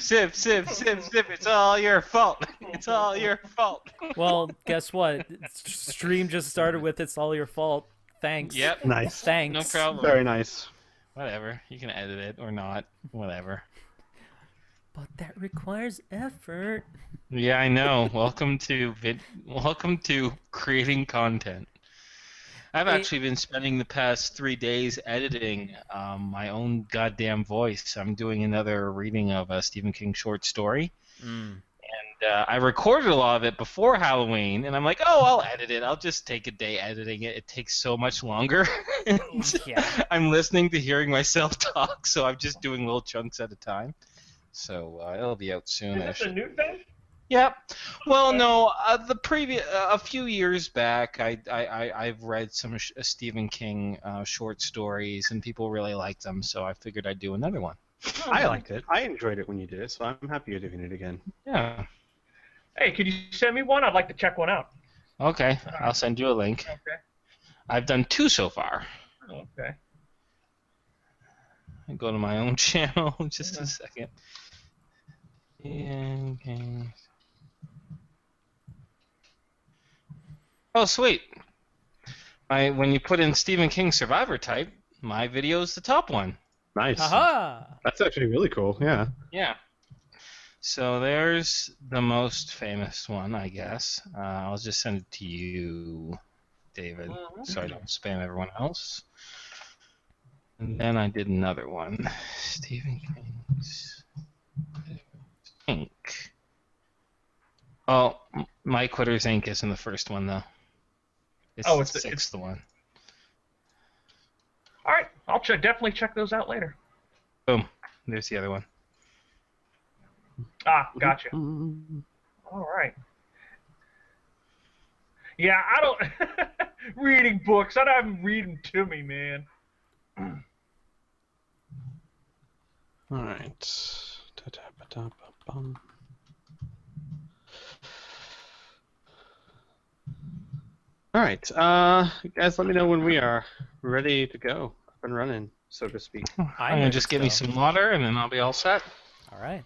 Sip, sip, sip, sip, sip. It's all your fault. It's all your fault. Well, guess what? Stream just started with "It's all your fault." Thanks. Yep. Nice. Thanks. No problem. Very nice. Whatever. You can edit it or not. Whatever. But that requires effort. Yeah, I know. Welcome to creating content. I've actually been spending the past 3 days editing my own goddamn voice. I'm doing another reading of a Stephen King short story. And I recorded a lot of it before Halloween, and I'm like, oh, I'll edit it. I'll just take a day editing it. It takes so much longer. Yeah. I'm listening to hearing myself talk, so I'm just doing little chunks at a time. So it'll be out soon. Is this a new thing? Yep. Well, no. A few years back, I've read some Stephen King short stories, and people really liked them. So I figured I'd do another one. I liked it. I enjoyed it when you did it, so I'm happy you're doing it again. Yeah. Hey, could you send me one? I'd like to check one out. Okay. I'll send you a link. Okay. I've done 2 so far. Okay. I go to my own channel just a second. Okay. Oh, sweet. When you put in Stephen King Survivor type, my video is the top one. Nice. Haha. That's actually really cool. Yeah. Yeah. So there's the most famous one, I guess. I'll just send it to you, David, so I don't spam everyone else. And then I did another one. Stephen King's Inc. Oh, My Quitters Inc. isn't the first one, though. It's the sixth one. All right. I'll definitely check those out later. Boom. There's the other one. Ah, gotcha. All right. Yeah, I don't... reading books. I don't have them reading to me, man. All right. Ta-ta-ba-da-ba-bum. All right. Guys, let me know when we are ready to go, up and running, so to speak. I'm going to just give me some water, and then I'll be all set. All right.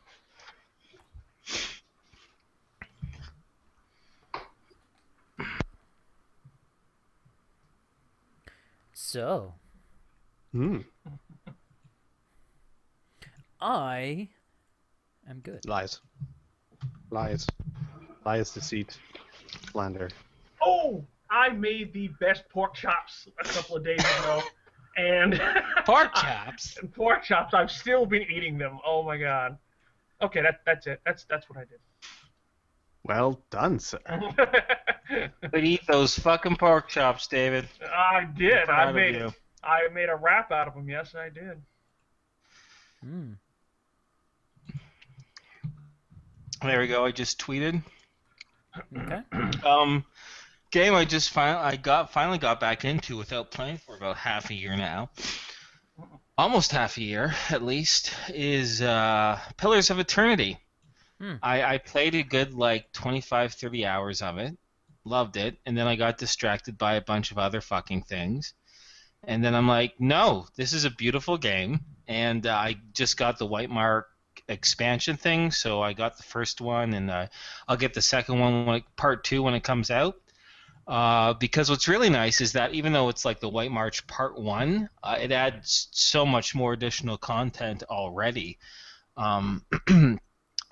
So, I am good. Lies, deceit, slander. Oh, I made the best pork chops a couple of days ago, and Pork chops? pork chops. I've still been eating them. Oh my god. Okay, that's it. That's what I did. Well done, sir. But eat those fucking pork chops, David. I did. I'm proud of you. I made a wrap out of them. Yes, I did. There we go. I just tweeted. Okay. Game I just finally got back into without playing for about half a year now. Almost half a year, at least, is Pillars of Eternity. I played a good 25, 30 hours of it. Loved it. And then I got distracted by a bunch of other fucking things. And then I'm like, no, this is a beautiful game. And I just got the White Mark expansion thing, so I got the first one, and I'll get the second one, part 2, when it comes out. Because what's really nice is that even though it's like the White March Part 1, it adds so much more additional content already.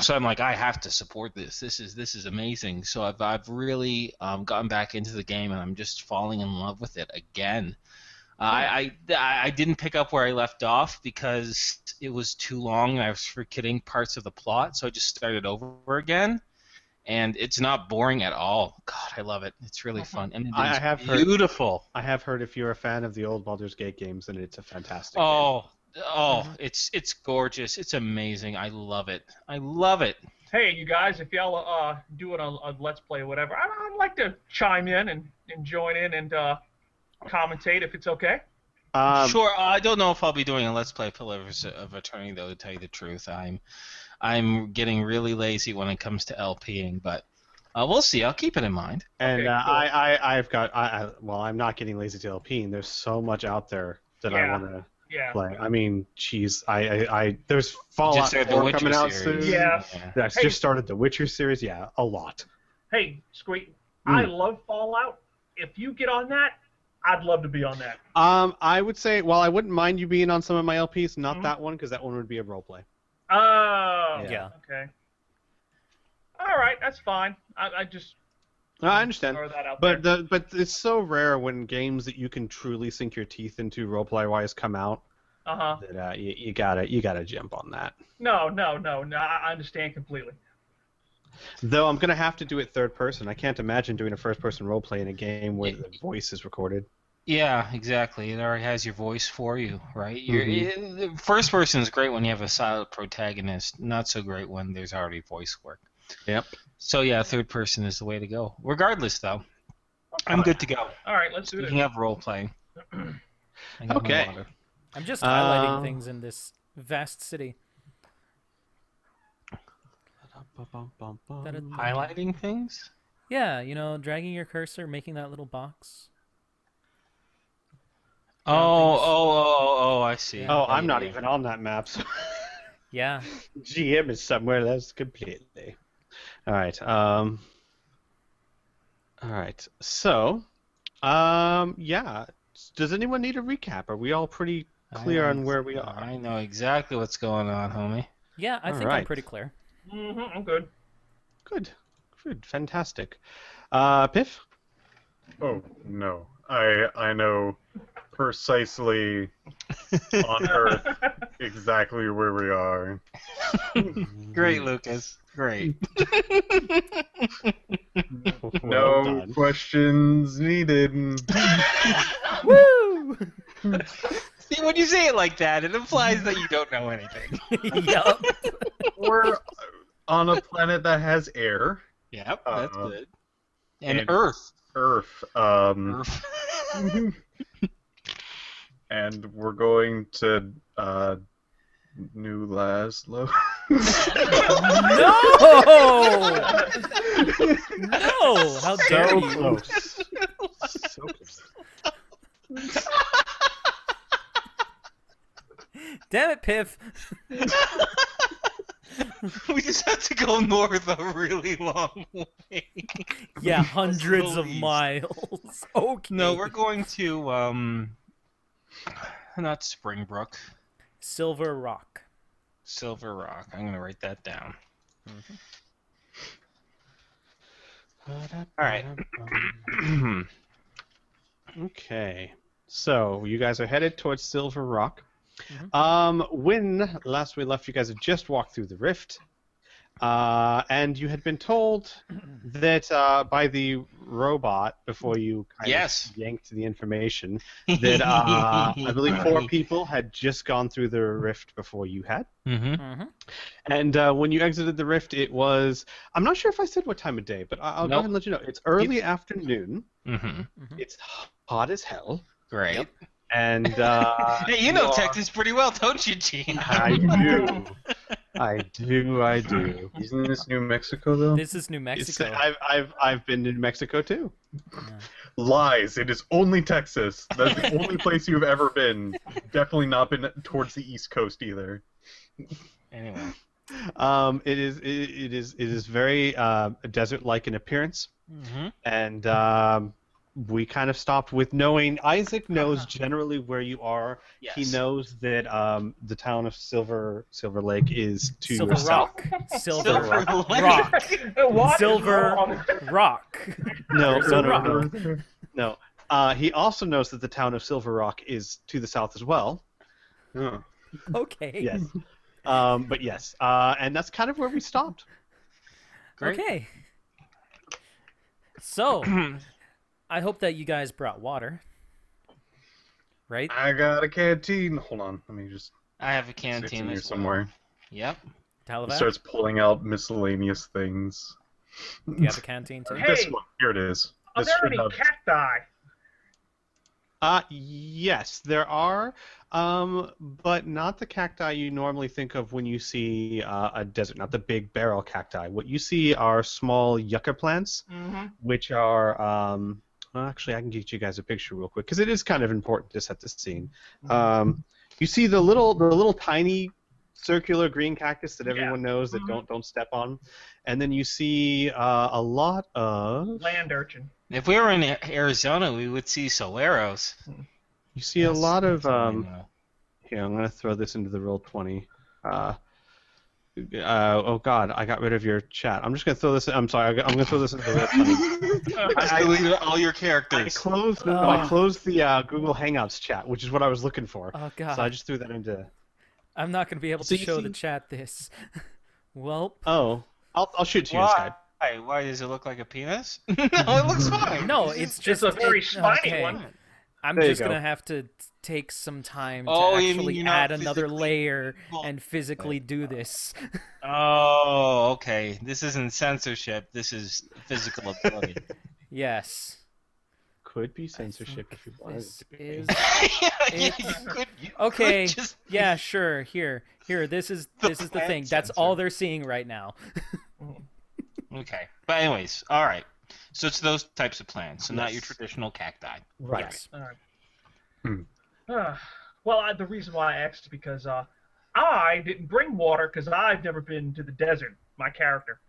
So I'm like, I have to support this. This is amazing. So I've really gotten back into the game, and I'm just falling in love with it again. I didn't pick up where I left off because it was too long. I was forgetting parts of the plot, so I just started over again. And it's not boring at all. God, I love it. It's really fun. And it's beautiful. I have heard if you're a fan of the old Baldur's Gate games, then it's a fantastic game. Mm-hmm. It's gorgeous. It's amazing. I love it. I love it. Hey, you guys, if y'all doing a Let's Play or whatever, I'd like to chime in and join in and commentate if it's okay. Sure. I don't know if I'll be doing a Let's Play Pillars of Eternity, though, to tell you the truth. I'm getting really lazy when it comes to LPing, but we'll see. I'll keep it in mind. And Okay, cool. I'm not getting lazy to LPing. There's so much out there that I want to Yeah. play. I mean, geez, there's Fallout Just started the 4 Witcher coming out series. soon. Yeah. I Hey. just started the Witcher series. Yeah, a lot. Hey, Squee, I love Fallout. If you get on that, I'd love to be on that. I would say, well, I wouldn't mind you being on some of my LPs, not that one, because that one would be a roleplay. Oh. Yeah. Okay. All right, that's fine. I just No, I understand. throw that out But there. but it's so rare when games that you can truly sink your teeth into roleplay wise come out that you gotta jump on that. No. I understand completely. Though I'm gonna have to do it third person. I can't imagine doing a first person roleplay in a game where the voice is recorded. Yeah, exactly. It already has your voice for you, right? First person is great when you have a silent protagonist. Not so great when there's already voice work. Yep. So yeah, third person is the way to go. Regardless, though, I'm good to go. All right, let's do Speaking this. of role playing. Okay. I'm just highlighting things in this vast city. Highlighting things? Yeah, dragging your cursor, making that little box. Oh, I see. Yeah. Oh, I'm not even on that map. So Yeah. GM is somewhere else completely. All right. All right. So, yeah. Does anyone need a recap? Are we all pretty clear on where we are? I know exactly what's going on, homie. Yeah, I think I'm right. pretty clear. I'm good. Good. Fantastic. Piph? Oh no, I know precisely on Earth exactly where we are. Great, Lucas. Great. Well No done. questions needed. Woo! See, when you say it like that, it implies that you don't know anything. Yup. We're on a planet that has air. Yep, that's good. And and- Earth. Earth. Earth. And we're going to New Laszlo. No! No! How dare So you? close. So close. Damn it, Piph. We just have to go north a really long way. Yeah, hundreds of east. miles. Okay. No, we're going to, not Springbrook. Silver Rock. Silver Rock. I'm going to write that down. Alright. Okay. So, you guys are headed towards Silver Rock. When last we left, you guys had just walked through the rift, and you had been told that by the robot before you kind Yes. of yanked the information that I believe 4 people had just gone through the rift before you had. Mm-hmm. And when you exited the rift, it was, I'm not sure if I said what time of day, but I'll go ahead and let you know. It's early afternoon. Mm-hmm. It's hot as hell. Great. Yep. And Hey, you know Texas pretty well, don't you, Gene? I do. I do. Isn't this New Mexico though? This is New Mexico. I've been to New Mexico too. Lies. It is only Texas. That's the only place you've ever been. Definitely not been towards the East Coast either. Anyway. It is very desert-like in appearance, and we kind of stopped with knowing Isaac knows generally where you are. Yes. He knows that the town of Silver Lake is to Silver your south. Rock. Silver Rock. What? Silver Rock. No, Silver no. He also knows that the town of Silver Rock is to the south as well. Oh. Okay. Yes. But yes, and that's kind of where we stopped. Great. Okay. So, I hope that you guys brought water. Right? I got a canteen. Hold on. Let me just. I have a It's canteen in here as well. somewhere. Yep. He Talavat? starts pulling out miscellaneous things. Do you have a canteen too? Hey, This one. Here it is. Are This there should any have- cacti? Yes, there are, but not the cacti you normally think of when you see a desert, not the big barrel cacti. What you see are small yucca plants, which are, well, actually, I can get you guys a picture real quick, because it is kind of important to set the scene. You see the little tiny circular green cactus that Yeah. everyone knows that don't step on, and then you see a lot of Land urchin. If we were in Arizona, we would see soleros. you see a Yes, lot of that's all I know. here. I'm gonna throw this into the Roll20. Oh God, I got rid of your chat. I'm just gonna throw this. I'm sorry. I'm gonna throw this into the Roll20. Just deleted all your I characters. closed. No, I closed the Google Hangouts chat, which is what I was looking for. Oh God. So I just threw that into. I'm not going to be able So to you show the see- chat this. Well, Oh, I'll shoot it to you in Skype. Why does it look like a penis? No, it looks fine. no, it's just a very spiny okay. one. I'm There you just go. gonna have to take some time Oh, to you mean actually you're not add another physically layer able- and physically do this. Oh, okay. This isn't censorship. This is physical ability. Yes. Could be censorship if you wanted it This to be. is You could okay. just- Yeah, sure. Here. This is the plant thing. That's sensor. all they're seeing right now. Okay. But anyways, all right. So it's those types of plants, so not your Yes. traditional cacti. Right. Yes. All right. Hmm. Well, the reason why I asked is because I didn't bring water because I've never been to the desert. My character,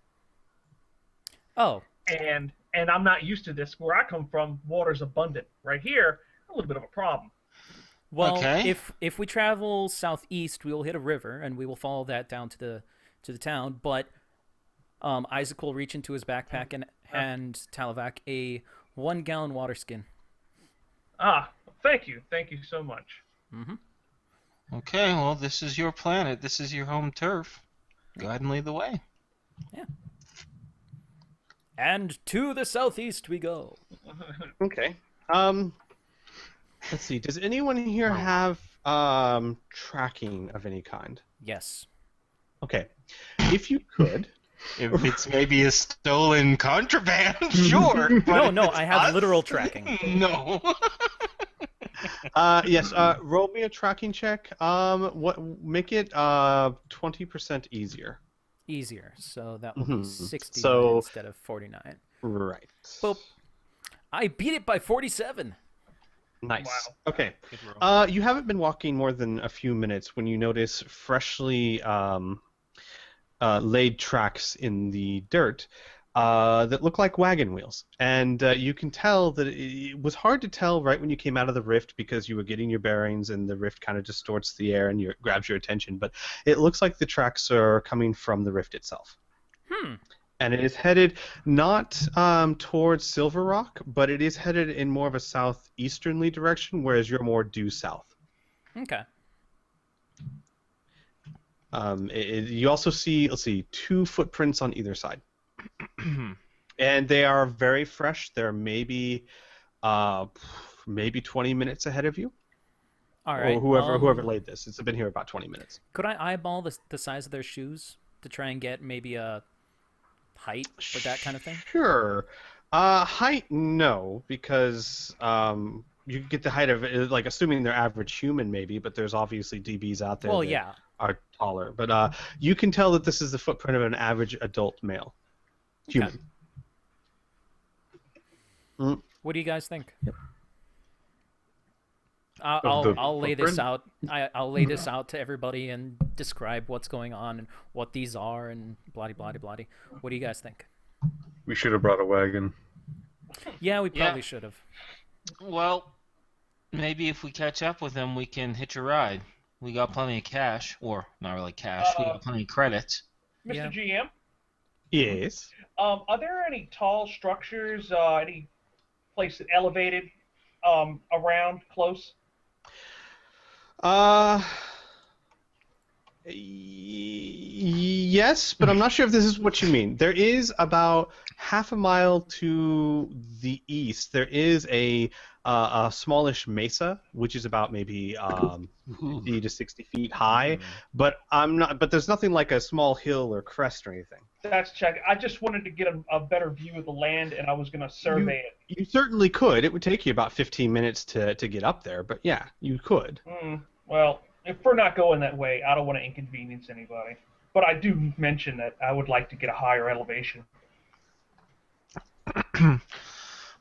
Oh. and I'm not used to this. Where I come from, water's abundant. Right here, a little bit of a problem. Well, Okay. if we travel southeast, we will hit a river and we will follow that down to the town. But Isaac will reach into his backpack and hand Talavac a 1-gallon water skin. Ah, thank you so much. Okay, well, this is your planet. This is your home turf. Go ahead and lead the way. And to the southeast we go. Okay. Let's see. Does anyone here have tracking of any kind? Yes. Okay. If you could. If it's maybe a stolen contraband, sure. but No, if it's I have us, literal tracking. No. Yes. Roll me a tracking check. Make it 20% easier. Easier. So that will be 69 So- instead of 49. Right. Boop. I beat it by 47. Nice. Wow. Okay. Good roll. You haven't been walking more than a few minutes when you notice freshly laid tracks in the dirt that look like wagon wheels. And you can tell that it was hard to tell right when you came out of the rift because you were getting your bearings and the rift kind of distorts the air and grabs your attention. But it looks like the tracks are coming from the rift itself. And it is headed not towards Silver Rock, but it is headed in more of a southeasternly direction, whereas you're more due south. Okay. You also see, let's see, 2 footprints on either side. And they are very fresh. They're maybe 20 minutes ahead of you. All right. Or whoever laid this. It's been here about 20 minutes. Could I eyeball the size of their shoes to try and get maybe a height for that kind of thing? Sure. Height, no, because you can get the height of it, like assuming they're average human maybe, but there's obviously DBs out there Well, that yeah. are taller. But you can tell that this is the footprint of an average adult male. Human. What do you guys think? Yep. I'll lay this footprint? out. I'll lay this out to everybody and describe what's going on and what these are and blah blah blah. What do you guys think? We should have brought a wagon. Yeah, we Yeah. probably should have. Well, maybe if we catch up with them, we can hitch a ride. We got plenty of cash, or not really cash. We got plenty of credits. Mr. Yeah. GM, Yes. are there any tall structures, any place elevated, around close? Yes, but I'm not sure if this is what you mean. There is about half a mile to the east. There is a smallish mesa, which is about maybe 50 to 60 feet high. But there's nothing like a small hill or crest or anything. That's check. I just wanted to get a better view of the land, and I was going to survey it. You certainly could. It would take you about 15 minutes to get up there, but yeah, you could. Well, if we're not going that way, I don't want to inconvenience anybody. But I do mention that I would like to get a higher elevation.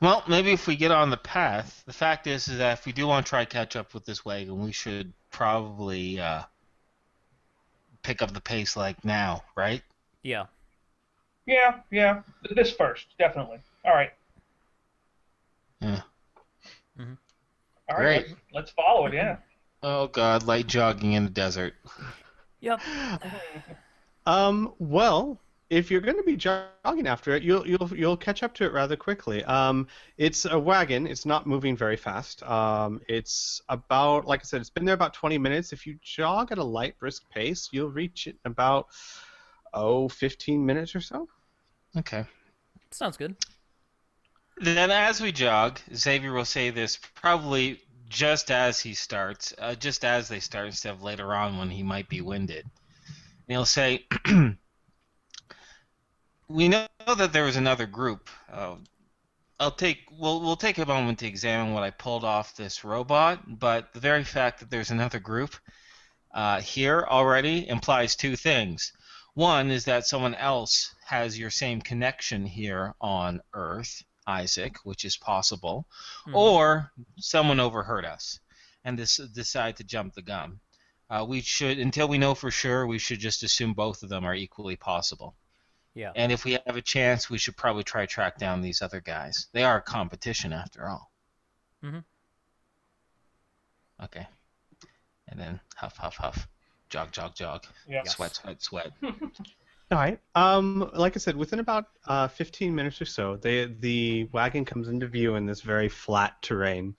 Well, maybe if we get on the path, the fact is that if we do want to try to catch up with this wagon, we should probably pick up the pace like now, right? Yeah. Yeah. This first, definitely. All right. Yeah. All right. Great. Let's follow it. Yeah. Oh God, light jogging in the desert. Yep. Well, if you're going to be jogging after it, you'll catch up to it rather quickly. It's a wagon. It's not moving very fast. It's about, like I said, it's been there about 20 minutes. If you jog at a light, brisk pace, you'll reach it in about 15 minutes or so. Okay. Sounds good. Then as we jog, Xavier will say this probably just as they start, instead of later on when he might be winded. And he'll say, we know that there was another group. We'll take a moment to examine what I pulled off this robot, but the very fact that there's another group here already implies two things. One is that someone else has your same connection here on Earth, Isaac, which is possible, or someone overheard us and decide to jump the gun. We should, until we know for sure, we should just assume both of them are equally possible. Yeah. And if we have a chance, we should probably try to track down these other guys. They are a competition after all. Okay. And then huff, huff, huff. Jog, jog, jog. Yeah. Sweat, sweat, sweat. All right. Like I said, within about 15 minutes or so, the wagon comes into view in this very flat terrain.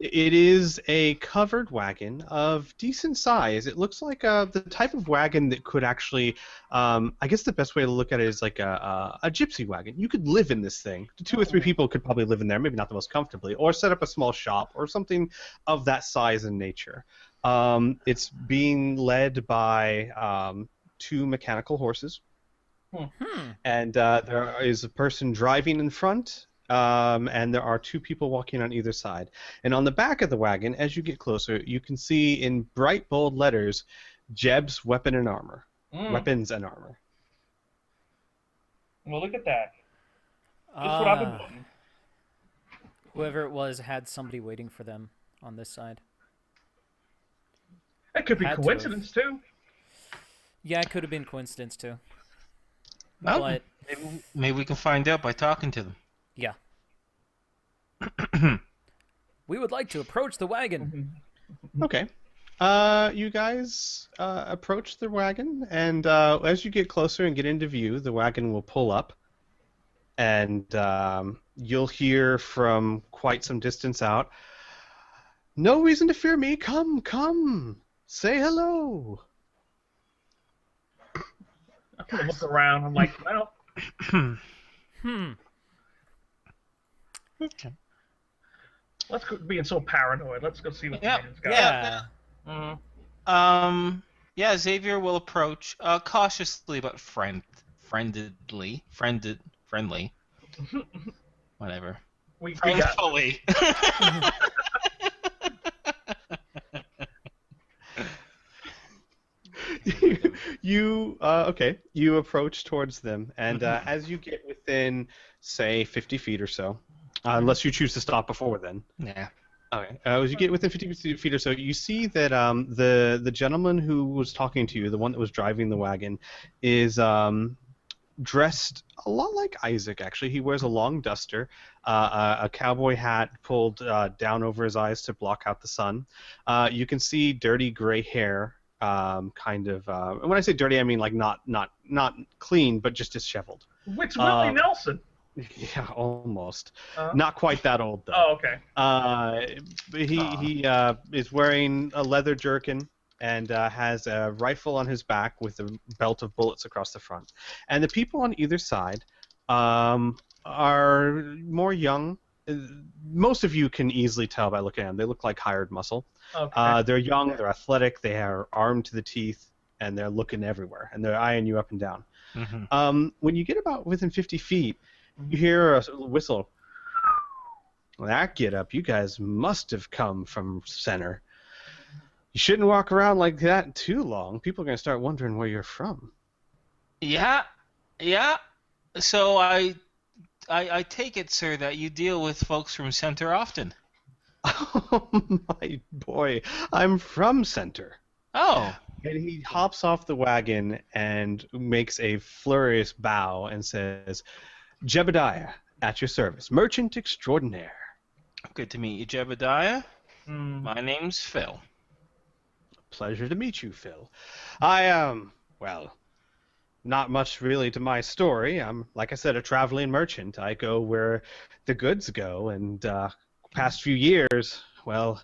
It is a covered wagon of decent size. It looks like the type of wagon that could actually, I guess the best way to look at it is like a gypsy wagon. You could live in this thing. 2 or 3 people could probably live in there, maybe not the most comfortably, or set up a small shop or something of that size and nature. It's being led by 2 mechanical horses, and there is a person driving in front. And there are 2 people walking on either side. And on the back of the wagon, as you get closer, you can see in bright, bold letters, Jeb's Weapons and Armor. Weapons and Armor. Well, look at that. Just what I've been wanting. Whoever it was had somebody waiting for them on this side. That could be Had to coincidence, too. Yeah, it could have been coincidence too. Well, But maybe we can find out by talking to them. yeah. We would like to approach the wagon. Okay. You guys approach the wagon, and as you get closer and get into view, the wagon will pull up, and you'll hear from quite some distance out, "No reason to fear me. Come, come. Say hello." I'm going to look around. I'm like, well, Okay. let's quit being so paranoid. Let's go see what the man's got. Yeah. Xavier will approach cautiously but friendly. Whatever. We got Friendfully. You approach towards them, and as you get within, say, 50 feet or so, unless you choose to stop before then. Yeah. Okay. As you get within 50 feet or so, you see that the gentleman who was talking to you, the one that was driving the wagon, is dressed a lot like Isaac, actually. He wears a long duster, a cowboy hat pulled down over his eyes to block out the sun. You can see dirty gray hair, kind of. When I say dirty, I mean like not clean, but just disheveled. It's Willie Nelson. Yeah, almost. Not quite that old though. Oh, okay. He is wearing a leather jerkin and has a rifle on his back with a belt of bullets across the front. And the people on either side are more young. Most of you can easily tell by looking at them. They look like hired muscle. Okay. They're young, they're athletic, they are armed to the teeth, and they're looking everywhere, and they're eyeing you up and down. When you get about within 50 feet, you hear a whistle. That get up, you guys must have come from center. You shouldn't walk around like that too long. People are going to start wondering where you're from. Yeah. So I take it, sir, that you deal with folks from Center often. Oh, my boy, I'm from Center. Oh, And he hops off the wagon and makes a furious bow and says, Jebediah, at your service, merchant extraordinaire. good to meet you, Jebediah. Hmm. My name's Phil. Pleasure to meet you, Phil. Well, not much really to my story. I'm, like I said, a traveling merchant. I go where the goods go, and past few years, well,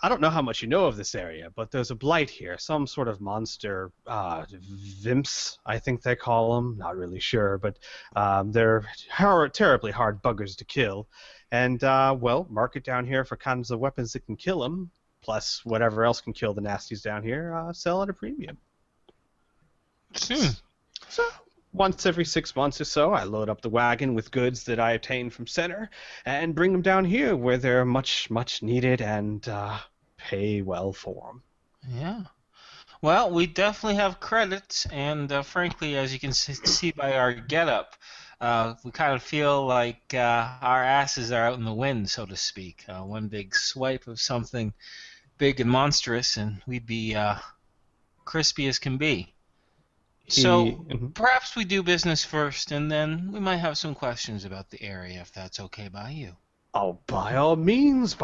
I don't know how much you know of this area, but there's a blight here, some sort of monster, Vimps, I think they call them. Not really sure, but they're terribly hard buggers to kill. And, well, market down here for kinds of weapons that can kill them, plus whatever else can kill the nasties down here, sell at a premium. Hmm. So, once every 6 months or so, I load up the wagon with goods that I obtain from Center and bring them down here where they're much, much needed and pay well for them. Yeah. Well, we definitely have credits, and frankly, as you can see by our getup, we kind of feel like our asses are out in the wind, so to speak. One big swipe of something big and monstrous, and we'd be crispy as can be. So perhaps we do business first, and then we might have some questions about the area, if that's okay by you. Oh, by all means,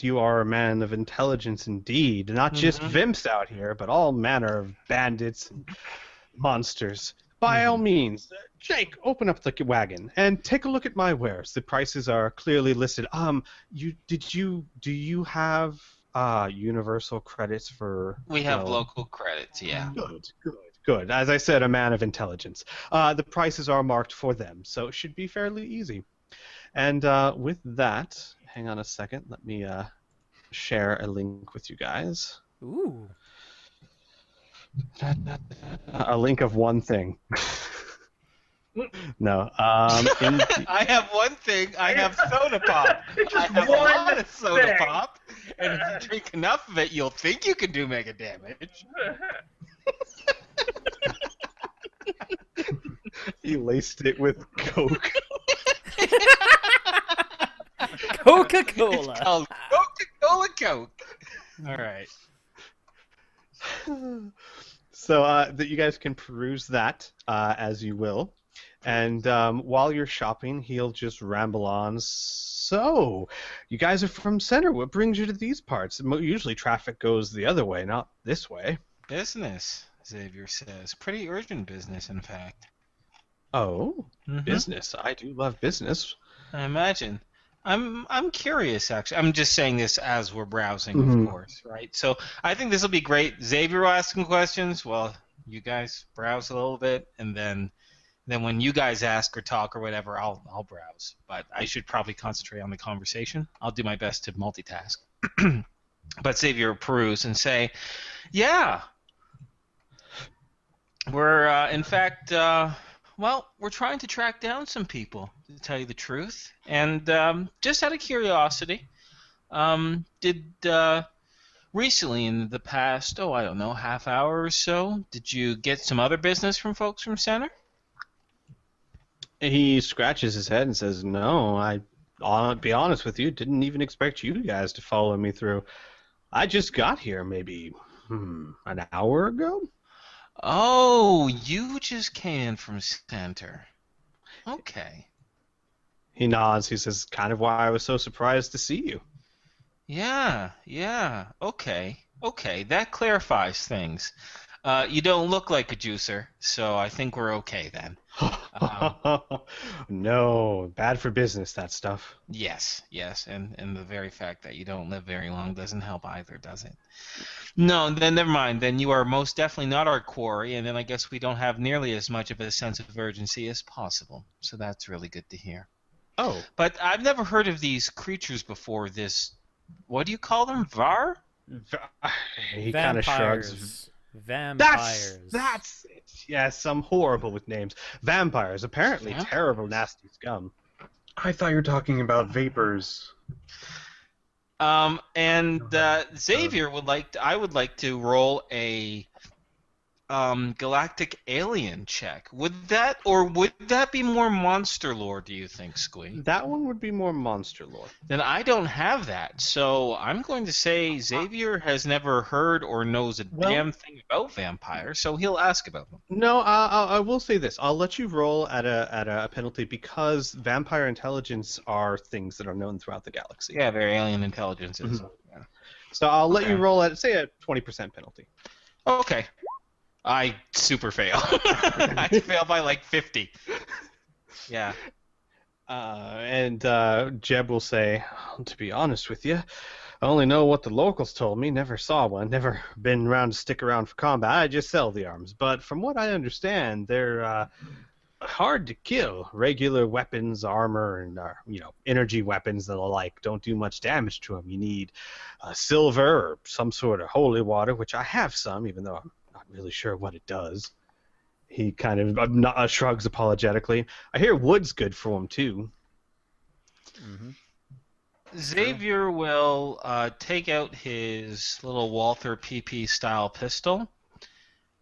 you are a man of intelligence indeed. Not just Vimps out here, but all manner of bandits and monsters. By all means, Jake, open up the wagon and take a look at my wares. The prices are clearly listed. Do you have universal credits for? We have local credits, yeah. Good. As I said, a man of intelligence. The prices are marked for them, so it should be fairly easy. And with that, hang on a second. Let me share a link with you guys. Ooh. A link of one thing. No. I have one thing. I have soda pop. I have a lot of soda pop, and if you drink enough of it, you'll think you can do mega damage. He laced it with Coke. Coca-Cola. It's called Coca-Cola Coke. All right. So that you guys can peruse that as you will. And while you're shopping, he'll just ramble on. So, you guys are from Center. What brings you to these parts? Usually traffic goes the other way, not this way. Business, Xavier says. Pretty urgent business, in fact. Oh, business. I do love business. I imagine. I'm curious, actually. I'm just saying this as we're browsing, of course, right? So I think this will be great. Xavier will ask some questions. Well, you guys browse a little bit, and then when you guys ask or talk or whatever, I'll browse. But I should probably concentrate on the conversation. I'll do my best to multitask. But Xavier will peruse and say, yeah, we're in fact. Well, we're trying to track down some people, to tell you the truth. And just out of curiosity, did recently in the past, I don't know, half hour or so, did you get some other business from folks from Center? He scratches his head and says, no, I'll be honest with you, didn't even expect you guys to follow me through. I just got here maybe an hour ago. Oh, you just came in from Center. Okay. He nods. He says, kind of why I was so surprised to see you. Yeah. Okay, that clarifies things. You don't look like a juicer, so I think we're okay then. No, bad for business, that stuff. Yes, and the very fact that you don't live very long doesn't help either, does it? No, then never mind. Then you are most definitely not our quarry, and then I guess we don't have nearly as much of a sense of urgency as possible. So that's really good to hear. Oh. But I've never heard of these creatures before. What do you call them? Var? He kind of shrugs. Vampires. That's it. Yes, I'm horrible with names. Vampires, apparently terrible, nasty scum. I thought you were talking about vapors. And Xavier I would like to roll a galactic alien check. Would that be more monster lore, do you think, Squee? That one would be more monster lore. Then I don't have that, so I'm going to say Xavier has never heard or knows a damn thing about vampires, so he'll ask about them. No, I will say this. I'll let you roll at a penalty because vampire intelligence are things that are known throughout the galaxy. Yeah, very alien intelligences. Yeah. So I'll let you roll at, say, a 20% penalty. Okay. I super fail. I fail by like 50. Yeah. And Jeb will say, to be honest with you, I only know what the locals told me. Never saw one. Never been around to stick around for combat. I just sell the arms. But from what I understand, they're hard to kill. Regular weapons, armor, and energy weapons and the like don't do much damage to them. You need silver or some sort of holy water, which I have some, even though I'm not really sure what it does. He kind of shrugs apologetically. I hear wood's good for him, too. Mm-hmm. Xavier will take out his little Walther PP style pistol,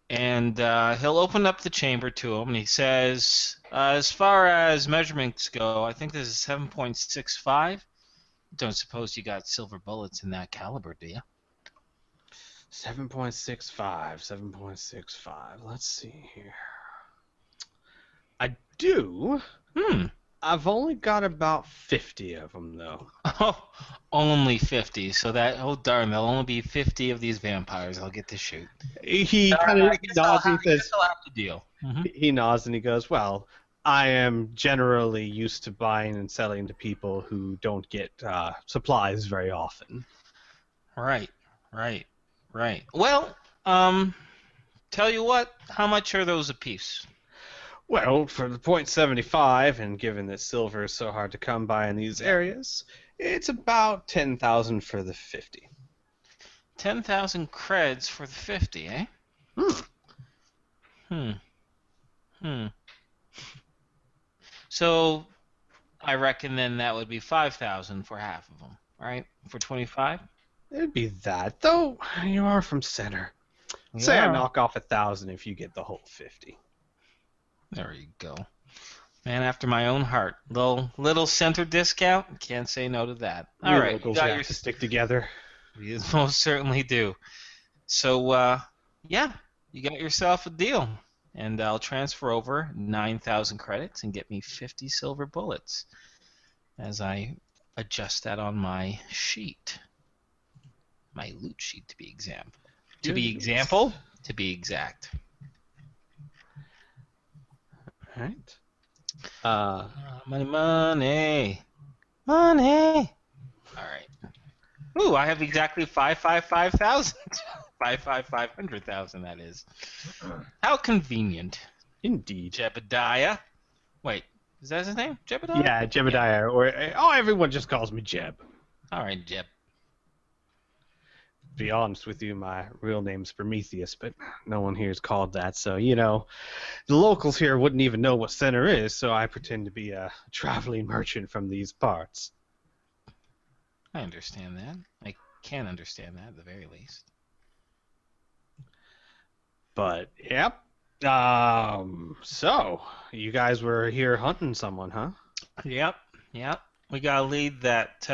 and he'll open up the chamber to him, and he says, as far as measurements go, I think this is 7.65. Don't suppose you got silver bullets in that caliber, do you? 7.65. Let's see here. I do. I've only got about 50 of them, though. Oh, only 50. So darn, there'll only be 50 of these vampires I'll get to shoot. He kind of nods and he says, I'll have to deal. Mm-hmm. He nods and he goes, well, I am generally used to buying and selling to people who don't get supplies very often. Right. Well, tell you what, how much are those apiece? Well, for the .75, and given that silver is so hard to come by in these areas, it's about 10,000 for the 50. 10,000 creds for the 50, eh? So, I reckon then that would be 5,000 for half of them, right? For 25? It'd be that, though you are from center. Say I knock off 1,000 if you get the whole 50. There you go. Man after my own heart. Little center discount? Can't say no to that. All right, locals have to stick together. You most certainly do. So, yeah, you got yourself a deal. And I'll transfer over 9,000 credits and get me 50 silver bullets as I adjust that on my sheet. My loot sheet, to be exact. To be exact. All right. Money. All right. Ooh, I have exactly 5,000. 500,000, that is. How convenient. Indeed. Jebediah. Wait, is that his name? Jebediah? Yeah, Jebediah. Or everyone just calls me Jeb. All right, Jeb. To be honest with you, my real name's Prometheus, but no one here is called that, so, the locals here wouldn't even know what center is, so I pretend to be a traveling merchant from these parts. I understand that. I can understand that, at the very least. But, yep. So, you guys were here hunting someone, huh? Yep. We gotta lead that,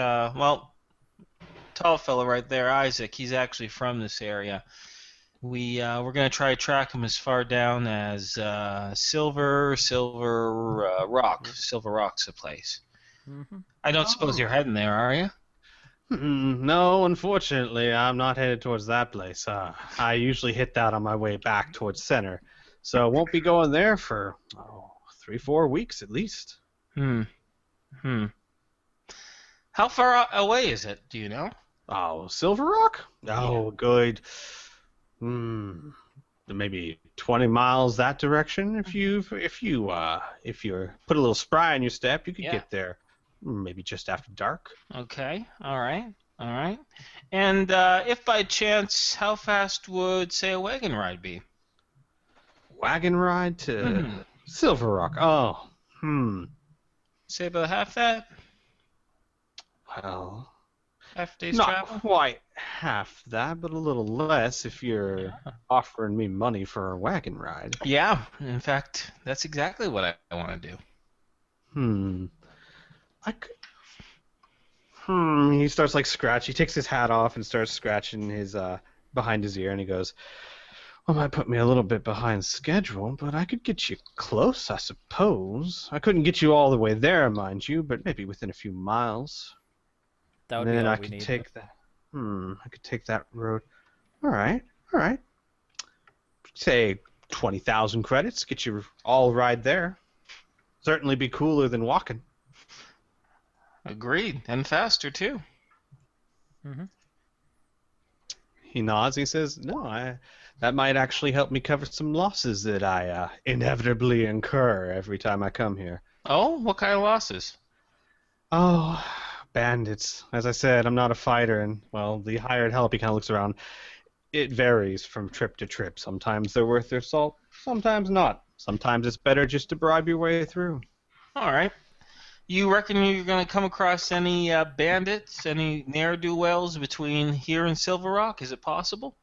tall fella right there, Isaac. He's actually from this area. We're gonna try to track him as far down as Silver Rock. Silver Rock's the place. Mm-hmm. I don't suppose you're heading there, are you? No, unfortunately, I'm not headed towards that place. I usually hit that on my way back towards center, so I won't be going there for 3-4 weeks at least. How far away is it? Do you know? Oh, Silver Rock? Oh, good. Maybe 20 miles that direction. If you put a little spry in your step, you could get there. Maybe just after dark. Okay. All right. And if by chance, how fast would, say, a wagon ride be? Wagon ride to Silver Rock? Oh, Say about half that? Well, Half day's Not travel? quite half that, but a little less if you're offering me money for a wagon ride. Yeah, in fact, that's exactly what I want to do. I could... He starts like scratch. He takes his hat off and starts scratching his behind his ear, and he goes, "Well, might put me a little bit behind schedule, but I could get you close, I suppose. I couldn't get you all the way there, mind you, but maybe within a few miles. That would And be then all I we could need. take that. I could take that road. All right, all right. Say 20,000 credits, get you all ride there. Certainly be cooler than walking." Agreed, and faster too. Mm-hmm. He nods. He says, "No, that might actually help me cover some losses that I inevitably incur every time I come here." Oh, what kind of losses? Oh, bandits. As I said, I'm not a fighter, and, well, the hired help, he kind of looks around. It varies from trip to trip. Sometimes they're worth their salt, sometimes not. Sometimes it's better just to bribe your way through. All right. You reckon you're going to come across any bandits, any ne'er-do-wells between here and Silver Rock? Is it possible?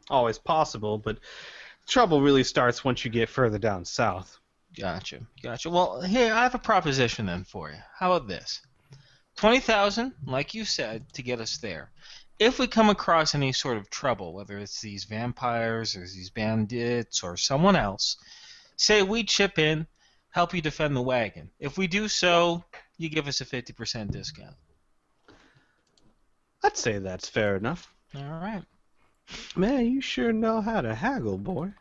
Always possible, but trouble really starts once you get further down south. Gotcha. Well, here, I have a proposition then for you. How about this? 20,000, like you said, to get us there. If we come across any sort of trouble, whether it's these vampires or these bandits or someone else, say we chip in, help you defend the wagon. If we do so, you give us a 50% discount. I'd say that's fair enough. All right. Man, you sure know how to haggle, boy.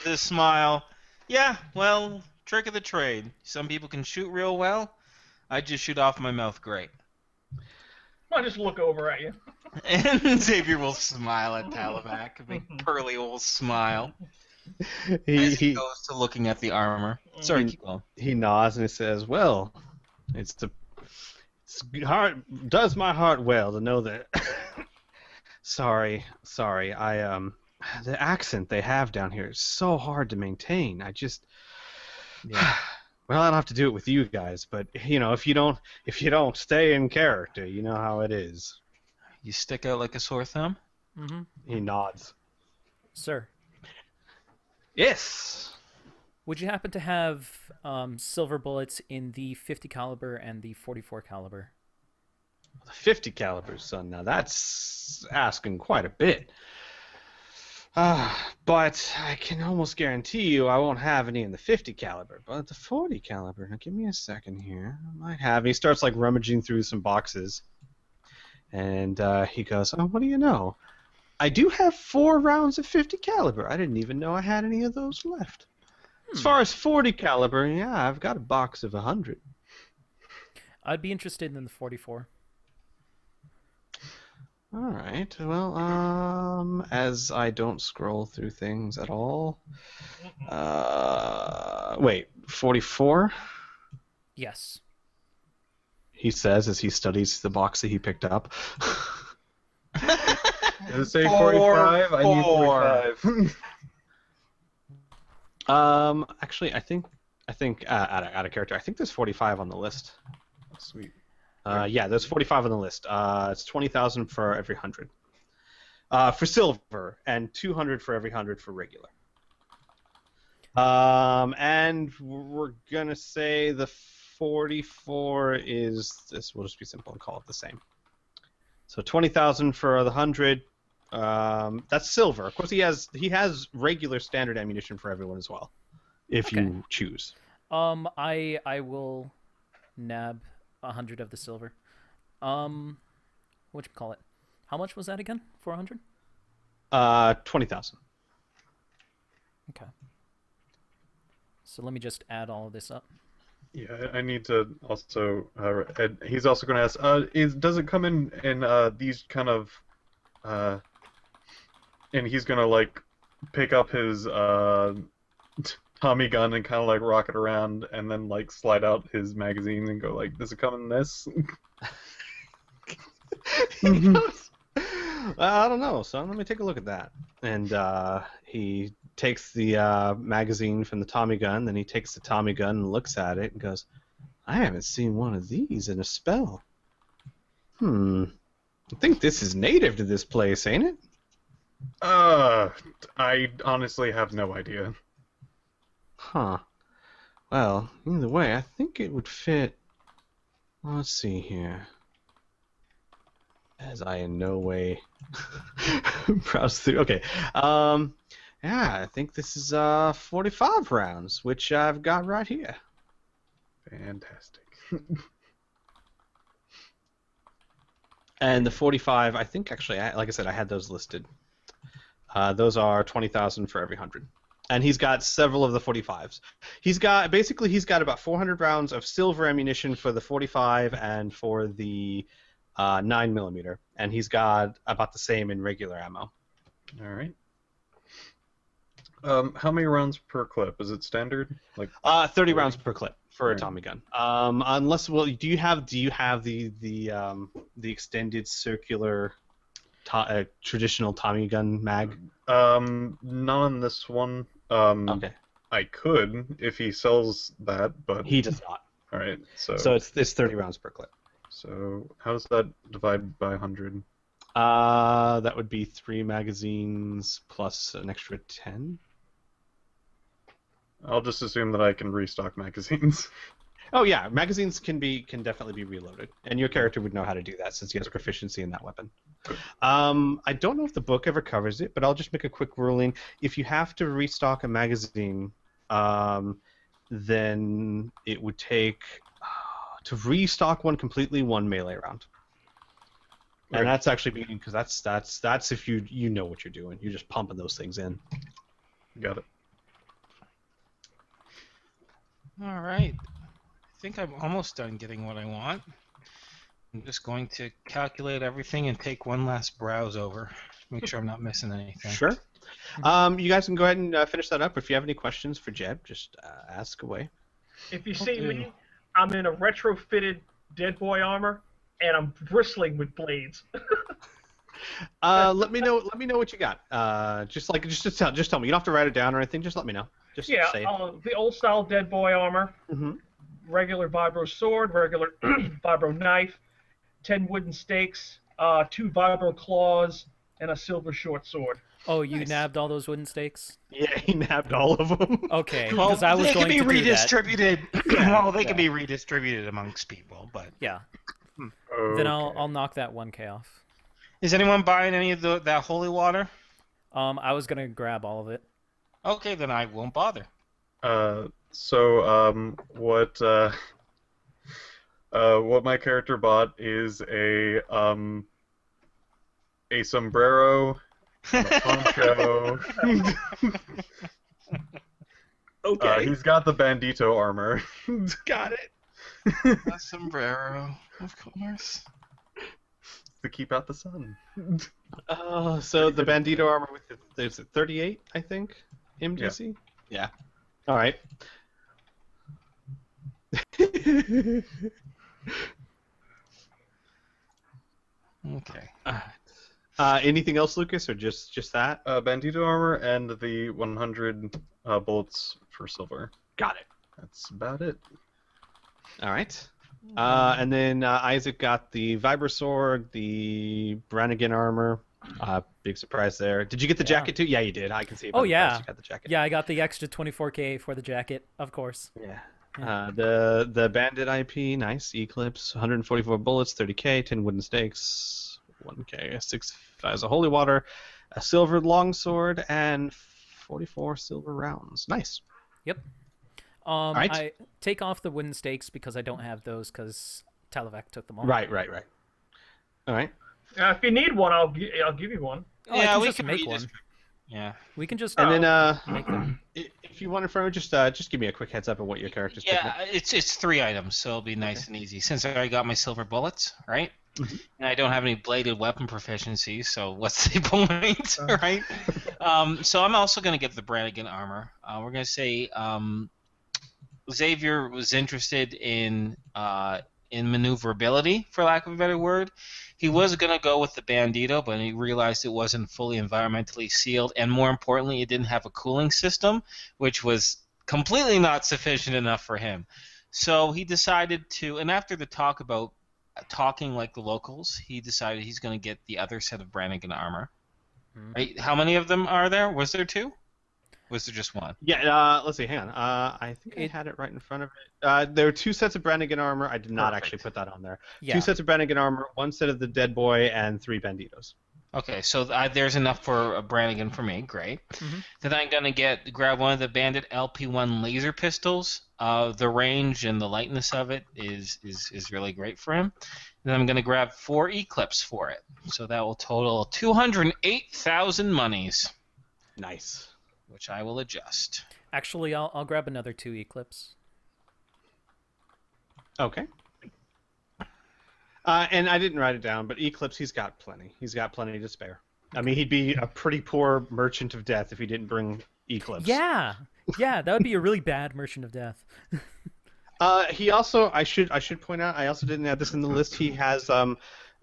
The smile. Yeah, well, trick of the trade. Some people can shoot real well. I just shoot off my mouth great. I'll just look over at you. And Xavier will smile at Talavac, a big pearly old smile. As he goes to looking at the armor. Sorry, keep going. He nods and he says, "Well, it's does my heart well to know that." Sorry. The accent they have down here is so hard to maintain. Yeah. Well, I don't have to do it with you guys, but if you don't stay in character, you know how it is. You stick out like a sore thumb? Mm-hmm. He nods. Sir, Yes. would you happen to have silver bullets in the 50 caliber and the 44 caliber? The 50 caliber, son. Now that's asking quite a bit. But I can almost guarantee you I won't have any in the 50 caliber. But the 40 caliber, now give me a second here. I might have. He starts like rummaging through some boxes. And he goes, "Oh, what do you know? I do have 4 rounds of 50 caliber. I didn't even know I had any of those left. As far as 40 caliber, yeah, I've got a box of 100. I'd be interested in the 44. All right. Well, as I don't scroll through things at all. Wait, 44? Yes. He says as he studies the box that he picked up. Does it say 45? I need 45. Actually, I think out of character, I think there's 45 on the list. Sweet. Yeah, there's 45 on the list. It's 20,000 for every 100. For silver, and 200 for every 100 for regular. And we're gonna say the 44 is this. We'll just be simple and call it the same. So 20,000 for the 100. That's silver. Of course, he has regular standard ammunition for everyone as well, if you choose. I will nab 100 of the silver. Whatchamacallit? How much was that again? 400? 20,000. Okay. So let me just add all of this up. Yeah, I need to also. He's also going to ask. Does it come in these kind of? And he's gonna like pick up his Tommy gun and kind of like rock it around, and then like slide out his magazine and go like, "Does it come in this?" He goes, "I don't know, son. Let me take a look at that." And he takes the magazine from the Tommy gun, then he takes the Tommy gun and looks at it and goes, I haven't seen one of these in a spell. I think this is native to this place, ain't it? I honestly have no idea. Huh. Well, either way, I think it would fit. Let's see here. As I in no way browse through. Okay. Yeah, I think this is 45 rounds, which I've got right here. Fantastic. And the 45, I think actually, like I said, I had those listed. Those are 20,000 for every 100. And he's got several of the 45s. He's got about 400 rounds of silver ammunition for the 45 and for the 9mm, and he's got about the same in regular ammo. All right. How many rounds per clip? Is it standard? Like 30 rounds per clip for a Tommy gun. Unless, well, do you have the extended circular traditional Tommy gun mag? Not on this one. Okay. I could if he sells that, but He does not. All right. So it's 30 rounds per clip. So how does that divide by 100? That would be 3 magazines plus an extra 10. I'll just assume that I can restock magazines. Oh yeah, magazines can definitely be reloaded, and your character would know how to do that since he has proficiency in that weapon. I don't know if the book ever covers it, but I'll just make a quick ruling. If you have to restock a magazine, then it would take to restock one completely 1 melee round. Right. And that's actually because that's if you know what you're doing. You're just pumping those things in. Got it. All right. I think I'm almost done getting what I want. I'm just going to calculate everything and take one last browse over. Make sure I'm not missing anything. Sure. You guys can go ahead and finish that up. If you have any questions for Jeb, just ask away. If you see me, I'm in a retrofitted Dead Boy armor, and I'm bristling with blades. Let me know what you got. Just tell me. You don't have to write it down or anything. Just let me know. Just Yeah, say it. the old style Dead Boy armor, regular vibro sword, regular vibro knife, 10 wooden stakes, 2 vibro claws, and a silver short sword. Oh, you nabbed all those wooden stakes? Yeah, he nabbed all of them. Okay, Well, because I was they going can be to do that. redistributed. Well, they can be redistributed amongst people, but Yeah. Okay. Then I'll knock that 1K off. is anyone buying any of that holy water? I was gonna grab all of it. Okay, then I won't bother. What my character bought is a sombrero, and a poncho. Okay. He's got the bandito armor. Got it. A sombrero, of course. To keep out the sun. So the bandito armor with there's 38, I think, MDC. Yeah. All right. Okay. Anything else, Lucas, or just that? Bandito armor and the 100 bullets for silver. Got it. That's about it. All right. And then Isaac got the Vibra Sword, the Brannigan armor. Big surprise there. Did you get the jacket too? Yeah, you did. I can see it. Oh yeah. You got the jacket. Yeah, I got the extra 24K for the jacket, of course. Yeah. The Bandit IP, nice. Eclipse, 144 bullets, 30K, 10 wooden stakes, 1K, 6 as a holy water, a silver longsword, and 44 silver rounds. Nice. Yep. Right. I take off the wooden stakes because I don't have those because Talavac took them all. Right. All right. If you need one, I'll give you one. Oh, I can just make one. Yeah. We can just And then make them. if you want to just give me a quick heads up on what your character's picking up. Yeah, it's 3 items, so it'll be nice and easy. Since I already got my silver bullets, right? And I don't have any bladed weapon proficiency, so what's the point, right? So I'm also going to get the Brannigan armor. We're going to say Xavier was interested in maneuverability, for lack of a better word. He was going to go with the Bandito, but he realized it wasn't fully environmentally sealed, and more importantly, it didn't have a cooling system, which was completely not sufficient enough for him. So he decided to, and after the talk about talking like the locals, he decided he's going to get the other set of Brannigan armor. Right? How many of them are there? Was there 2? Was there just 1? Yeah, let's see. Hang on. I think I had it right in front of it. There were 2 sets of Brannigan armor. I did not actually put that on there. Yeah. 2 sets of Brannigan armor, 1 set of the Dead Boy, and 3 Banditos. Okay, so there's enough for a Brannigan for me. Great. Then I'm going to grab one of the Bandit LP1 laser pistols. The range and the lightness of it is really great for him. Then I'm going to grab 4 Eclipse for it. So that will total 208,000 monies. Nice. Which I will adjust. Actually, I'll grab another 2 Eclipse. Okay. And I didn't write it down, but Eclipse, he's got plenty. He's got plenty to spare. I mean, he'd be a pretty poor merchant of death if he didn't bring Eclipse. Yeah, that would be a really bad merchant of death. He also, I should point out, I also didn't add this in the list. He has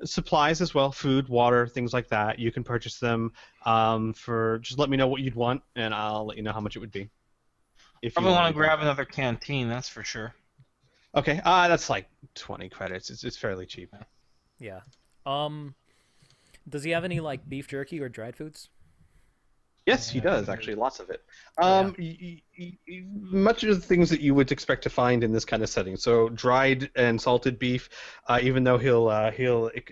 supplies as well, food, water, things like that. You can purchase them for. Just let me know what you'd want, and I'll let you know how much it would be. If Probably want to grab another canteen, that's for sure. Okay, that's like 20 credits. It's fairly cheap. Yeah. Does he have any like beef jerky or dried foods? Yes, he does actually, lots of it. Much of the things that you would expect to find in this kind of setting. So dried and salted beef, even though he'll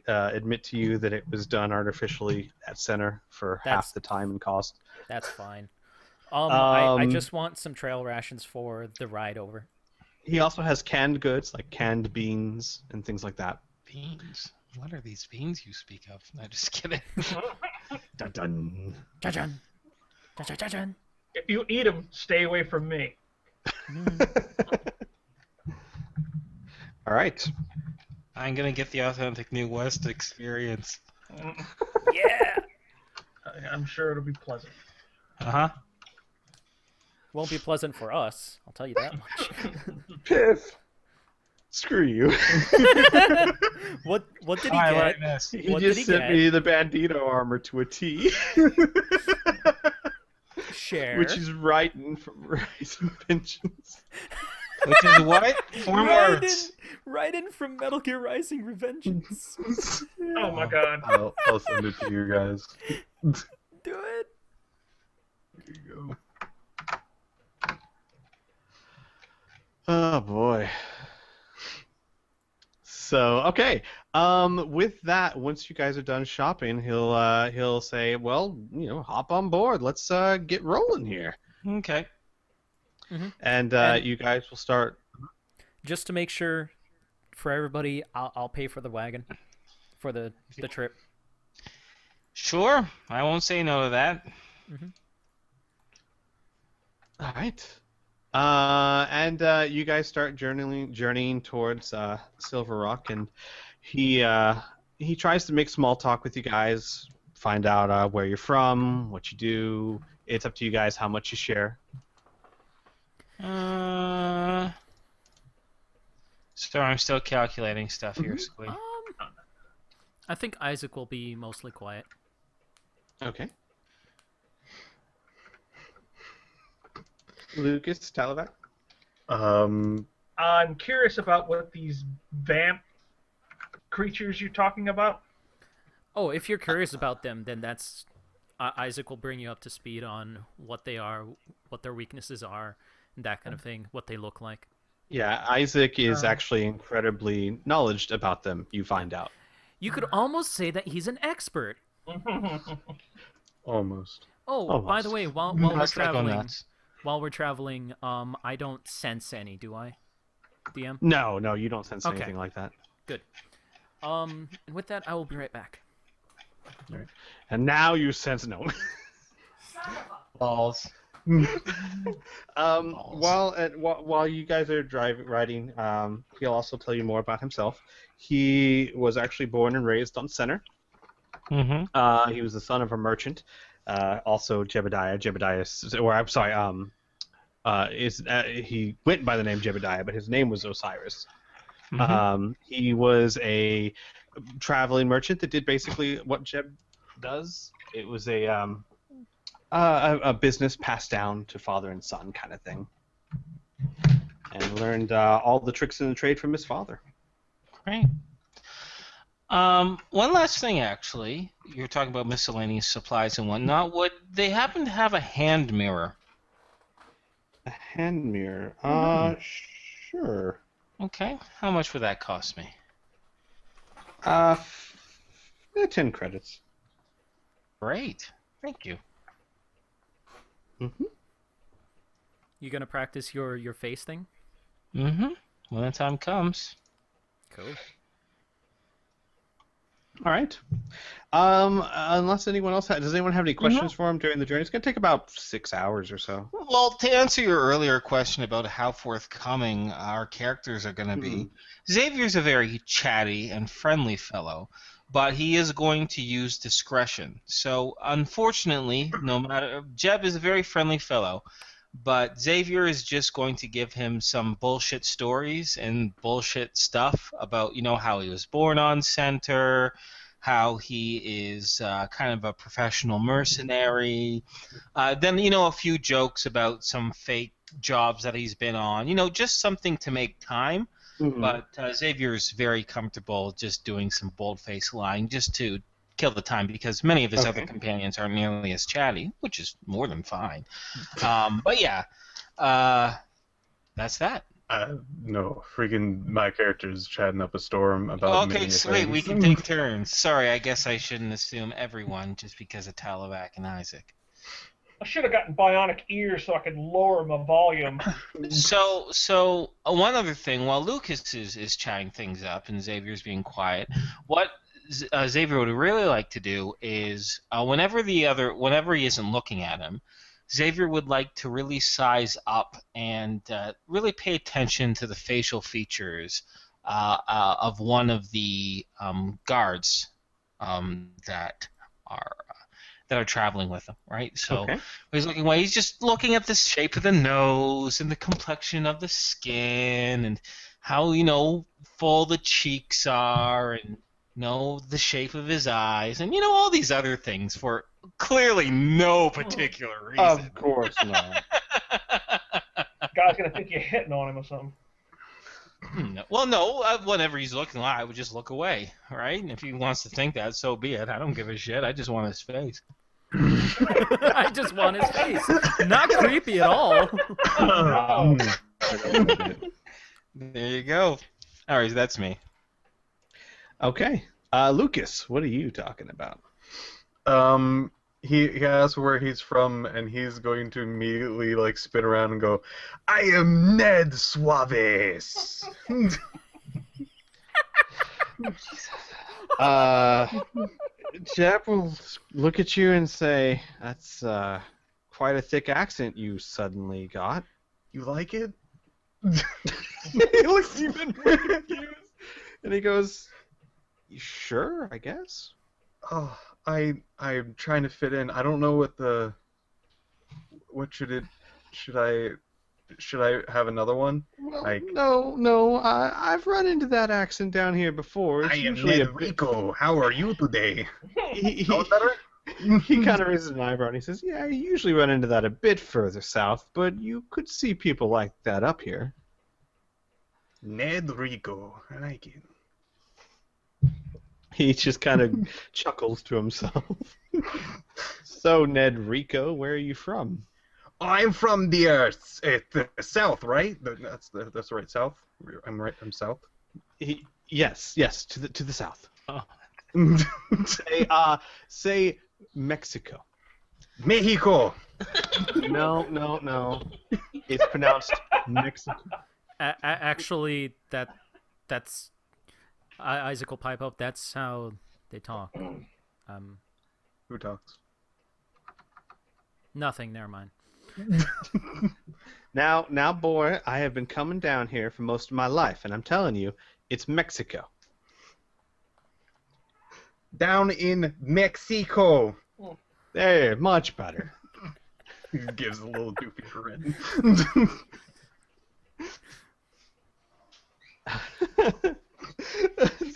admit to you that it was done artificially at center for half the time and cost. That's fine. I just want some trail rations for the ride over. He also has canned goods like canned beans and things like that. Beans? What are these beans you speak of? No, just kidding. Dun dun. Dun-dun. Dun-dun-dun-dun. If you eat them, stay away from me. All right. I'm gonna get the authentic New West experience. Yeah. I'm sure it'll be pleasant. Uh-huh. Won't be pleasant for us, I'll tell you that much. Piph. Screw you. What did he get? He What just did he sent get? me the Bandito armor to a T. Share. Which is Raiden from Rising Vengeance. Which is what? 4 words. Raiden from Metal Gear Rising Revengeance. Oh my god. I'll send it to you guys. Do it. There you go. Oh boy. So okay, with that, once you guys are done shopping, he'll say, well, hop on board. Let's get rolling here. Okay. And you guys will start. Just to make sure, for everybody, I'll pay for the wagon, for the trip. Sure, I won't say no to that. All right. And you guys start journeying towards Silver Rock, and he tries to make small talk with you guys, find out where you're from, what you do. It's up to you guys how much you share. So I'm still calculating stuff here, Squee. I think Isaac will be mostly quiet. Okay. Lucas, Talavac? I'm curious about what these vamp creatures you're talking about. Oh, if you're curious about them, then that's Isaac will bring you up to speed on what they are, what their weaknesses are, and that kind of thing, what they look like. Yeah, Isaac is actually incredibly knowledgeable about them, you find out. You could almost say that he's an expert. Almost. Oh, Almost. by the way, while we're traveling, I don't sense any, do I? DM? No, you don't sense Okay. anything like that. Good. And with that, I will be right back. All right. And now you sense no. Balls. While you guys are riding, he'll also tell you more about himself. He was actually born and raised on Center. Mm-hmm. He was the son of a merchant. Also Jebediah. He went by the name Jebediah, but his name was Osiris. Mm-hmm. He was a traveling merchant that did basically what Jeb does. It was a business passed down to father and son kind of thing. and learned all the tricks in the trade from his father. Great. One last thing, actually. You were talking about miscellaneous supplies and whatnot. Would they happen to have a hand mirror? A hand mirror? Sure. Okay. How much would that cost me? 10 credits. Great. Thank you. Mm-hmm. You gonna practice your face thing? Mm-hmm. When the time comes. Cool. All right. Unless anyone else does anyone have any questions for him during the journey? It's going to take about 6 hours or so. Well, to answer your earlier question about how forthcoming our characters are going to be, Xavier's a very chatty and friendly fellow, but he is going to use discretion. So, unfortunately, Jeb is a very friendly fellow, but Xavier is just going to give him some bullshit stories and bullshit stuff about, how he was born on Center, how he is kind of a professional mercenary. Then, a few jokes about some fake jobs that he's been on. Just something to make time. Mm-hmm. But Xavier's very comfortable just doing some bold-faced lying just to kill the time because many of his other companions aren't nearly as chatty, which is more than fine. But yeah, that's that. No, freaking my character's chatting up a storm about Okay, many sweet. things. We can take turns. Sorry, I guess I shouldn't assume everyone just because of Talavac and Isaac. I should have gotten bionic ears so I could lower my volume. So one other thing, while Lucas is chatting things up and Xavier's being quiet, what Xavier would really like to do is whenever he isn't looking at him, Xavier would like to really size up and really pay attention to the facial features of one of the guards that are traveling with him, right? So he's just looking at the shape of the nose and the complexion of the skin and how full the cheeks are and the shape of his eyes and all these other things for clearly no particular reason. Of course not. Guy's gonna think you're hitting on him or something. No. Well, no. Whenever he's looking, I would just look away, right? And if he wants to think that, so be it. I don't give a shit. I just want his face. I just want his face. Not creepy at all. There you go. All right, that's me. Okay. Lucas, what are you talking about? He asks where he's from, and he's going to immediately spin around and go, "I am Ned Suaves." Jeb will look at you and say, "That's quite a thick accent you suddenly got." You like it? He looks even more confused, and he goes, "Sure, I guess." Oh, I'm trying to fit in. I don't know should I have another one? Well, no. I've run into that accent down here before. It's I am usually Ned Rico. How are you today? He better? he kind of raises an eyebrow and he says, "Yeah, I usually run into that a bit further south, but you could see people like that up here." Ned Rico. I like it. He just kind of chuckles to himself. So, Ned Rico, where are you from? I'm from the south, right? That's right, south. I'm right from south. Yes, to the south. Oh. Say Mexico. Mexico. No. It's pronounced Mexico. Actually, that's Isaac will pipe up. That's how they talk. Who talks? Nothing. Never mind. Now, boy, I have been coming down here for most of my life, and I'm telling you, it's Mexico. Down in Mexico. There, much better. He gives a little doofy grin.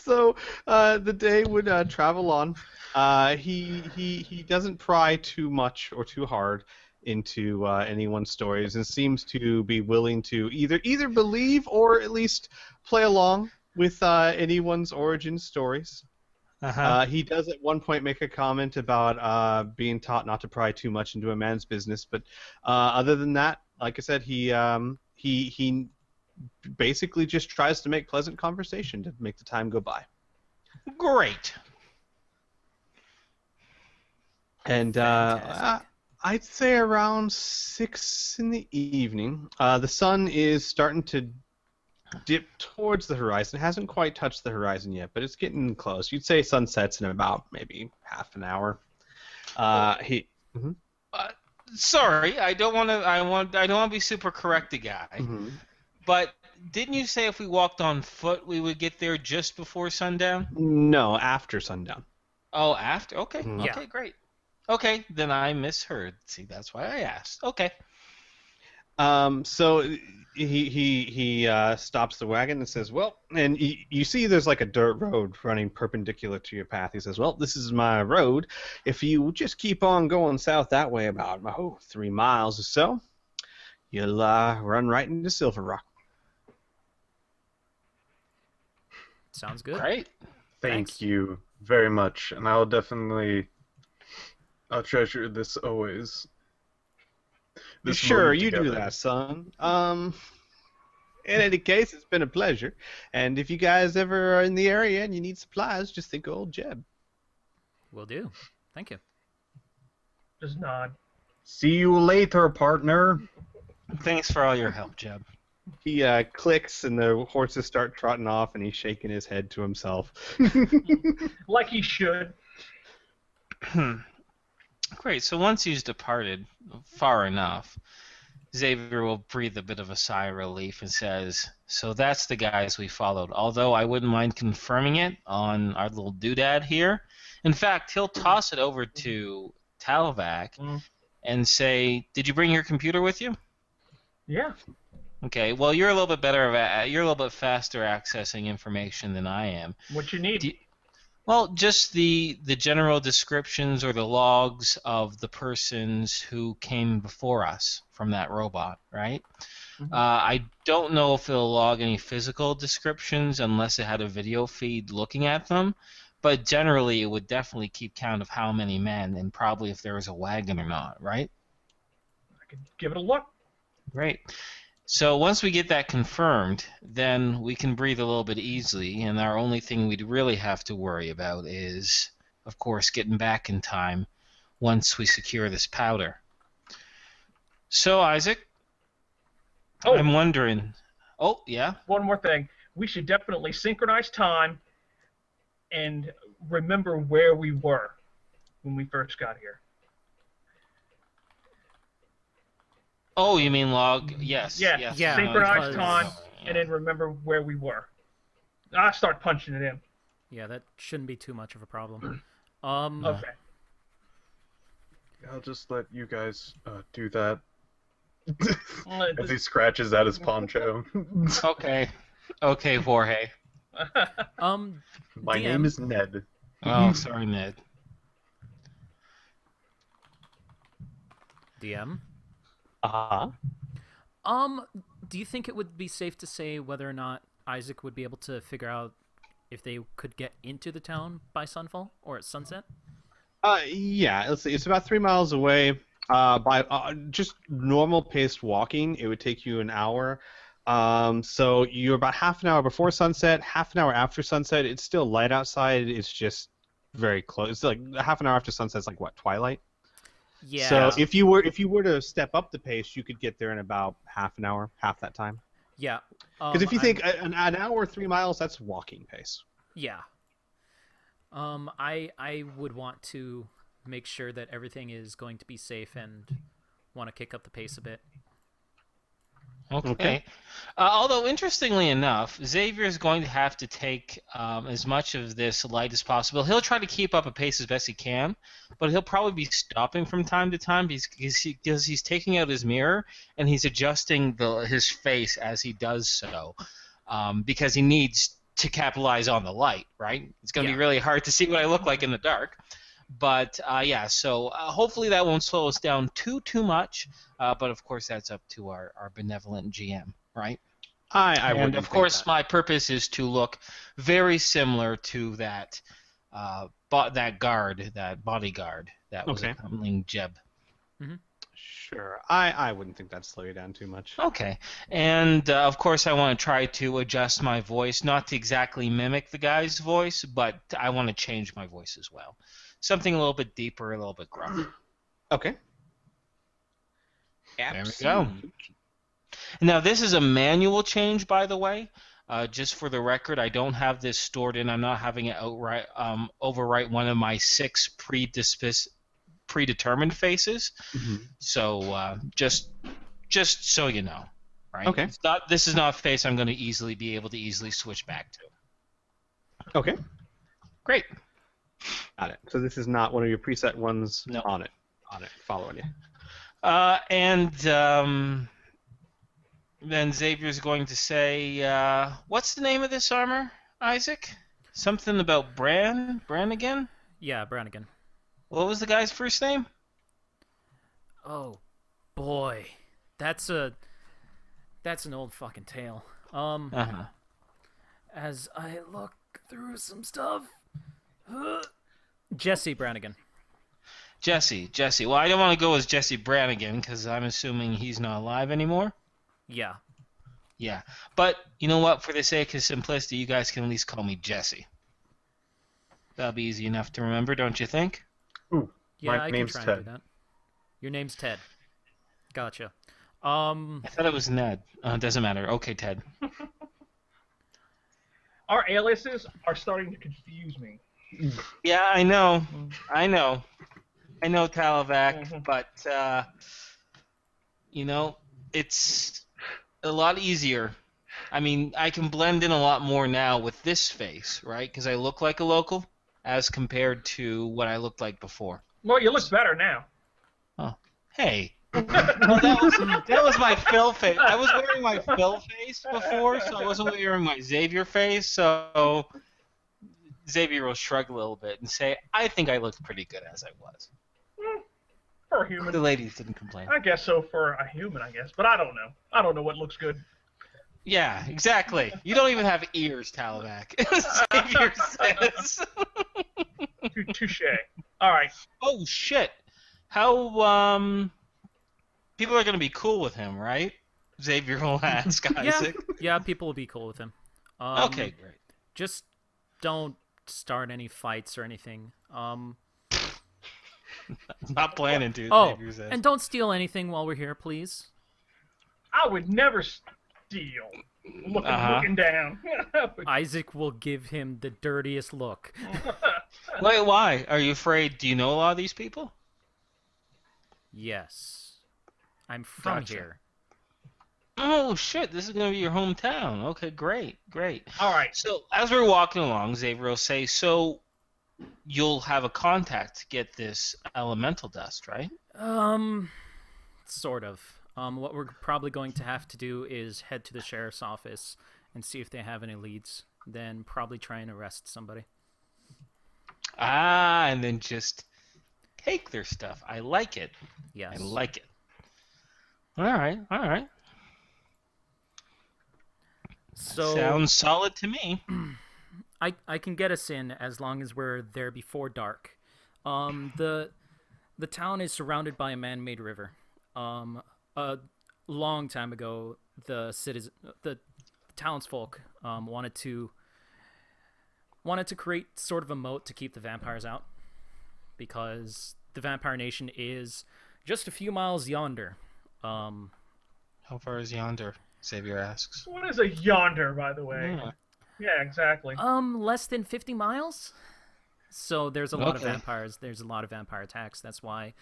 So the day would travel on. He doesn't pry too much or too hard, into anyone's stories and seems to be willing to either believe or at least play along with anyone's origin stories. He does at one point make a comment about being taught not to pry too much into a man's business, but other than that, like I said, he basically just tries to make pleasant conversation to make the time go by. Great. And Fantastic. I'd say around 6 in the evening, the sun is starting to dip towards the horizon. It hasn't quite touched the horizon yet, but it's getting close. You'd say sunsets in about maybe half an hour. Sorry, I don't want to be super correct, guy. But didn't you say if we walked on foot, we would get there just before sundown? No, after sundown. Oh, after? Okay. Mhm. Okay, great. Okay, then I misheard. See, that's why I asked. Okay. So he stops the wagon and says, well, and you see there's like a dirt road running perpendicular to your path. He says, well, this is my road. If you just keep on going south that way about 3 miles or so, you'll run right into Silver Rock. Sounds good. Great. Thank Thanks. you very much, and I'll treasure this always. This Sure, moment you do together. that, son. In any case, it's been a pleasure. And if you guys ever are in the area and you need supplies, just think of old Jeb. Will do. Thank you. Just nod. See you later, partner. Thanks for all your help, Jeb. He clicks and the horses start trotting off and he's shaking his head to himself. Like he should. Great. So once he's departed far enough, Xavier will breathe a bit of a sigh of relief and says, so that's the guys we followed, although I wouldn't mind confirming it on our little doodad here. In fact, he'll toss it over to Talvac and say, did you bring your computer with you? Yeah. Okay, well, you're a little bit you're a little bit faster accessing information than I am. What you need? Well, just the general descriptions or the logs of the persons who came before us from that robot, right? I don't know if it'll log any physical descriptions unless it had a video feed looking at them, but generally it would definitely keep count of how many men and probably if there was a wagon or not, right? I could give it a look. Great. So once we get that confirmed, then we can breathe a little bit easily, and our only thing we'd really have to worry about is, of course, getting back in time once we secure this powder. So, Isaac, Oh, I'm wondering... Oh, yeah? one more thing. We should definitely synchronize time and remember where we were when we first got here. Oh, you mean log? Yes. Yeah, yes. yeah, synchronize because- time and then remember where we were. I start punching it in. Yeah, that shouldn't be too much of a problem. Okay. I'll just let you guys do that. Uh, As he scratches at his poncho. Okay. Okay, Jorge. My DM. name is Ned. Oh, sorry, Ned. DM. Do you think it would be safe to say whether or not Isaac would be able to figure out if they could get into the town by sunfall or at sunset? Yeah, let's see. It's about 3 miles away. By just normal paced walking, it would take you an hour. So you're about half an hour before sunset, half an hour after sunset. It's still light outside. It's just very close. It's like half an hour after sunset. It's like what, twilight? Yeah. So if you were to step up the pace, you could get there in about half an hour, half that time. Yeah. Because if you think an hour, 3 miles, that's walking pace. Yeah. I would want to make sure that everything is going to be safe and want to kick up the pace a bit. Okay. Although, interestingly enough, Xavier is going to have to take as much of this light as possible. He'll try to keep up a pace as best he can, but he'll probably be stopping from time to time because he's taking out his mirror and he's adjusting his face as he does so because he needs to capitalize on the light, right? It's going to be really hard to see what I look like in the dark. But yeah, so hopefully that won't slow us down too much. But of course, that's up to our benevolent GM, right? I And wouldn't of think course, that. my purpose is to look very similar to that that bodyguard that was Okay. accompanying Jeb. Sure. I wouldn't think that'd slow you down too much. Okay. And of course, I want to try to adjust my voice, not to exactly mimic the guy's voice, but I want to change my voice as well. Something a little bit deeper, a little bit gruffer. Okay. There we go. Now, this is a manual change, by the way. Just for the record, I don't have this stored in. I'm not having it overwrite one of my 6 predetermined faces. Mm-hmm. So just so you know, right? Okay. This is not a face I'm going to be able to easily switch back to. Okay. Great. Got it. So this is not one of your preset ones. No. On it. Following you. And then Xavier's going to say, what's the name of this armor, Isaac? Something about Brannigan? Yeah, Brannigan. What was the guy's first name? Oh, boy. That's an old fucking tale. As I look through some stuff... Jesse Brannigan. Jesse. Well, I don't want to go as Jesse Brannigan because I'm assuming he's not alive anymore. Yeah. Yeah. But you know what? For the sake of simplicity, you guys can at least call me Jesse. That'll be easy enough to remember, don't you think? Ooh, Yeah, my I name's can try and Ted. do that. Your name's Ted. Gotcha. I thought it was Ned. Doesn't matter. Okay, Ted. Our aliases are starting to confuse me. Yeah, I know, Talavac, Mhm. but it's a lot easier. I mean, I can blend in a lot more now with this face, right? Because I look like a local, as compared to what I looked like before. Well, you look better now. Oh, hey. No, that was my Phil face. I was wearing my Phil face before, so I wasn't wearing my Xavier face, so Xavier will shrug a little bit and say, I think I looked pretty good as I was. For a human. The ladies didn't complain. I guess so for a human, I guess. But I don't know. I don't know what looks good. Yeah, exactly. You don't even have ears, Talavac. Xavier says. Touche. All right. Oh, shit. How, people are going to be cool with him, right? Xavier will ask Isaac. Yeah, people will be cool with him. Okay, great. Just don't start any fights or anything. Not planning to, Oh, Xavier says. and don't steal anything while we're here, please. I would never steal. Looking down. Isaac will give him the dirtiest look. Wait, why? Are you afraid? Do you know a lot of these people? Yes. I'm from Gotcha. here. Oh, shit, this is going to be your hometown. Okay, great. All right. So, as we're walking along, Xavier will say, so you'll have a contact to get this elemental dust, right? Sort of. What we're probably going to have to do is head to the sheriff's office and see if they have any leads. Then probably try and arrest somebody. Ah, and then just take their stuff. I like it. Yes. I like it. All right. So Sounds solid to me. I can get us in as long as we're there before dark. The town is surrounded by a man-made river. A long time ago, the townsfolk wanted to create sort of a moat to keep the vampires out, because the vampire nation is just a few miles yonder. How far is yonder? Xavier asks. What is a yonder, by the way? Yeah. Yeah, exactly. Less than 50 miles. So there's a lot of Okay. vampires. There's a lot of vampire attacks. That's why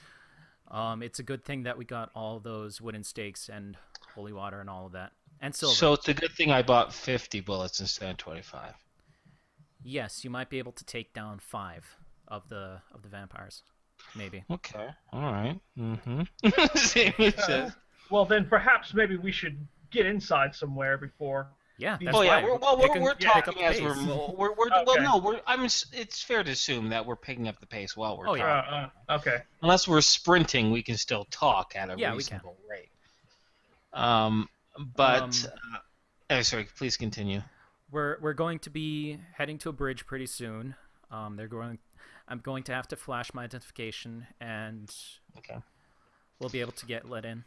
it's a good thing that we got all those wooden stakes and holy water and all of that. And silver. So it's a good thing I bought 50 bullets instead of 25. Yes, you might be able to take down 5 of the vampires. Maybe. Okay. All right. Mm-hmm. Xavier says. Well, then perhaps maybe we should get inside somewhere before Yeah, that's Oh yeah, why. we're Pick up talking the as pace. we're Okay. well no we're it's fair to assume that we're picking up the pace while we're Oh, talking. yeah. Okay. Unless we're sprinting, we can still talk at a Yeah, we can. reasonable rate. Sorry, please continue. We're going to be heading to a bridge pretty soon. I'm going to have to flash my identification, and Okay. we'll be able to get let in.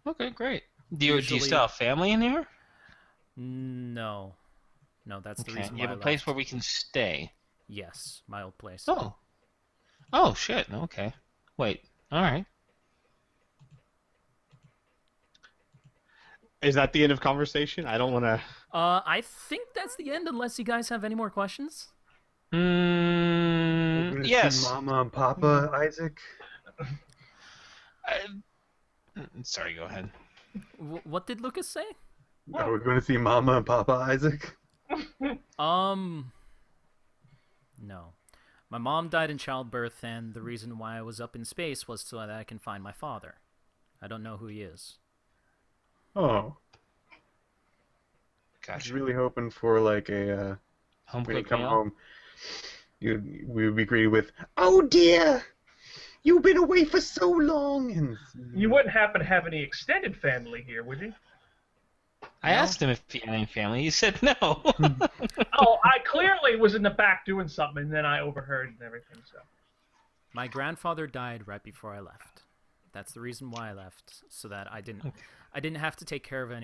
Okay, great. Do you Usually- still have family in here? No, that's the Okay. reason You why have I a place left. where we can stay. Yes, my old place. Oh shit. Okay. Wait. All right. Is that the end of conversation? I don't want to. I think that's the end, unless you guys have any more questions. We're gonna Yes. see Mama and Papa, Isaac. Sorry. Go ahead. What did Lucas say? Are we going to see Mama and Papa, Isaac? No. My mom died in childbirth, and the reason why I was up in space was so that I can find my father. I don't know who he is. Oh. I was Gotcha. really hoping for like a Home when you cooked come meal? home, we would be greeted with, "Oh dear, you've been away for so long." And You wouldn't happen to have any extended family here, would you? I asked him if he had any family. He said no. Oh, I clearly was in the back doing something, and then I overheard and everything. So. My grandfather died right before I left. That's the reason why I left, so that I didn't have to take care of it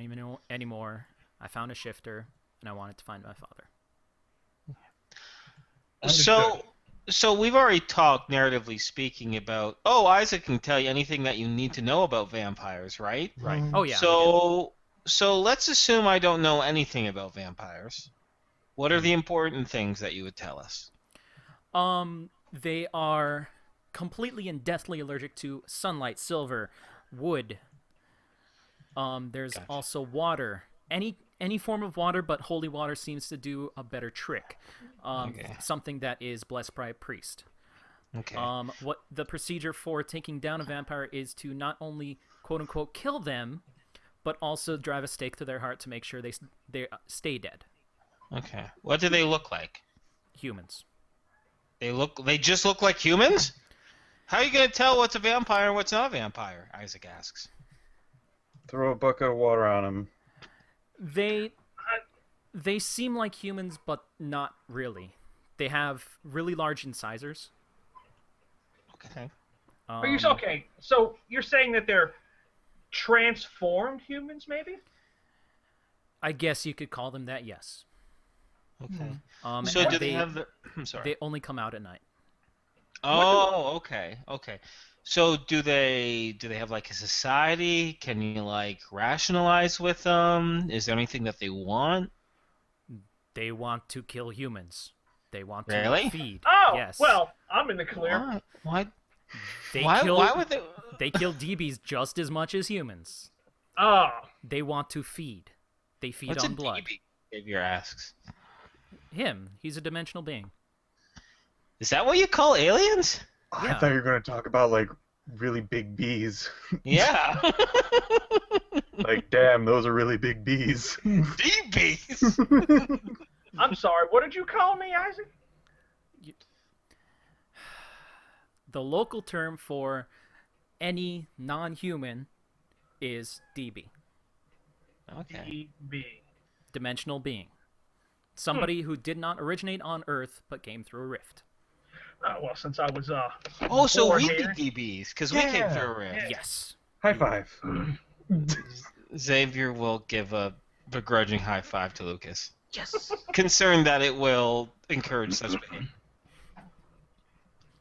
anymore. I found a shifter, and I wanted to find my father. So we've already talked, narratively speaking, about. Oh, Isaac can tell you anything that you need to know about vampires, right? Right. Oh yeah. we did. So let's assume I don't know anything about vampires. What are the important things that you would tell us? They are completely and deathly allergic to sunlight, silver, wood. There's Gotcha. also water. Any form of water, but holy water seems to do a better trick. Okay. Something that is blessed by a priest. Okay. What the procedure for taking down a vampire is to not only quote unquote kill them, but also drive a stake through their heart to make sure they stay dead. Okay. What do they look like? Humans. They just look like humans? How are you gonna tell what's a vampire and what's not a vampire? Isaac asks. throw a bucket of water on him. They seem like humans, but not really. They have really large incisors. Okay. Okay, so you're saying that they're transformed humans, maybe? I guess you could call them that, yes. Okay. And So do they have the? I'm sorry. They only come out at night. Oh, okay, okay. So do they have like a society? Can you like rationalize with them? Is there anything that they want? They want to kill humans. They want Really? to feed. Oh, Yes. well, I'm in the clear. Why? They Why? kill, Why would they? They kill DBs just as much as humans. Oh, They want to feed. They feed What's on a blood. DB? Xavier asks. Him. He's a dimensional being. Is that what you call aliens? I Yeah. thought you were going to talk about like really big bees. Yeah. Like, damn, those are really big bees. DBs. I'm sorry. What did you call me, Isaac? The local term for any non-human is DB. Okay. DB. Dimensional being. Somebody who did not originate on Earth, but came through a rift. Well, since I was Oh, so born we'd here. be DBs because we came Yeah. through a rift. Yeah. Yes. High five. Xavier will give a begrudging high five to Lucas, Yes. concerned that it will encourage such behavior.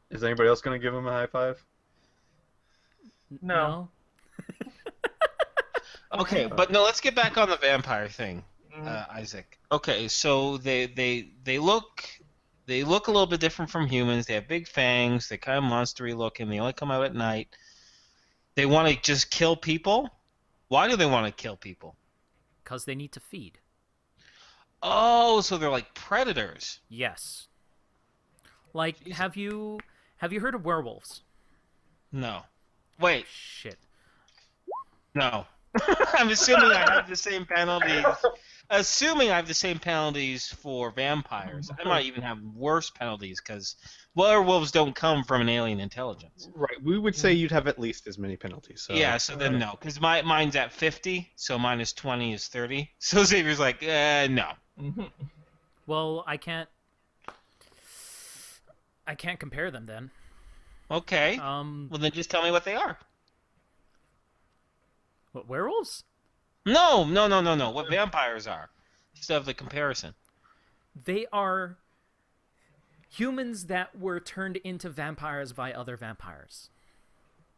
Is anybody else going to give him a high five? No. Okay, but no, let's get back on the vampire thing, Isaac. Okay, so they look a little bit different from humans. They have big fangs. They're kind of monstery looking. They only come out at night. They want to just kill people. Why do they want to kill people? Because they need to feed. Oh, so they're like predators. Yes. Like, Jesus. have you heard of werewolves? No. Wait, Shit. no. I'm assuming I have the same penalties assuming I have the same penalties for vampires, I might even have worse penalties because werewolves don't come from an alien intelligence. Right. We would say you'd have at least as many penalties. So. Yeah, so then no, because mine's at 50, so minus 20 is 30. So Xavier's like, no. Well, I can't compare them then. Okay. Well, then just tell me what they are. What, werewolves? No. What vampires are. Just have the comparison. They are humans that were turned into vampires by other vampires.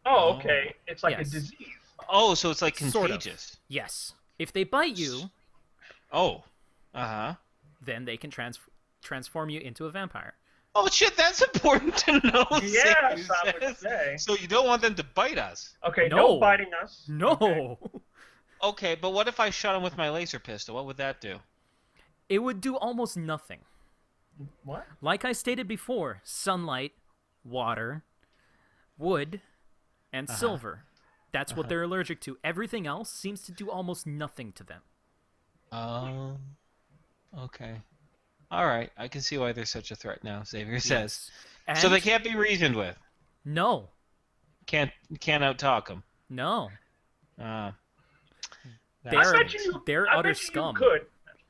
Oh, okay. It's like a Yes. disease. Oh, so it's like Sort of. contagious. Yes. If they bite you, Oh. Uh-huh. then they can transform you into a vampire. Oh, shit, that's important to know. Yes, Xavier I would says. say. So you don't want them to bite us. Okay, No. no biting us. No. Okay, but what if I shot him with my laser pistol? What would that do? It would do almost nothing. What? Like I stated before, sunlight, water, wood, and silver. That's what they're allergic to. Everything else seems to do almost nothing to them. Okay. All right, I can see why there's such a threat now, Xavier says. And So they can't be reasoned with. No. Can't out-talk them. No. That's They're- I bet you. they're I utter bet scum. You could.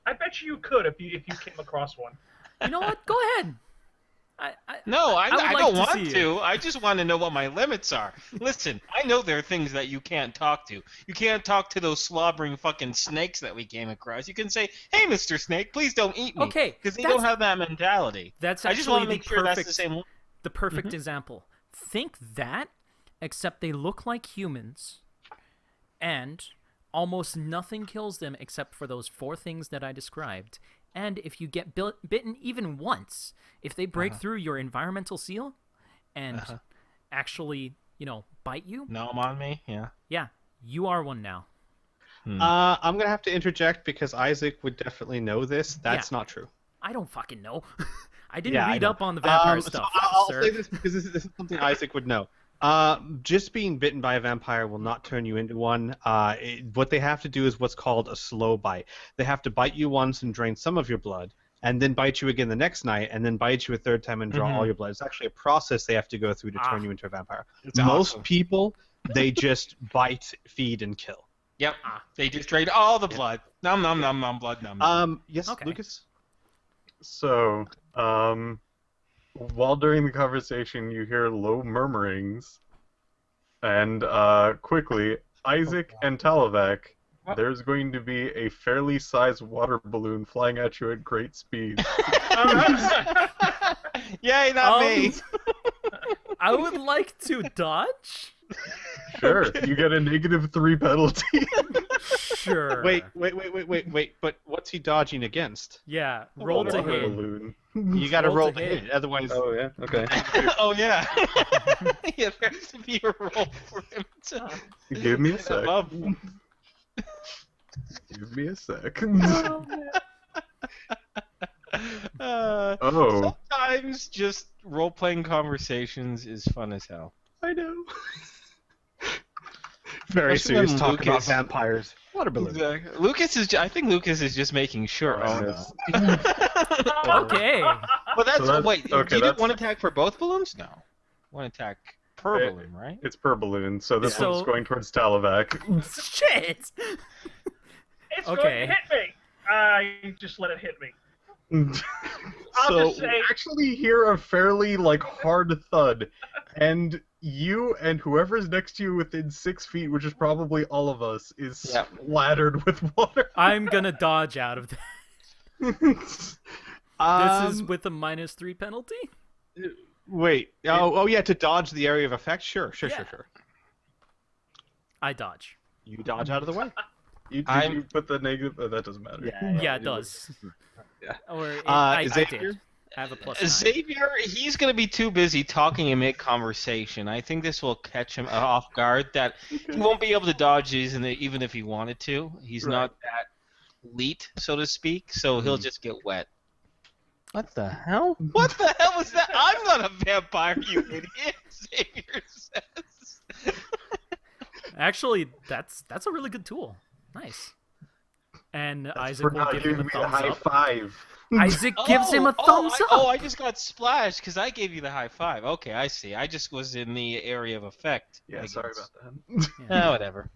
I bet you could if you came across one. You know what? Go ahead. No, I would like don't to want see to. I just want to know what my limits are. Listen, I know there are things that you can't talk to. You can't talk to those slobbering fucking snakes that we came across. You can say, "Hey, Mr. Snake, please don't eat me." Okay, Because they that's- don't have that mentality. That's I actually just want to the make sure that's the perfect, same. the perfect example. Think that, except they look like humans, and almost nothing kills them except for those 4 things that I described. And if you get bitten even once, if they break through your environmental seal and actually, bite you, Nom on me, yeah. yeah, you are one now. I'm gonna have to interject because Isaac would definitely know this. That's not true. I don't fucking know. I didn't Yeah, I read know. up on the vampire So stuff, I'll sir. say this because this is something Isaac would know. Just being bitten by a vampire will not turn you into one. What they have to do is what's called a slow bite. They have to bite you once and drain some of your blood, and then bite you again the next night, and then bite you a third time and draw all your blood. It's actually a process they have to go through to turn you into a vampire. Most awesome. people, they just bite, feed, and kill. Yep. They just drained all the blood. Nom nom nom nom blood nom. Yes, Okay. Lucas? So, while during the conversation you hear low murmurings, and quickly, Isaac and Talavak, there's going to be a fairly sized water balloon flying at you at great speed. Yay, not me. I would like to dodge. Sure, you get a -3 penalty. Sure. Wait. But what's he dodging against? Yeah, roll to Water hit. balloon. You got to Roll roll to to hit. hit. Otherwise, Oh yeah, okay. Oh yeah. Yeah, there has to be a roll for him to Give me a hit sec. above. Give me a sec. Oh. Sometimes just role-playing conversations is fun as hell. I know. Very Especially when serious talk about Lucas- vampires. Water balloon. Exactly. I think Lucas is just making sure. I Oh, no. missed. Okay. But that's, So that's- wait. okay, you did that's- one attack for both balloons? No. One attack per balloon, right? It's per balloon, so this So- one's going towards Talavak. Shit. It's Okay. going to hit me. I just let it hit me. I'll So just say- we actually hear a fairly hard thud, and you and whoever's next to you within 6 feet, which is probably all of us, is splattered with water. I'm gonna dodge out of that. This is with a -3 penalty? Wait. Oh, yeah. To dodge the area of effect. Sure. Yeah. I dodge. You dodge out of the way. Did I'm- you put the negative? Oh, that doesn't matter. Yeah, it does. Yeah. Or I Xavier? did. I have a +9. Xavier, he's going to be too busy talking and make conversation. I think this will catch him off guard that he won't be able to dodge these even if he wanted to. He's not that elite, so to speak, so he'll just get wet. What the hell? What the hell was that? I'm not a vampire, you idiot, Xavier says. Actually, that's a really good tool. Nice. And Isaac For will not give him giving a me the thumbs high up. five. Isaac gives him a thumbs up. Oh, I just got splashed because I gave you the high five. Okay, I see. I just was in the area of effect. Yeah, I sorry guess. about that. Yeah. Whatever.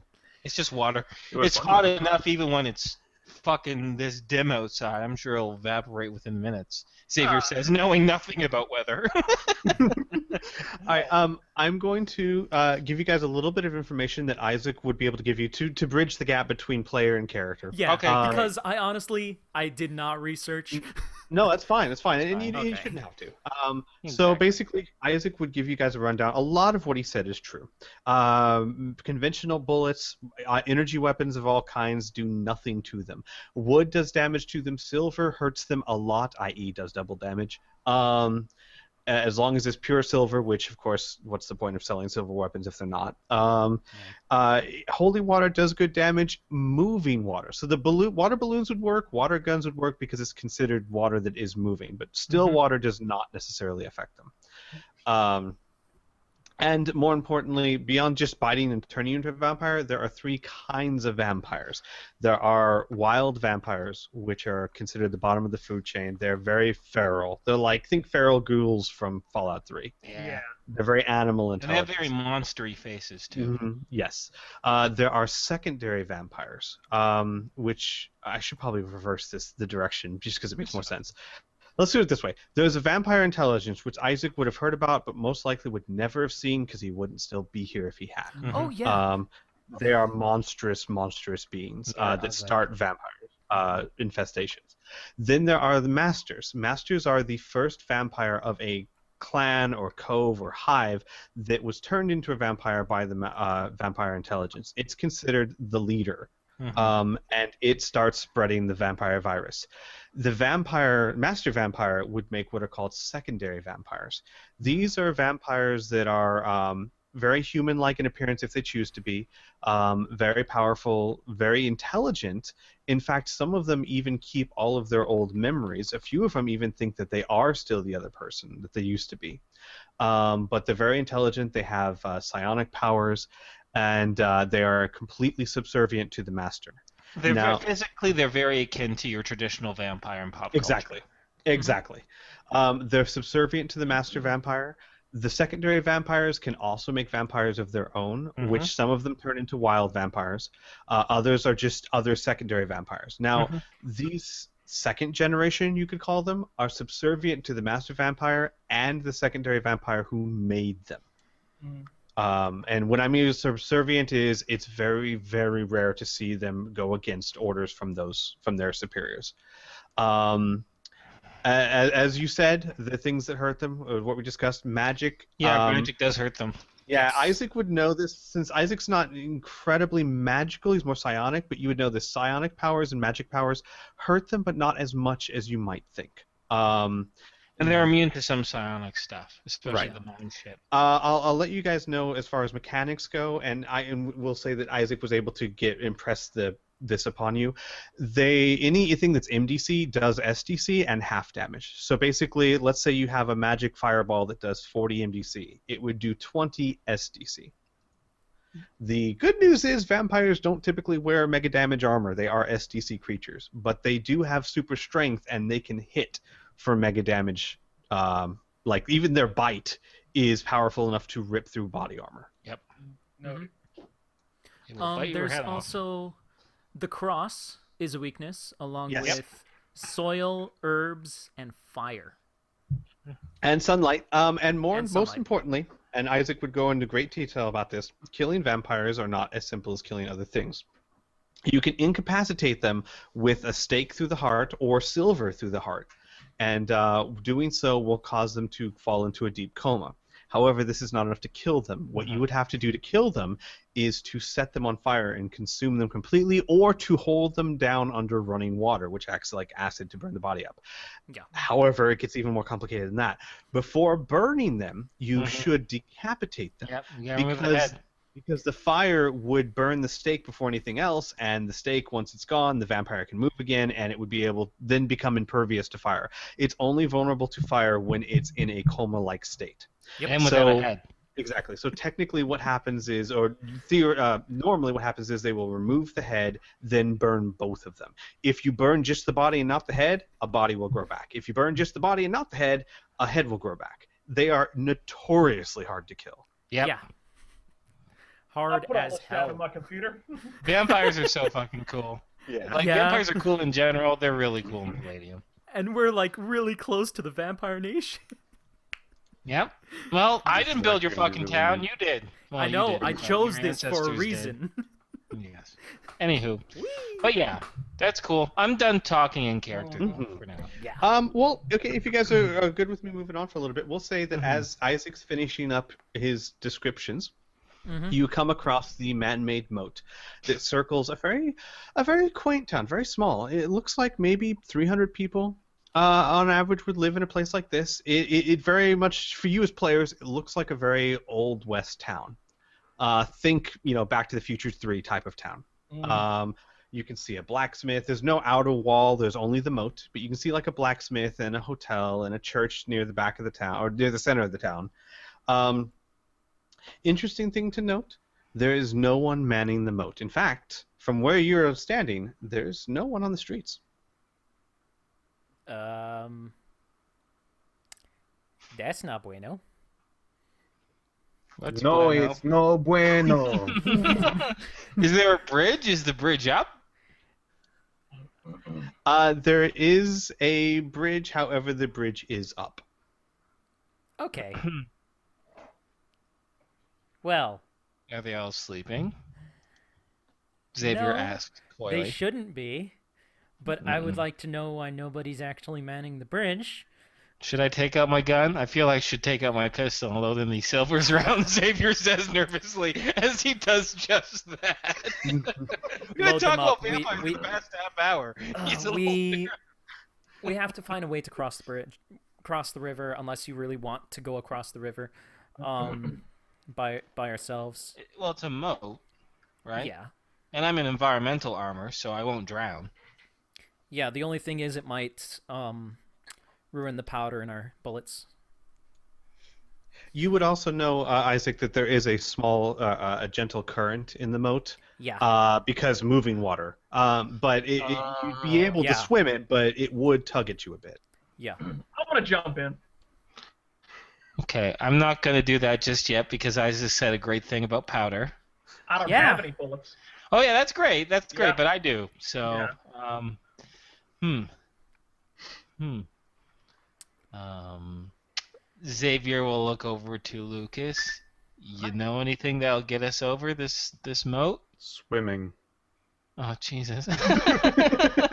It's just water. It was It's fun, hot though. enough even when it's fucking this dim outside. I'm sure it'll evaporate within minutes. Xavier says, knowing nothing about weather. All right, I'm going to give you guys a little bit of information that Isaac would be able to give you to bridge the gap between player and character. Yeah, Okay, because I did not research. No, that's fine. That's fine, and you Okay. shouldn't have to. So Exactly. basically, Isaac would give you guys a rundown. A lot of what he said is true. Conventional bullets, energy weapons of all kinds do nothing to them. Wood does damage to them. Silver hurts them a lot, i.e., does double damage. As long as it's pure silver, which, of course, what's the point of selling silver weapons if they're not? Holy water does good damage. Moving water. So the water balloons would work. Water guns would work because it's considered water that is moving. But still, water does not necessarily affect them. And more importantly, beyond just biting and turning you into a vampire, there are 3 kinds of vampires. There are wild vampires, which are considered the bottom of the food chain. They're very feral. They're like, think feral ghouls from Fallout 3. Yeah. They're very animal And they have intelligent. very monstery faces, too. Yes. There are secondary vampires, which I should probably reverse the direction just because it makes more sense. Let's do it this way. There's a vampire intelligence, which Isaac would have heard about, but most likely would never have seen because he wouldn't still be here if he had. Oh yeah. They are monstrous beings that start vampire infestations. Then there are the masters. Masters are the first vampire of a clan or cove or hive that was turned into a vampire by the vampire intelligence. It's considered the leader. And it starts spreading the vampire virus. The master vampire would make what are called secondary vampires. These are vampires that are very human-like in appearance if they choose to be, very powerful, very intelligent. In fact, some of them even keep all of their old memories. A few of them even think that they are still the other person that they used to be. But they're very intelligent. They have psionic powers. And they are completely subservient to the master. Physically, they're very akin to your traditional vampire in pop culture. Exactly. They're subservient to the master vampire. The secondary vampires can also make vampires of their own, which some of them turn into wild vampires. Others are just other secondary vampires. Now, these second generation, you could call them, are subservient to the master vampire and the secondary vampire who made them. And what I mean is subservient is it's very, very rare to see them go against orders from their superiors. As you said, the things that hurt them, what we discussed, magic. Yeah, magic does hurt them. Yeah, Isaac would know this since Isaac's not incredibly magical. He's more psionic, but you would know the psionic powers and magic powers hurt them, but not as much as you might think. And they're immune to some psionic stuff, especially Right. the mind shit. I'll let you guys know as far as mechanics go, and will say that Isaac was able to impress this upon you. Anything that's MDC does SDC and half damage. So basically, let's say you have a magic fireball that does 40 MDC. It would do 20 SDC. The good news is vampires don't typically wear mega damage armor. They are SDC creatures, but they do have super strength and they can hit for mega damage. Like even their bite is powerful enough to rip through body armor. Yep. No. It will bite your There's head off. also the cross is a weakness, along Yes. with soil, herbs, and fire. And sunlight. And And most sunlight. importantly, and Isaac would go into great detail about this, killing vampires are not as simple as killing other things. You can incapacitate them with a stake through the heart or silver through the heart. And doing so will cause them to fall into a deep coma. However, this is not enough to kill them. What you would have to do to kill them is to set them on fire and consume them completely, or to hold them down under running water, which acts like acid to burn the body up. Yeah. However, it gets even more complicated than that. Before burning them, you should decapitate them. Yep. You gotta move the head. Because the fire would burn the stake before anything else, and the stake, once it's gone, the vampire can move again, and it would be able then become impervious to fire. It's only vulnerable to fire when it's in a coma-like state. Yep. And without a So- head. Exactly. So technically what happens is, normally what happens is they will remove the head, then burn both of them. If you burn just the body and not the head, a body will grow back. If you burn just the body and not the head, a head will grow back. They are notoriously hard to kill. Yep. Yeah. I'll Hard put all as this down on hell. my computer. Vampires are so fucking cool. Yeah. Like, Yeah. vampires are cool in general. They're really cool in Palladium. And we're like really close to the Vampire Nation. Yep. Well, I This didn't is build your actually fucking really town. weird. You did. Well, I you know. did, I but chose your this for a ancestors did. reason. Yes. Anywho. But yeah, that's cool. I'm done talking in character Mhm. for now. Yeah. Well, okay, if you guys are good with me moving on for a little bit, we'll say that as Isaac's finishing up his descriptions, you come across the man-made moat that circles a very quaint town, very small. It looks like maybe 300 people on average would live in a place like this. It very much, for you as players, it looks like a very old west town. Think, Back to the Future 3 type of town. You can see a blacksmith. There's no outer wall. There's only the moat. But you can see like a blacksmith and a hotel and a church near the back of the town, or near the center of the town. Interesting thing to note, there is no one manning the moat. In fact, from where you're standing, there's no one on the streets. That's not bueno. What's No, bueno? it's no bueno. Is there a bridge? Is the bridge up? There is a bridge, however, the bridge is up. Okay. Well, Are they all sleeping? Xavier No, asked they coyly. shouldn't be. But I would like to know why nobody's actually manning the bridge. Should I take out my gun? I feel like I should take out my pistol and load in these silvers round, Xavier says nervously, as he does just that. We're going to Load talk them up. about vampires for the past half hour. He's a We have to find a way to cross the river, unless you really want to go across the river, by ourselves. Well, it's a moat, right? Yeah. And I'm in environmental armor, so I won't drown. Yeah. The only thing is, it might ruin the powder in our bullets. You would also know, Isaac, that there is a small, a gentle current in the moat. Yeah. Because moving water. But you'd be able to Yeah. swim it, but it would tug at you a bit. Yeah. I want to jump in. Okay, I'm not going to do that just yet because Isaac said a great thing about powder. I don't Yeah. have any bullets. Oh yeah, that's great. That's great, Yeah. but I do. So, Xavier will look over to Lucas. You know anything that'll get us over this moat? Swimming. Oh Jesus! Hey,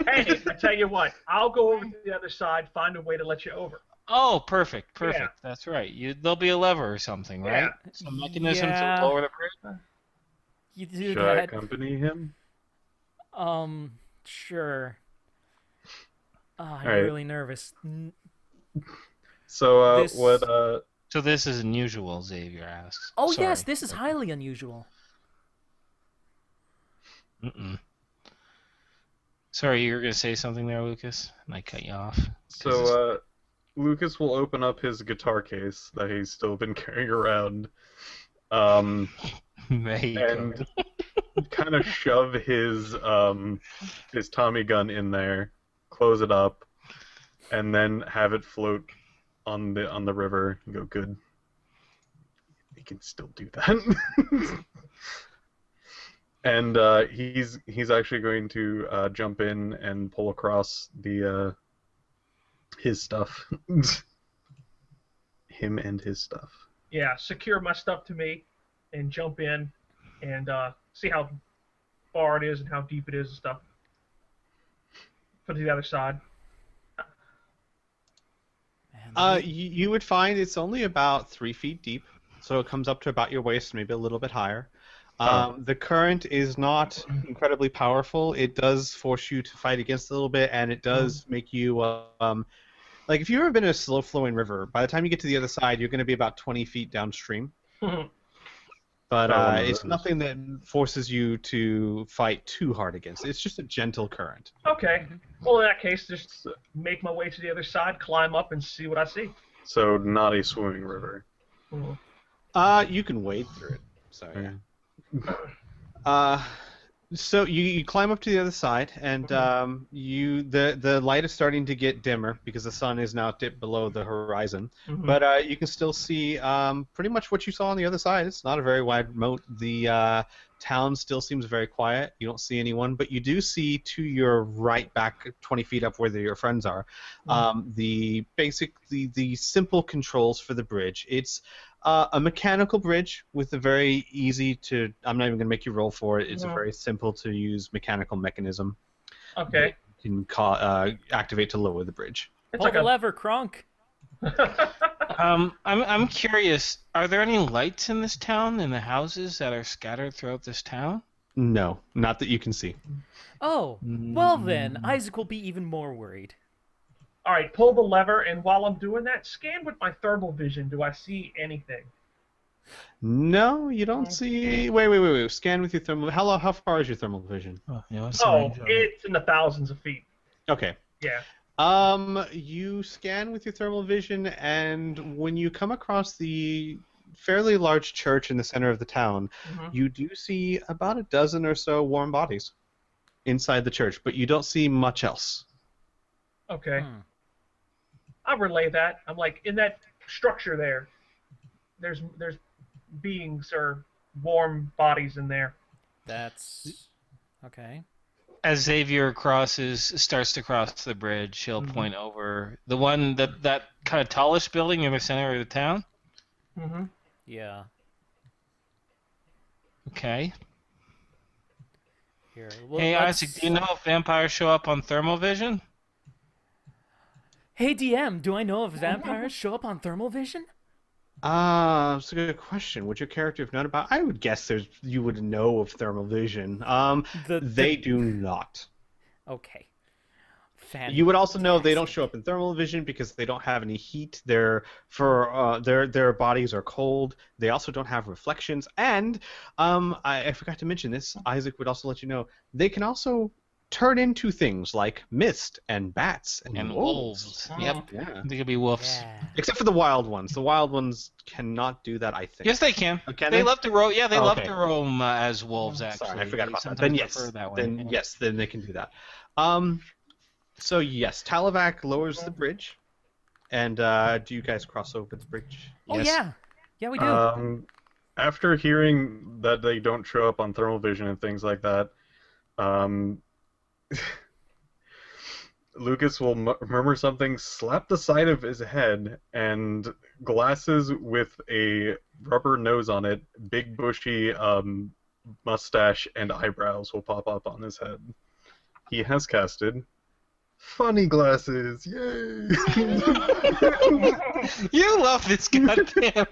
I tell you what, I'll go over to the other side, find a way to let you over. Oh, perfect. Yeah. That's right. There'll be a lever or something, right? Yeah. Some mechanism Yeah. to lower the bridge. You do Should I that. accompany him? Sure. Oh, I'm Alright. really nervous. So, This- So this is unusual, Xavier asks. Oh Sorry. yes, this is highly unusual. Mm-mm. Sorry, you were gonna say something there, Lucas, and I cut you off. So, Lucas will open up his guitar case that he's still been carrying around, There you go. and kind of shove his Tommy gun in there, close it up, and then have it float on the river and go, good. He can still do that. And he's actually going to jump in and pull across his stuff. Him and his stuff. Yeah, secure my stuff to me, and jump in, and see how far it is and how deep it is and stuff. Put it to the other side. Man, You would find it's only about 3 feet deep, so it comes up to about your waist, maybe a little bit higher. The current is not incredibly powerful. It does force you to fight against it a little bit, and it does make you like if you've ever been in a slow-flowing river, by the time you get to the other side, you're going to be about 20 feet downstream. But Oh, it's those. nothing that forces you to fight too hard against. It's just a gentle current. Okay. Well, in that case, just make my way to the other side, climb up, and see what I see. So not a swimming river. Mhm. You can wade through it. So yeah. So you climb up to the other side, and the light is starting to get dimmer because the sun is now dipped below the horizon. But you can still see pretty much what you saw on the other side. It's not a very wide moat. The town still seems very quiet. You don't see anyone, but you do see to your right, back 20 feet up where your friends are, the simple controls for the bridge. It's a mechanical bridge with a very easy to... I'm not even going to make you roll for it. It's a very simple to use mechanical mechanism. Okay. You can activate to lower the bridge. It's Pull like the a lever, Kronk. I'm curious. Are there any lights in this town, in the houses that are scattered throughout this town? No, not that you can see. Oh, well then, Isaac will be even more worried. All right, pull the lever, and while I'm doing that, scan with my thermal vision. Do I see anything? No, you don't see... Wait. Scan with your thermal... How far is your thermal vision? Oh, It's in the thousands of feet. Okay. Yeah. You scan with your thermal vision, and when you come across the fairly large church in the center of the town, you do see about a dozen or so warm bodies inside the church, but you don't see much else. Okay. I'll relay that. I'm like, in that structure there's beings or warm bodies in there. That's... okay. As Xavier starts to cross the bridge, he'll point over the one that kind of tallish building in the center of the town. Yeah. Okay. Here. Hey, Isaac, do you know if vampires show up on thermal vision? Hey, DM, do I know if vampires show up on thermal vision? That's a good question. Would your character have known about? I would guess you would know of thermal vision. They do not. Okay. You would also know they don't show up in thermal vision because they don't have any heat. Their bodies are cold. They also don't have reflections. And I forgot to mention this. Isaac would also let you know they can also turn into things like mist and bats and wolves. Yep. Yeah. They could be wolves. Yeah. Except for the wild ones. The wild ones cannot do that, I think. Yes, they can. Can they love to roam. Yeah, they love okay. to roam as wolves. Actually, Sorry, I forgot They about that. sometimes Then yes, prefer that way. then yes, then they can do that. So yes, Tallavac lowers the bridge, and do you guys cross over the bridge? Oh Yes. yeah, we do. After hearing that they don't show up on thermal vision and things like that, Lucas will murmur something, slap the side of his head, and glasses with a rubber nose on it, big bushy mustache, and eyebrows will pop up on his head. He has casted funny glasses. Yay! You love this goddamn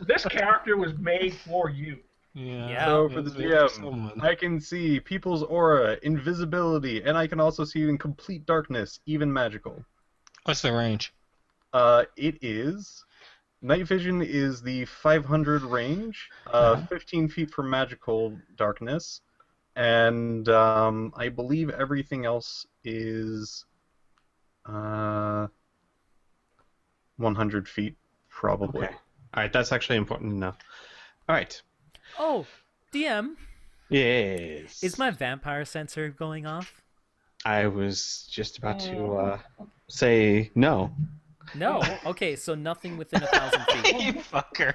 This character was made for you. Yeah. So for the DM, I can see people's aura, invisibility, and I can also see in complete darkness, even magical. What's the range? It is... Night vision is the 500 range, 15 feet for magical darkness, and I believe everything else is 100 feet, probably. Okay. All right, that's actually important to know. All right. Oh, DM, Yes. is my vampire sensor going off? I was just about to say no. No. Okay, so nothing within 1,000 feet. You fucker.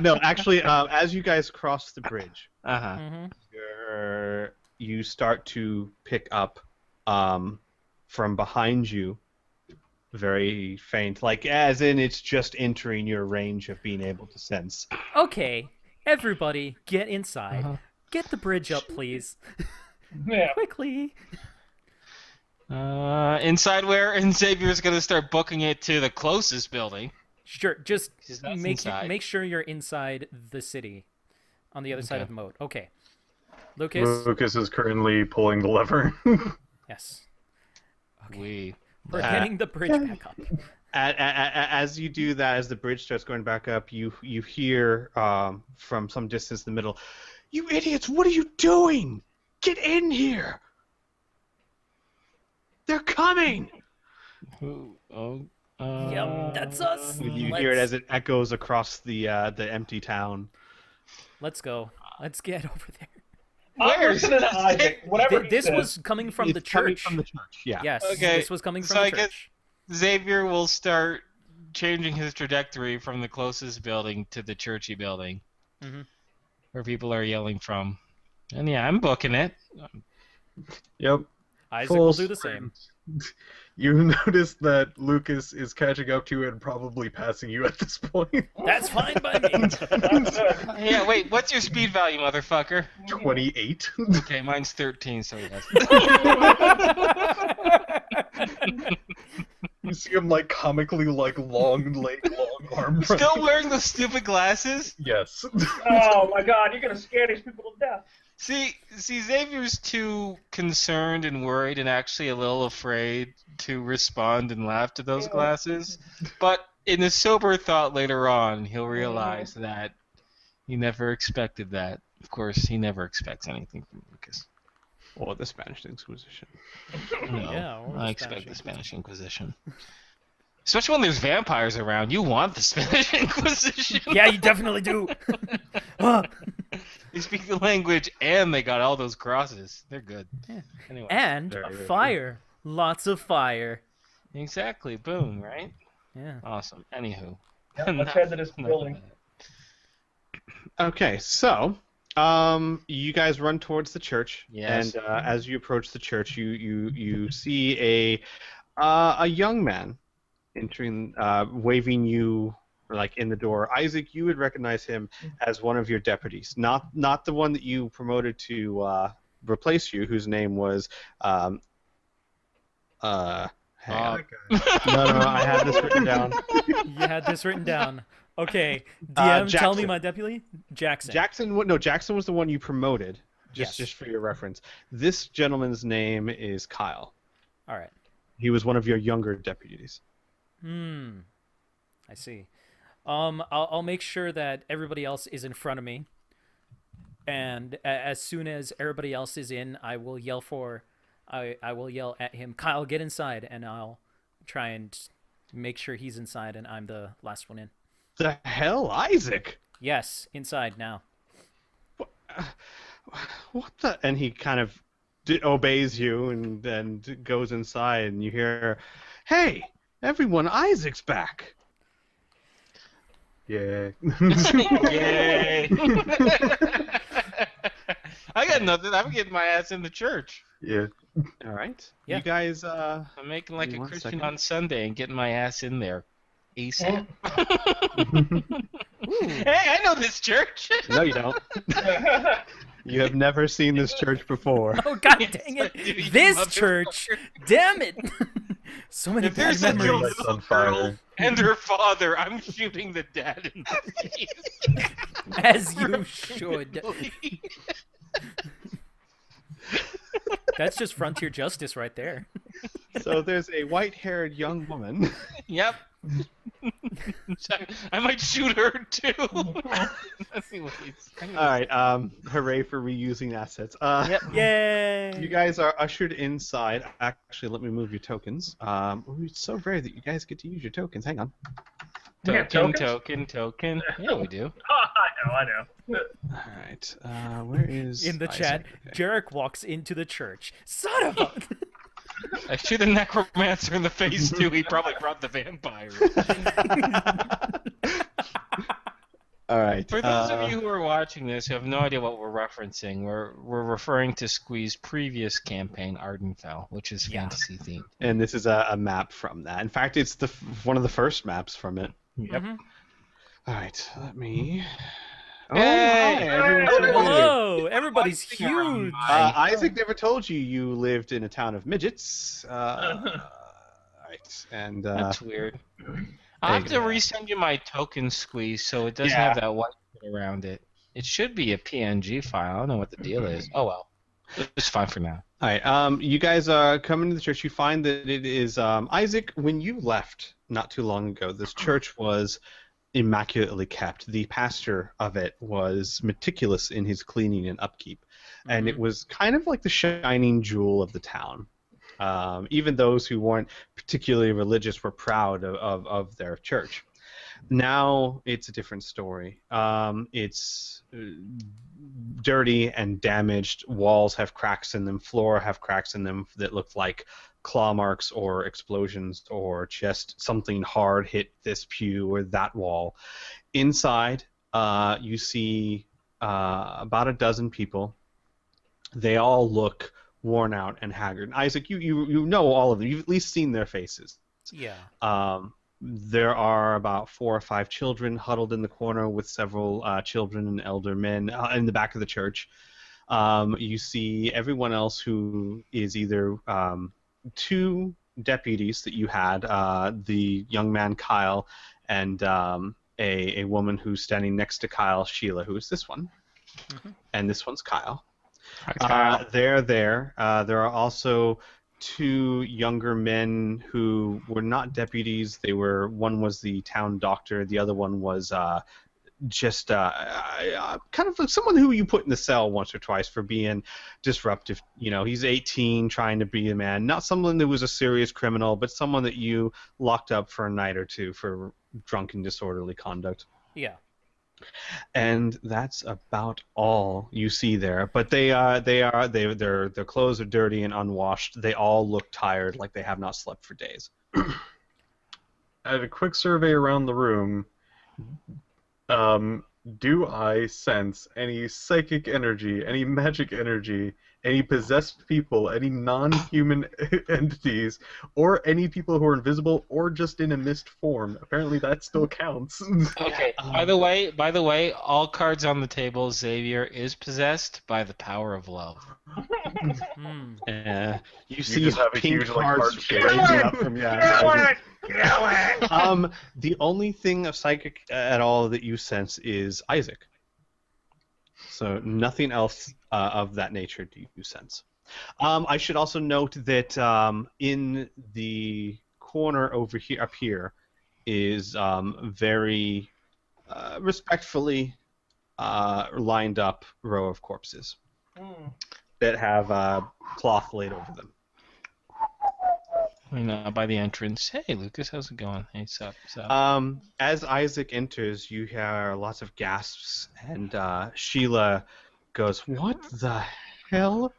No, actually, as you guys cross the bridge, Mm-hmm. you start to pick up from behind you, very faint, like as in it's just entering your range of being able to sense. Okay, everybody, get inside. Get the bridge up, please. Yeah. Quickly. Inside where? And Xavier's gonna start booking it to the closest building. Sure, just That's make inside. sure you're inside the city, on the other side of the moat. Okay. Lucas? Lucas is currently pulling the lever. Yes. We. We're getting the bridge back up. As you do that, as the bridge starts going back up, you hear from some distance in the middle, "You idiots! What are you doing? Get in here! They're coming!" Oh, Yep, that's us. You hear it as it echoes across the empty town. Let's go. Let's get over there. I'm listening to Isaac. Whatever he This says. was coming from the It's coming church. from the church. Yeah. Yes, Okay, this was coming from so the I guess- church. Xavier will start changing his trajectory from the closest building to the churchy building, where people are yelling from. And yeah, I'm booking it. Yep. Isaac Full will do the same. You notice that Lucas is catching up to you and probably passing you at this point. That's fine by me. Yeah, wait, what's your speed value, motherfucker? 28. Okay, mine's 13, so yes. You see him like comically like long arm. Still wearing those stupid glasses? Yes. Oh my God, you're gonna scare these people to death. See, Xavier's too concerned and worried and actually a little afraid to respond and laugh to those glasses. But in a sober thought later on, he'll realize that he never expected that. Of course, he never expects anything from Lucas. Or the Spanish Inquisition. No, Yeah, or the I expect Spanish the Spanish Inquisition. Especially when there's vampires around, you want the Spanish Inquisition. Yeah, you definitely do. They speak the language and they got all those crosses. They're good. Yeah. Anyway. And Very, very fire. Lots of fire. Exactly. Boom, right? Yeah. Awesome. Anywho. Let's head to this building. Okay, so you guys run towards the church, Yes. and as you approach the church, you see a young man entering, waving you like in the door. Isaac, you would recognize him as one of your deputies, not the one that you promoted to replace you, whose name was hang on. No, I had this written down. You had this written down. Okay. DM, tell me Jackson. my deputy. Jackson. Jackson was the one you promoted. Yes. Just for your reference. This gentleman's name is Kyle. All right. He was one of your younger deputies. I see. I'll make sure that everybody else is in front of me, and as soon as everybody else is in, I will yell at him, Kyle, get inside, and I'll try and make sure he's inside, and I'm the last one in. The hell, Isaac? Yes, inside now. What the? And he kind of obeys you and then goes inside, and you hear, "Hey, everyone, Isaac's back." Yeah. Yay! I got nothing. I'm getting my ass in the church. Yeah. All right. Yeah. You guys. I'm making like Give me a one Christian second. on Sunday and getting my ass in there. ASAP. Hey, I know this church. No, you don't. You have never seen this church before. Oh, god Yes, dang I it! do, you This motherfucker. church! Damn it! So many If bad there's a memories. Lights little on fire. girl and her father, I'm shooting the dad in the face. As you should. That's just frontier justice right there. So there's a white-haired young woman. Yep. I might shoot her too. Anyways. All right. Hooray for reusing assets. Yep. Yay! You guys are ushered inside. Actually, let me move your tokens. It's so rare that you guys get to use your tokens. Hang on. We got tokens? Token. Yeah, we do. Oh, I know. All right. Where is In the Isaac? chat, Okay. Jarek walks into the church. Son of a... I shoot the necromancer in the face too. He probably brought the vampire. All right. For those of you who are watching this who have no idea what we're referencing, we're referring to Squee's previous campaign, Ardenfell, which is fantasy themed. And this is a map from that. In fact, it's one of the first maps from it. Yep. All right. Let me. Oh, Hey! hi, everyone's so good. Hello! Everybody's huge! Isaac never told you lived in a town of midgets. Right. And That's weird. I'll have to resend you my token, Squeeze, so it doesn't Yeah. have that white bit around it. It should be a PNG file. I don't know what the deal is. Oh well. It's fine for now. all right. You guys come into the church. You find that it is Isaac. When you left not too long ago, this church was immaculately kept. The pastor of it was meticulous in his cleaning and upkeep, and it was kind of like the shining jewel of the town. Even those who weren't particularly religious were proud of their church. Now it's a different story. It's dirty and damaged. Walls have cracks in them. Floor have cracks in them that look like claw marks or explosions or just something hard hit this pew or that wall. Inside, you see about a dozen people. They all look worn out and haggard. Isaac, you know all of them. You've at least seen their faces. Yeah. There are about 4 or 5 children huddled in the corner with several children and elder men in the back of the church. You see everyone else who is either 2 deputies that you had, the young man Kyle and a woman who's standing next to Kyle, Sheila, who is this one. Mm-hmm. And this one's Kyle. Hi, Kyle. They're there. There are also 2 younger men who were not deputies. One was the town doctor. The other one was just kind of someone who you put in the cell once or twice for being disruptive. You know, he's 18, trying to be a man. Not someone that was a serious criminal, but someone that you locked up for a night or 2 for drunken, disorderly conduct. Yeah. And that's about all you see there. But their clothes are dirty and unwashed. They all look tired, like they have not slept for days. At a quick survey around the room, do I sense any psychic energy, any magic energy, any possessed people, any non-human entities, or any people who are invisible or just in a mist form? Apparently that still counts. Okay. By the way, all cards on the table, Xavier is possessed by the power of love. You see just have a pink huge, like, cards heart shape. raising up from Kill it! The only thing of psychic at all that you sense is Isaac. So nothing else of that nature do you sense. I should also note that in the corner over here, up here, is very respectfully lined up row of corpses that have cloth laid over them. By the entrance. Hey, Lucas, how's it going? Hey, sup? As Isaac enters, you hear lots of gasps, and Sheila goes, "What the hell?"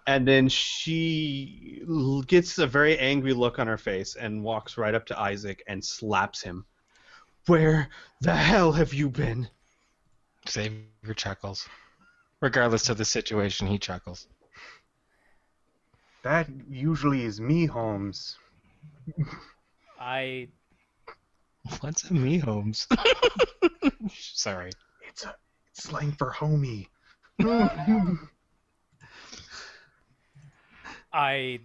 And then she gets a very angry look on her face and walks right up to Isaac and slaps him. "Where the hell have you been?" Xavier chuckles. Regardless of the situation, he chuckles. That usually is me, Holmes. What's a me, Holmes? Sorry. It's slang for homie. I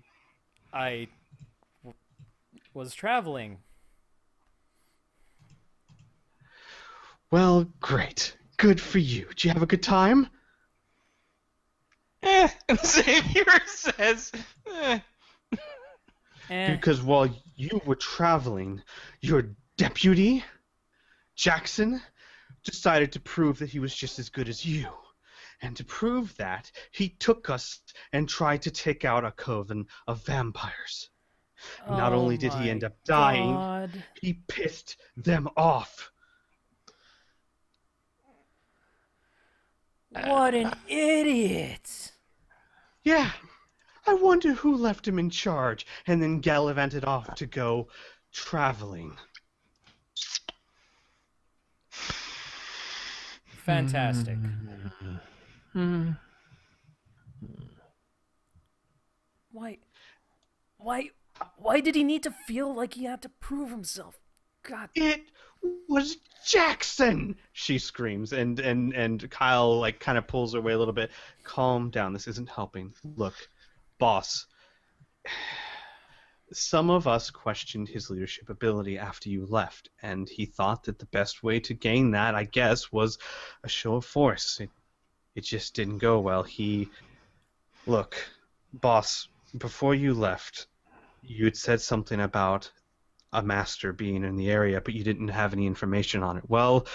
was traveling. Well, great. Good for you. Did you have a good time? Xavier says, Because while you were traveling, your deputy, Jackson, decided to prove that he was just as good as you. And to prove that, he took us and tried to take out a coven of vampires. Not only did he end up dying, he pissed them off. What an idiot! Yeah, I wonder who left him in charge and then gallivanted off to go traveling. Fantastic. Why did he need to feel like he had to prove himself? God. It was Jackson! She screams, and Kyle like kind of pulls her away a little bit. Calm down, this isn't helping. Look, boss, some of us questioned his leadership ability after you left, and he thought that the best way to gain that, I guess, was a show of force. It just didn't go well. Look, boss, before you left, you had said something about a master being in the area, but you didn't have any information on it. Well,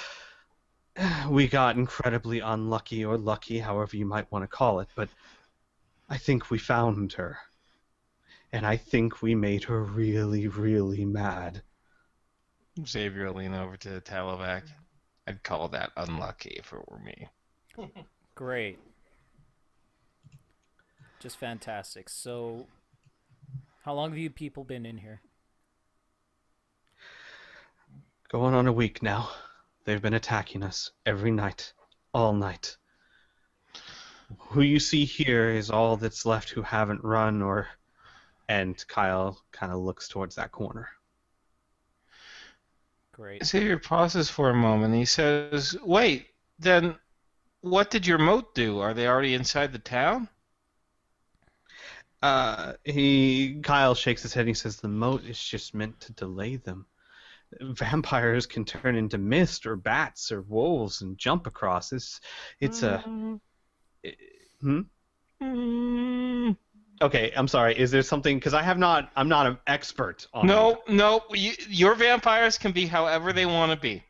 we got incredibly unlucky, or lucky, however you might want to call it, but I think we found her. and I think we made her really, really mad. Xavier will lean over to Talovac. I'd call that unlucky if it were me. Great. Just fantastic. So, how long have you people been in here? Going on a week now. They've been attacking us every night, all night. Who you see here is all that's left who haven't run or... And Kyle kind of looks towards that corner. Great. Xavier pauses for a moment. He says, "Wait, then what did your moat do? Are they already inside the town?" Kyle shakes his head and he says, "The moat is just meant to delay them. Vampires can turn into mist or bats or wolves and jump across. It's a... Okay, I'm sorry. Is there something? Because I'm not an expert on it. No. Your vampires can be however they want to be.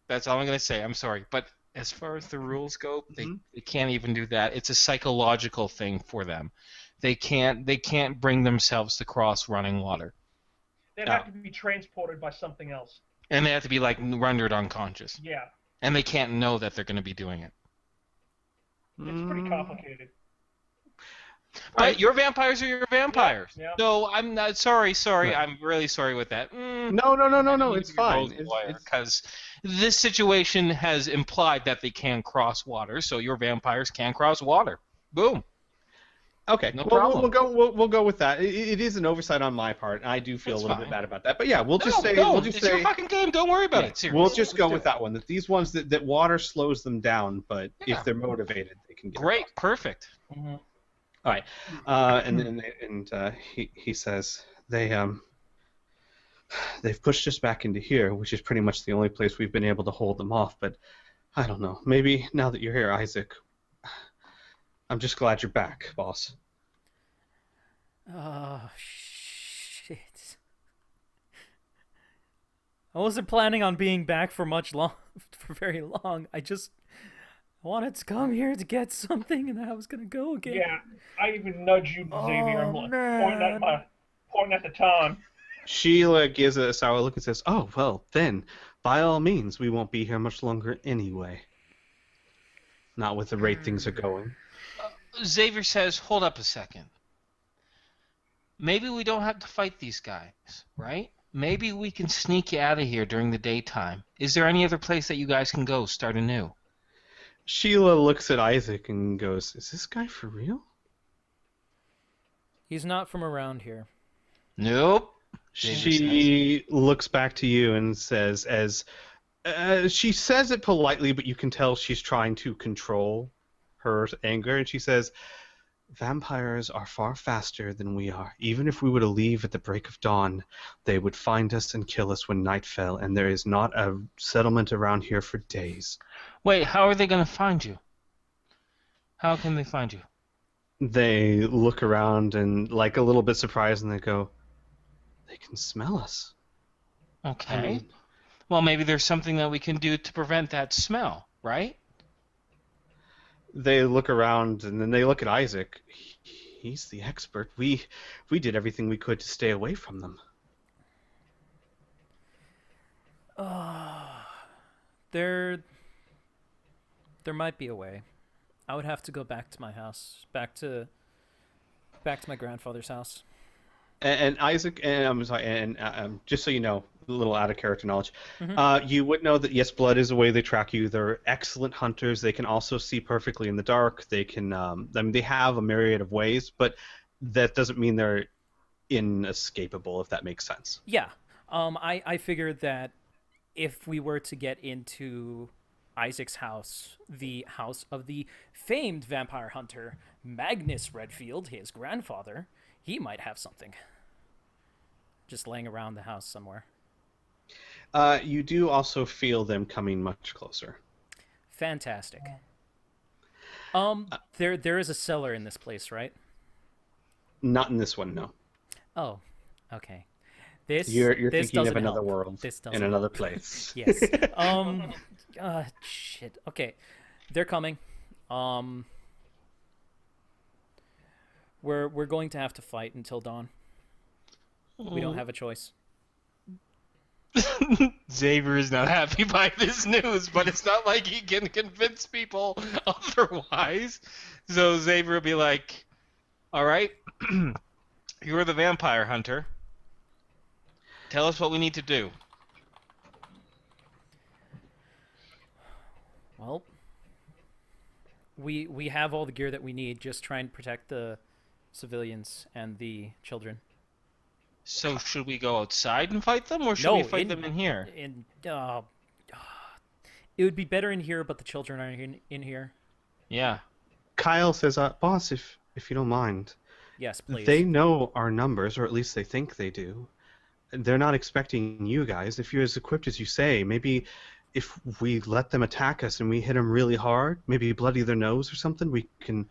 That's all I'm going to say. I'm sorry. But as far as the rules go, they can't even do that. It's a psychological thing for them. They can't bring themselves to cross running water. They'd have to be transported by something else. And they have to be, like, rendered unconscious. Yeah. And they can't know that they're going to be doing it. It's pretty complicated. But your vampires are your vampires. Yeah. No, I'm not sorry. I'm really sorry with that. No. It's fine. Because this situation has implied that they can cross water, so your vampires can cross water. Boom. Okay. No problem. We'll go with that. It is an oversight on my part. I do feel a little bit bad about that. But yeah, we'll just say it's your fucking game. Don't worry about it. Seriously. We'll just go with that one. That these ones that water slows them down, but if they're motivated, they can get great. across. Perfect. All right, and he says they've pushed us back into here, which is pretty much the only place we've been able to hold them off. But I don't know. Maybe now that you're here, Isaac, I'm just glad you're back, boss. Oh shit! I wasn't planning on being back for very long. I wanted to come here to get something, and I was gonna go again. Yeah, I even nudged you, Xavier. I'm like, pointing at the time. Sheila gives a sour look and says, "Oh, well, then, by all means, we won't be here much longer anyway. Not with the rate things are going." Xavier says, "Hold up a second. Maybe we don't have to fight these guys, right? Maybe we can sneak you out of here during the daytime. Is there any other place that you guys can go, start anew?" Sheila looks at Isaac and goes, "Is this guy for real?" He's not from around here. Nope. She looks back to you and says, she says it politely, but you can tell she's trying to control her anger, and she says, "Vampires are far faster than we are. Even if we were to leave at the break of dawn, they would find us and kill us when night fell, and there is not a settlement around here for days." Wait, how are they going to find you? How can they find you? They look around and, like, a little bit surprised, and they go, "They can smell us." Okay. Well, maybe there's something that we can do to prevent that smell, right? They look around, and then they look at Isaac. He's the expert. We did everything we could to stay away from them. There might be a way. I would have to go back to my house, back to my grandfather's house. And Isaac, and I'm sorry, and just so you know, a little out of character knowledge, you would know that yes, blood is a way they track you. They're excellent hunters. They can also see perfectly in the dark. They can, they have a myriad of ways, but that doesn't mean they're inescapable, if that makes sense. Yeah, I figured that if we were to get into Isaac's house, the house of the famed vampire hunter Magnus Redfield, his grandfather, he might have something just laying around the house somewhere. You do also feel them coming much closer. Fantastic. There is a cellar in this place, right? Not in this one, no. Oh, okay. You're this thinking of doesn't another help. world This doesn't in another help. place. Yes. Shit. Okay, they're coming. We're going to have to fight until dawn. We don't have a choice. Xavier is not happy by this news, but it's not like he can convince people otherwise. So Xavier will be like, all right, you're the vampire hunter. Tell us what we need to do. Well, we have all the gear that we need. Just try and protect the civilians and the children. So should we go outside and fight them, or should we fight them in here? It would be better in here, but the children are in here. Yeah. Kyle says, boss, if you don't mind. Yes, please. They know our numbers, or at least they think they do. They're not expecting you guys. If you're as equipped as you say, maybe if we let them attack us and we hit them really hard, maybe bloody their nose or something, we can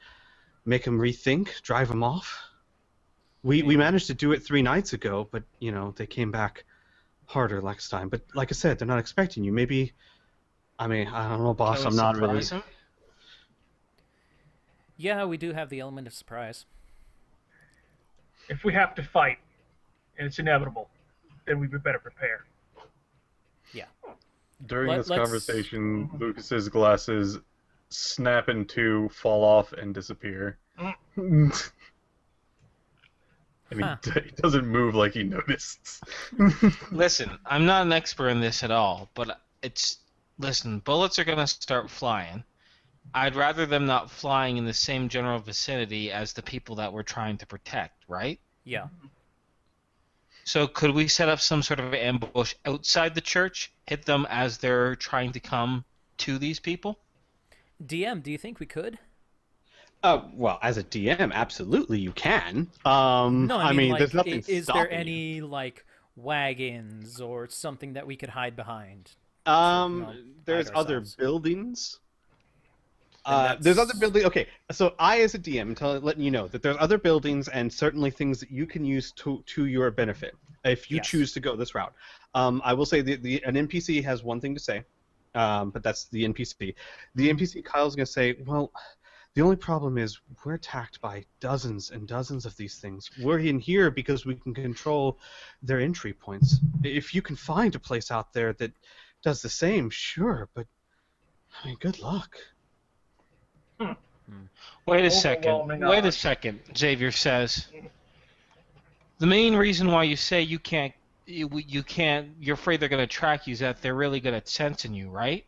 make them rethink, drive them off. We managed to do it 3 nights ago, but, they came back harder next time. But like I said, they're not expecting you. Maybe, I don't know, boss, I'm not really... Them? Yeah, we do have the element of surprise. If we have to fight, and it's inevitable, then we'd be better prepared. Yeah. During this conversation, Lucas's glasses snap in two, fall off, and disappear. And he doesn't move like he noticed. Listen, I'm not an expert in this at all, but listen, bullets are going to start flying. I'd rather them not flying in the same general vicinity as the people that we're trying to protect, right? Yeah. So could we set up some sort of ambush outside the church, hit them as they're trying to come to these people? DM, do you think we could? Well, as a DM, absolutely you can. No, I mean, there's nothing is stopping there any, wagons or something that we could hide behind? There's other buildings. And There's other buildings. Okay, so I, as a DM, letting you know that there's other buildings and certainly things that you can use to your benefit if you choose to go this route. I will say an NPC has one thing to say, but that's the NPC. The NPC Kyle's going to say, well, the only problem is we're attacked by dozens and dozens of these things. We're in here because we can control their entry points. If you can find a place out there that does the same, sure, but good luck. Wait a second, Xavier says. The main reason why you say you can't, you're afraid they're going to track you is that they're really good at sensing you, right?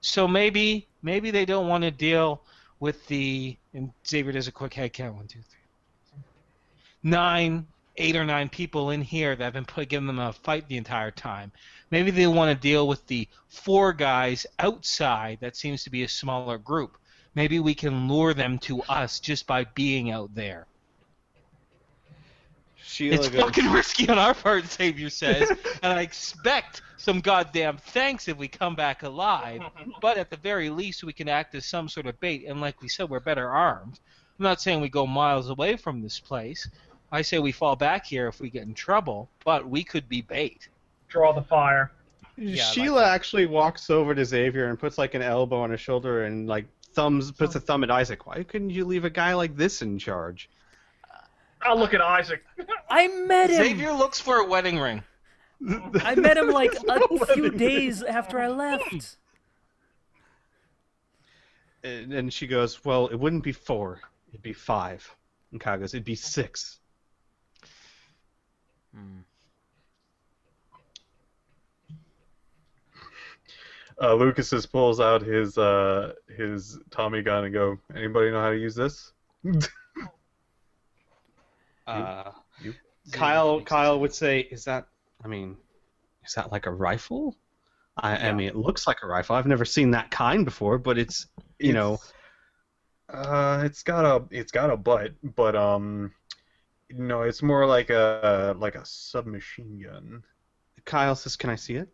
So maybe they don't want to deal with and Xavier does a quick head count, 1, 2, 3. 8 or 9 people in here that have been giving them a fight the entire time. Maybe they want to deal with the 4 guys outside that seems to be a smaller group. Maybe we can lure them to us just by being out there. It's fucking risky on our part, Xavier says, and I expect some goddamn thanks if we come back alive, but at the very least we can act as some sort of bait, and like we said, we're better armed. I'm not saying we go miles away from this place. I say we fall back here if we get in trouble, but we could be bait. Draw the fire. Yeah, Sheila actually walks over to Xavier and puts an elbow on his shoulder and puts a thumb at Isaac. Why couldn't you leave a guy like this in charge? I'll look at Isaac. I met him! Xavier looks for a wedding ring. I met him a few days after I left. And she goes, well, it wouldn't be 4. It'd be 5. And Kyle goes, it'd be 6. Lucas just pulls out his Tommy gun and go, anybody know how to use this? You? Kyle would say, is that like a rifle? I mean, it looks like a rifle. I've never seen that kind before, but it's got a butt, but it's more like a submachine gun. Kyle says, can I see it?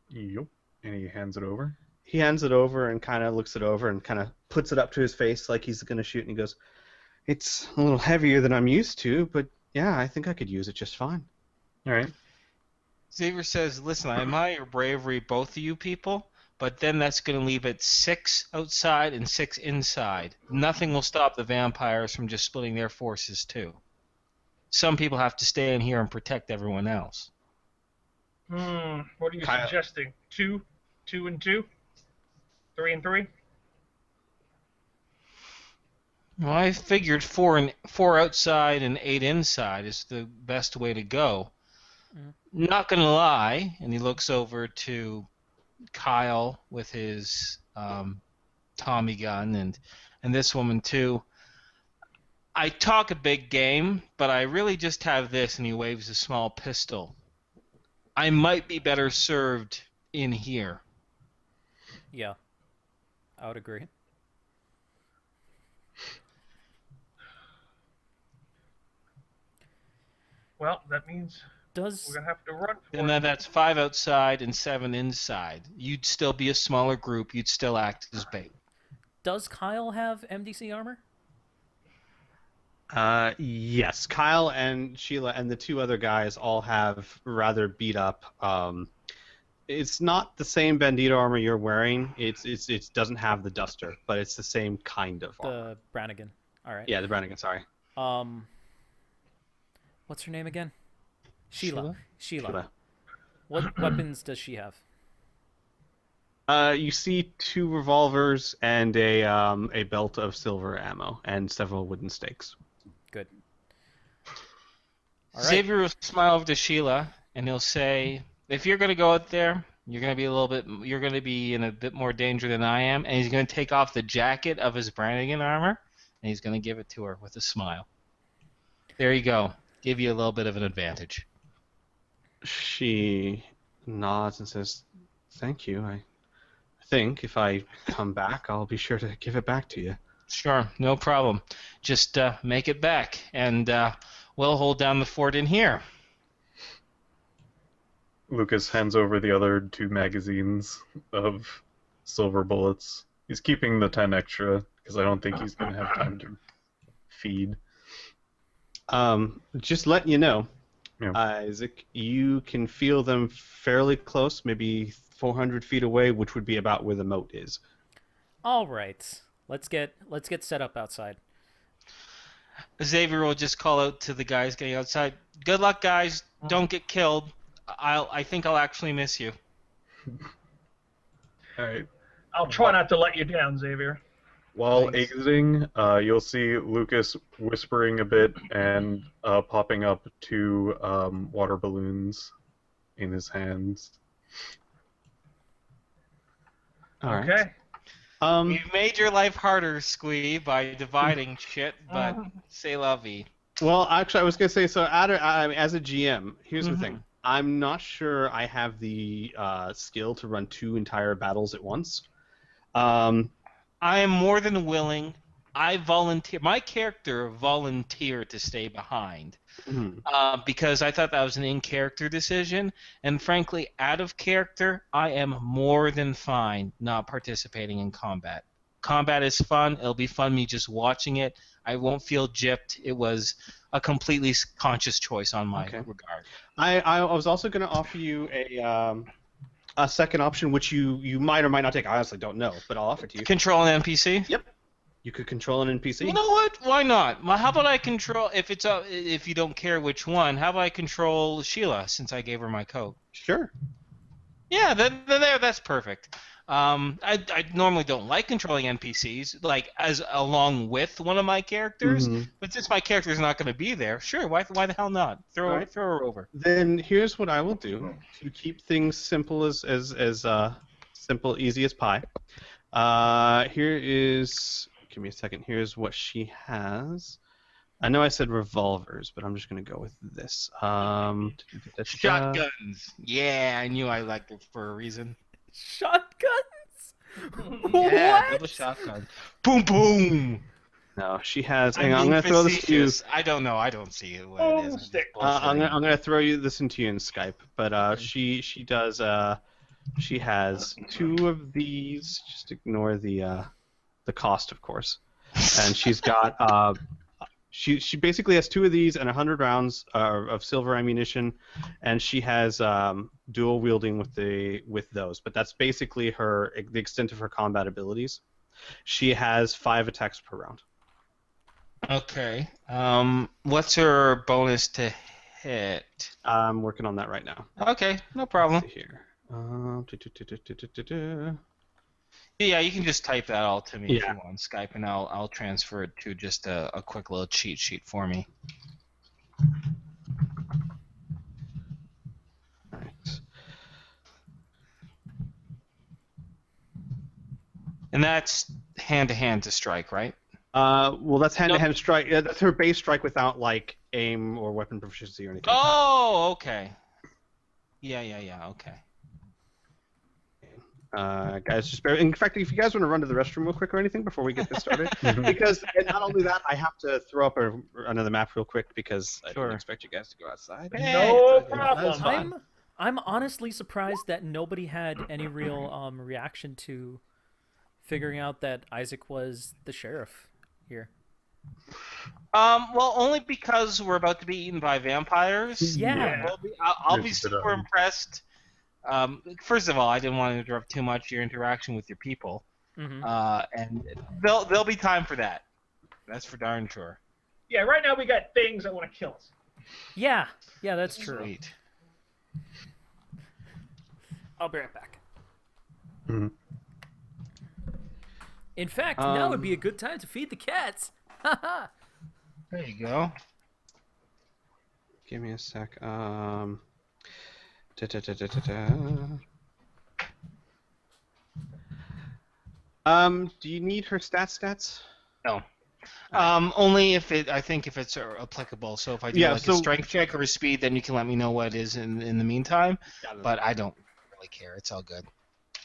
Yup. And he hands it over. He hands it over and kind of looks it over and kind of puts it up to his face like he's going to shoot, and he goes, it's a little heavier than I'm used to, but yeah, I think I could use it just fine. All right. Xavier says, listen, I admire your bravery, both of you people, but then that's going to leave it 6 outside and 6 inside. Nothing will stop the vampires from just splitting their forces too. some people have to stay in here and protect everyone else. What are you Kyle. suggesting? 2 and 2? 3 and 3? Well, I figured four outside and 8 inside is the best way to go. Not gonna lie, and he looks over to Kyle with his Tommy gun and this woman too. I talk a big game, but I really just have this, and he waves a small pistol. I might be better served in here. Yeah, I would agree. Well, that means we're Does gonna have to run for And it. then that's 5 outside and 7 inside. You'd still be a smaller group. You'd still act as bait. Kyle have MDC armor? Yes. Kyle and Sheila and the 2 other guys all have rather beat up. It's not the same bandito armor you're wearing. It doesn't have the duster, but it's the same kind of armor. The Brannigan. All right. Yeah, the Brannigan. Sorry. What's her name again? Sheila. Sheila. What weapons does she have? You see 2 revolvers and a belt of silver ammo and several wooden stakes. Good. All right. Xavier will smile over to Sheila, and he'll say, "If you're gonna go out there, you're gonna be in a bit more danger than I am." And he's gonna take off the jacket of his Brannigan armor, and he's gonna give it to her with a smile. There you go. Give you a little bit of an advantage. She nods and says, "Thank you. I think if I come back, I'll be sure to give it back to you." Sure, no problem. Just make it back, and we'll hold down the fort in here. Lucas hands over the other 2 magazines of silver bullets. He's keeping the 10 extra because I don't think he's going to have time to feed. Just letting you know, Yeah. Isaac, you can feel them fairly close, maybe 400 feet away, which would be about where the moat is. All right. Let's get set up outside. Xavier will just call out to the guys getting outside. Good luck, guys. Don't get killed. I think I'll actually miss you. All right. I'll try not to let you down, Xavier. While Thanks. exiting, you'll see Lucas whispering a bit and popping up 2 water balloons in his hands. All right. Okay. You've made your life harder, Squee, by dividing shit, but c'est la vie. Well, actually, I was going to say, so as a GM, here's the thing. I'm not sure I have the skill to run 2 entire battles at once. I am more than willing. I volunteer. My character volunteered to stay behind because I thought that was an in-character decision. And frankly, out of character, I am more than fine not participating in combat. Combat is fun. It'll be fun me just watching it. I won't feel gypped. It was a completely conscious choice on my regard. I was also going to offer you a second option, which you might or might not take. I honestly don't know, but I'll offer it to you. Control an NPC? Yep. You could control an NPC. You know what? Why not? Well, how about I control, if you don't care which one, how about I control Sheila since I gave her my coat? Sure. Yeah, that's perfect. I normally don't like controlling NPCs, like as along with one of my characters, but since my character's not going to be there, sure, why the hell not? Throw her over. Then here's what I will do to keep things simple as simple, easy as pie. Here is. Give me a second. Here's what she has. I know I said revolvers, but I'm just going to go with this. Shotguns. Yeah, I knew I liked it for a reason. Shotguns? Yeah, What? double shotgun. Boom, boom. No, she has. I'm I'm going to throw this to you. I don't know. I don't see what it is. Stick. I'm going to throw you this into you in Skype. But she does. She has 2 of these. Just ignore the cost, of course. And she's got. She basically has 2 of these and 100 rounds of silver ammunition, and she has dual wielding with those. But that's basically the extent of her combat abilities. She has 5 attacks per round. Okay. What's her bonus to hit? I'm working on that right now. Okay, no problem. Let's see here. Do. Yeah, you can just type that all to me if Yeah. you want on Skype, and I'll transfer it to just a quick little cheat sheet for me. All right. And that's hand-to-hand to strike, right? Well, that's hand-to-hand strike. That's her base strike without like aim or weapon proficiency or anything. Oh, okay. Yeah, okay. Guys, just bear. In fact, if you guys want to run to the restroom real quick or anything before we get this started, because and not only that, I have to throw up another map real quick because I Sure. didn't expect you guys to go outside. No That's problem. fine. I'm honestly surprised that nobody had any real reaction to figuring out that Isaac was the sheriff here. Well, only because we're about to be eaten by vampires. Yeah. I'll be There's a bit super of- impressed. First of all, I didn't want to interrupt too much your interaction with your people, Mm-hmm. and there'll be time for that. That's for darn sure. Yeah, right now we got things that want to kill us. Yeah, that's true. Sweet. I'll be right back. Mhm. In fact, now would be a good time to feed the cats. Haha. There you go. Give me a sec. Do you need her stats? No. Only if I think if it's applicable. So if I do a strength check or a speed, then you can let me know what it is in the meantime. But I don't really care. It's all good.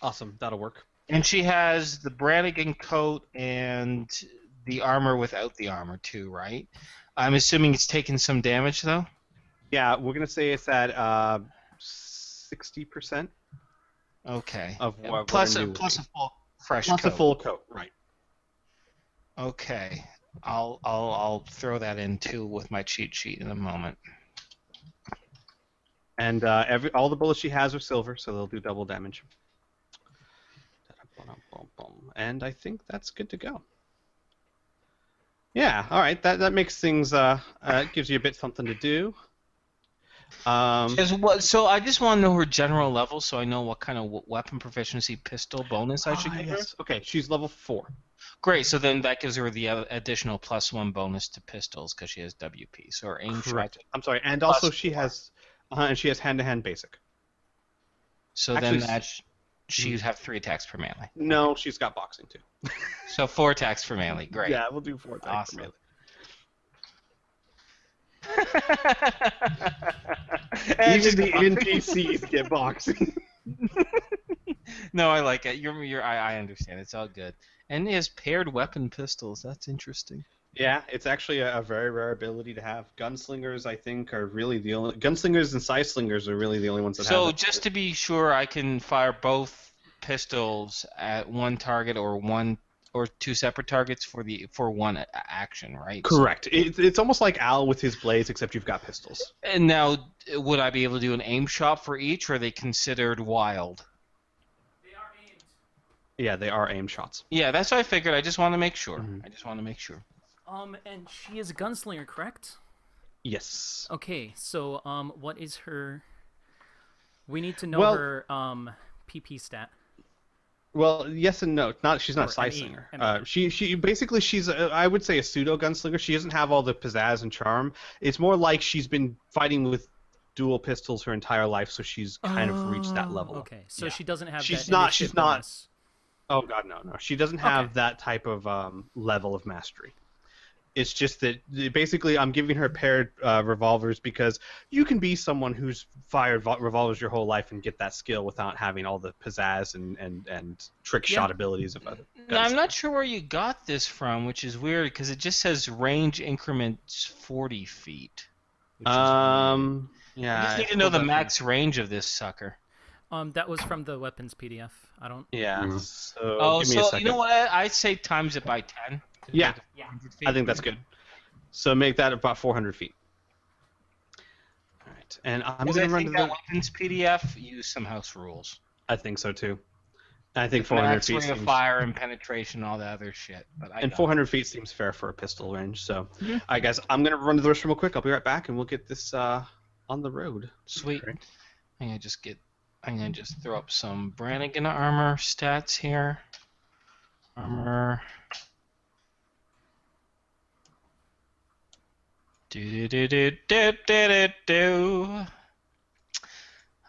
Awesome, that'll work. And she has the Brannigan coat and the armor without the armor too, right? I'm assuming it's taken some damage though. Yeah, we're gonna say it's at 60% Okay. of what plus what a a new full fresh plus coat. a full coat, right? Okay. I'll throw that in too with my cheat sheet in a moment. And all the bullets she has are silver, so they'll do double damage. And I think that's good to go. Yeah, all right. That makes things gives you a bit something to do. So I just want to know her general level, so I know what kind of weapon proficiency pistol bonus I should give her. Yes. Okay, she's level 4. Great. So then that gives her the additional +1 bonus to pistols because she has WP. So her aim shot. I'm sorry, and also she has hand-to-hand basic. So Actually, then she'd have 3 attacks per melee. No, she's got boxing too. So 4 attacks per melee. Great. Yeah, we'll do 4 attacks per Awesome. melee. Even the NPCs get boxing. No, I like it. I understand. It's all good. And he has paired weapon pistols. That's interesting. Yeah, it's actually a very rare ability to have. Gunslingers, I think, are really the only... Gunslingers and side slingers are really the only ones that have So it. just to be sure, I can fire both pistols at one target or 2 separate targets for one action, right? Correct. It's almost like Al with his blades, except you've got pistols. And now, would I be able to do an aim shot for each, or are they considered wild? Yeah, they are aim shots. Yeah, that's what I figured. I just want to make sure. Mhm. And she is a gunslinger, correct? Yes. Okay, so what is her? We need to know her PP stat. Well, yes and no. She's not a Or side ME, slinger. ME. She basically she's I would say a pseudo gunslinger. She doesn't have all the pizzazz and charm. It's more like she's been fighting with dual pistols her entire life, so she's kind of reached that level. Okay, so Yeah. she doesn't have. She's that not- initiative she's not- bonus. Oh god, no. She doesn't have Okay. that type of level of mastery. It's just that basically I'm giving her paired revolvers because you can be someone who's fired revolvers your whole life and get that skill without having all the pizzazz and trick shot abilities of other guns. Now, I'm not sure where you got this from, which is weird because it just says range increments 40 feet. Which is weird. Yeah. I just need to know the max range of this sucker. That was from the weapons PDF. I don't. Yeah. Mhm. So give me a second. You know what? I say times it by 10. Yeah. 100 feet. I think that's good. So make that about 400 feet. All right, and I'm Because going I to run think to that the... weapons PDF use some house rules. I think so too. I think 400 Max feet rate of seems... fire and penetration, all that other shit. But I And got 400 feet seems fair for a pistol range. So, Mhm. I guess I'm going to run to the restroom real quick. I'll be right back, and we'll get this on the road. Sweet. Okay. I'm gonna just throw up some Brannigan armor stats here. Armor. Do.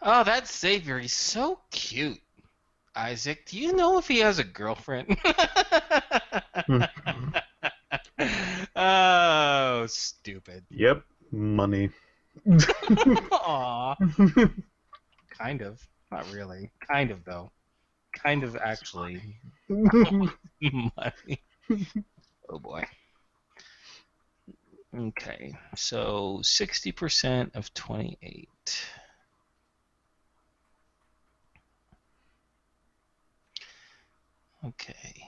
Oh, that Xavier, he's so cute. Isaac, do you know if he has a girlfriend? Oh, stupid. Yep, money. Aw. Kind of. Not really. Kind of, though. Kind of, actually. Money. Oh, boy. Okay, so 60% of 28. Okay.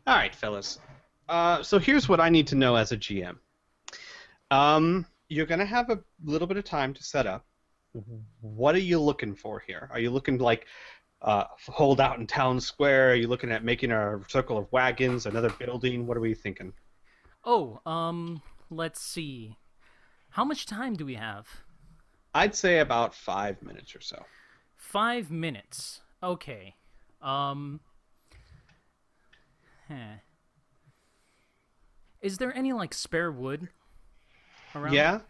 All right, fellas. So here's what I need to know as a GM. You're gonna have a little bit of time to set up. What are you looking for here? Are you looking to, like, hold out in town square? Are you looking at making a circle of wagons, another building? What are we thinking? Oh, let's see. How much time do we have? I'd say about 5 minutes or so. 5 minutes. Okay. Is there any, like, spare wood around? Yeah.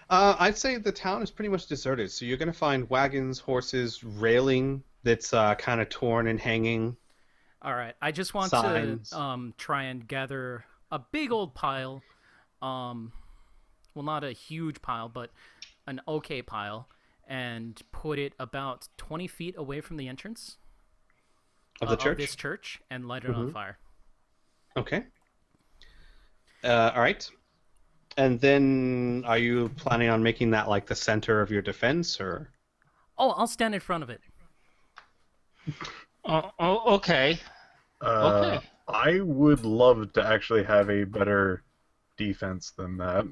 I'd say the town is pretty much deserted, so you're going to find wagons, horses, railing that's kind of torn and hanging. All right. I just want Signs. to try and gather a big old pile. Well, not a huge pile, but an okay pile, and put it about 20 feet away from the entrance Of the church? of this church, and light it on fire. Okay. All right. And then, are you planning on making that like the center of your defense, or? Oh, I'll stand in front of it. Okay. Okay. I would love to actually have a better defense than that.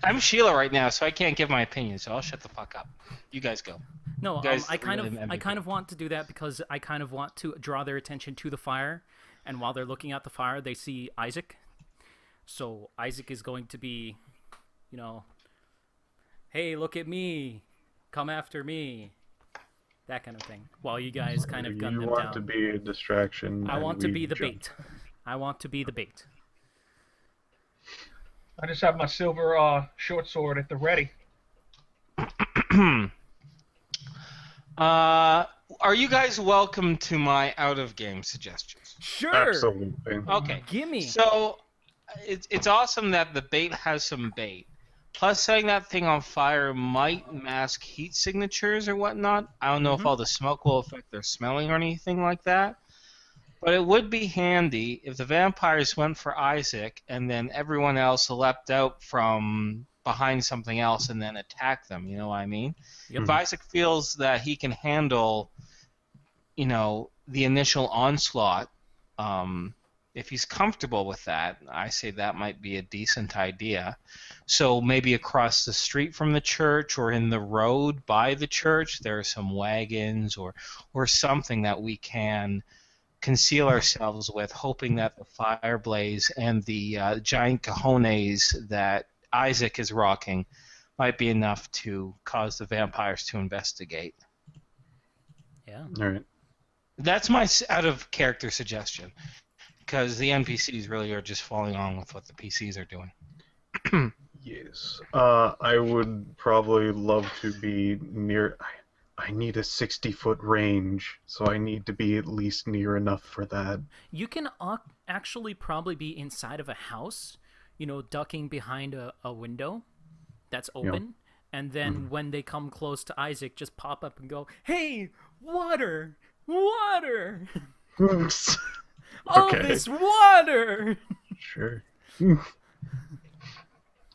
I'm Sheila right now, so I can't give my opinion, so I'll shut the fuck up. You guys go. No, You guys I kind really of, I kind of want to do that because I kind of want to draw their attention to the fire, and while they're looking at the fire, they see Isaac. So Isaac is going to be, you know, hey, look at me, come after me, that kind of thing. While you guys kind of gun them You want down. to be a distraction. I and want to we be the jump. bait. I want to be the bait. I just have my silver short sword at the ready. Are you guys welcome to my out-of-game suggestions? Sure. Absolutely. Okay. Gimme. So, it's awesome that the bait has some bait. Plus, setting that thing on fire might mask heat signatures or whatnot. I don't know if all the smoke will affect their smelling or anything like that. But it would be handy if the vampires went for Isaac and then everyone else leapt out from behind something else and then attacked them. You know what I mean? Yep. If Isaac feels that he can handle, you know, the initial onslaught, if he's comfortable with that, I say that might be a decent idea. So maybe across the street from the church or in the road by the church, there are some wagons or something that we can conceal ourselves with, hoping that the fire blaze and the giant cojones that Isaac is rocking might be enough to cause the vampires to investigate. Yeah. All right. That's my out-of-character suggestion, because the NPCs really are just following on with what the PCs are doing. Yes. I would probably love to be near. I need a 60-foot range, so I need to be at least near enough for that. You can actually probably be inside of a house, ducking behind a window that's open, and then when they come close to Isaac, just pop up and go, "Hey, water! Water! Oops. All Okay. this water!" Sure.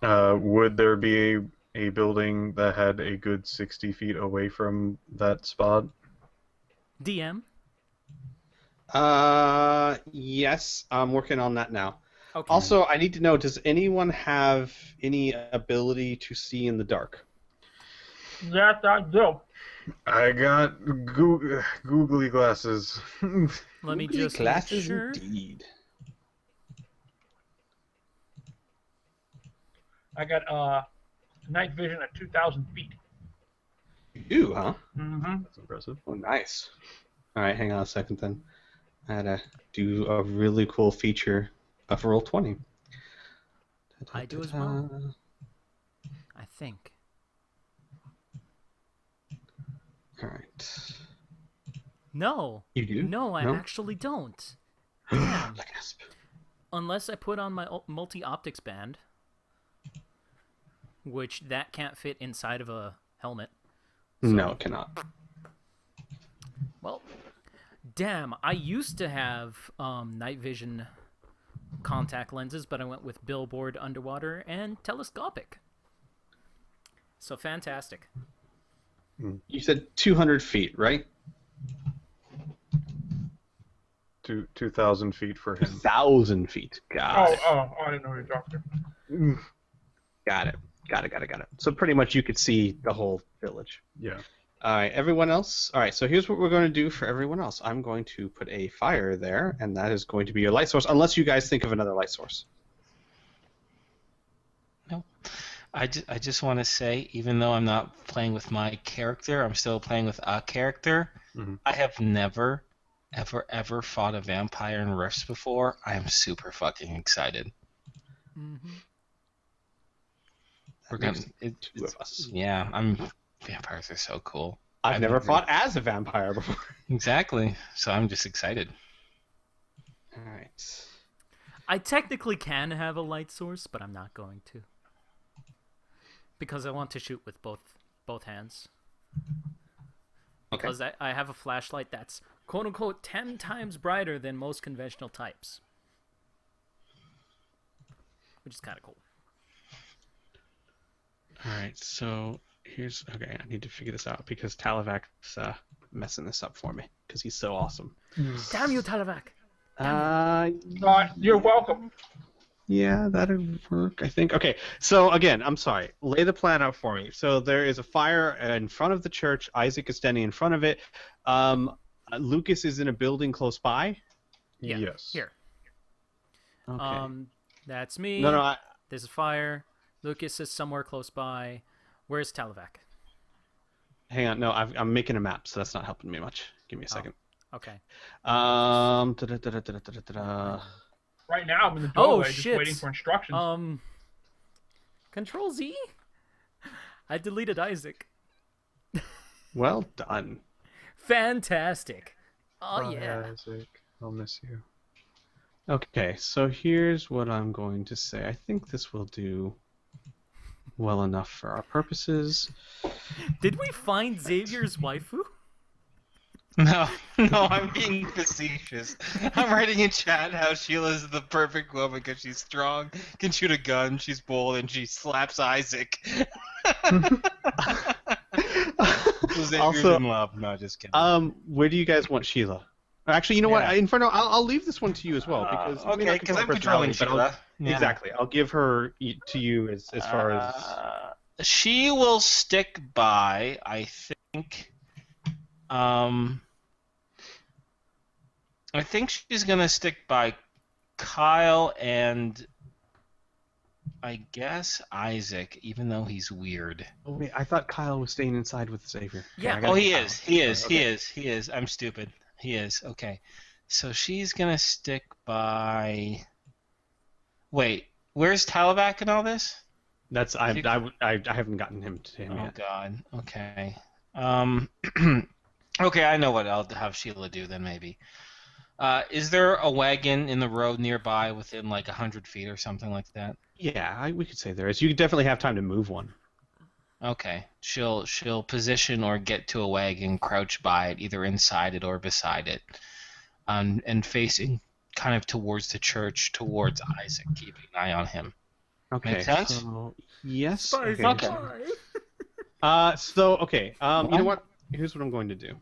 Would there be a building that had a good 60 feet away from that spot? DM? Yes, I'm working on that now. Okay. Also, I need to know, does anyone have any ability to see in the dark? That I do. I got googly glasses. Let me Googly just glasses make sure. indeed. I got night vision at 2,000 feet. You do, huh? Mm-hmm. That's impressive. Oh, nice. All right, hang on a second then. I had to do a really cool feature of Roll20. I do as well. I think. All right. No. You do? No, I No? actually don't. Damn. Gasp. Unless I put on my multi-optics band, which that can't fit inside of a helmet. No, it cannot. Well, damn, I used to have night vision contact lenses, but I went with billboard, underwater, and telescopic. So fantastic. You said 200 feet, right? 2,000 feet for him. 1,000 feet. Got it. I didn't know you were talking. Got it. Got it. So pretty much you could see the whole village. Yeah. All right, everyone else. All right, so here's what we're going to do for everyone else. I'm going to put a fire there, and that is going to be your light source, unless you guys think of another light source. No. I just want to say, even though I'm not playing with my character, I'm still playing with a character. Mhm. I have never, ever fought a vampire in Rifts before. I am super fucking excited. Mm-hmm. We're gonna. Two of us. Yeah, vampires are so cool. I've never fought as a vampire before. Exactly. So I'm just excited. All right. I technically can have a light source, but I'm not going to. Because I want to shoot with both hands. Okay. Because I have a flashlight that's quote-unquote 10 times brighter than most conventional types. Which is kind of cool. All right, so here's... Okay, I need to figure this out because Talavac's messing this up for me because he's so awesome. Damn you, Talavac! You're welcome. Yeah, that'll work, I think. Okay, so again, I'm sorry. Lay the plan out for me. So there is a fire in front of the church. Isaac is standing in front of it. Lucas is in a building close by. Yeah, Yes. here. Okay. That's me. No, There's a fire. Lucas is somewhere close by. Where's Talavac? hang on. No, I'm making a map, so that's not helping me much. Give me a second. Okay. Da-da-da-da-da-da-da. Right now, I'm in the doorway, just shit. waiting for instructions. Control Z? I deleted Isaac. Well done. Fantastic. Oh, yeah. Isaac, I'll miss you. Okay, so here's what I'm going to say. I think this will do well enough for our purposes. Did we find Xavier's waifu? No, I'm being facetious. I'm writing in chat how Sheila's the perfect woman because she's strong, can shoot a gun, she's bold, and she slaps Isaac. Also, in love. No, just kidding. where do you guys want Sheila? Actually, you know what, Inferno, I'll leave this one to you as well because you may Okay, not because I'm control controlling personality, but I'll- Sheila. Yeah. Exactly. I'll give her to you as far as. She will stick by, I think. I think she's gonna stick by Kyle and I guess Isaac, even though he's weird. Oh wait, I thought Kyle was staying inside with Xavier. Okay, Yeah. I gotta Oh, get he Kyle. is. He is. Okay. He is. I'm stupid. He is. Okay. So she's gonna stick by. Wait, where's Talavac in all this? That's I haven't gotten him to him Oh yet. God. Okay. Okay, I know what I'll have Sheila do then, maybe. Is there a wagon in the road nearby within like 100 feet or something like that? Yeah, we could say there is. You definitely have time to move one. Okay. She'll position or get to a wagon, crouch by it, either inside it or beside it, and facing kind of towards the church, towards Isaac, keeping an eye on him. Okay. Make sense? So, yes. Spicy Okay. pie. You know what? Here's what I'm going to do.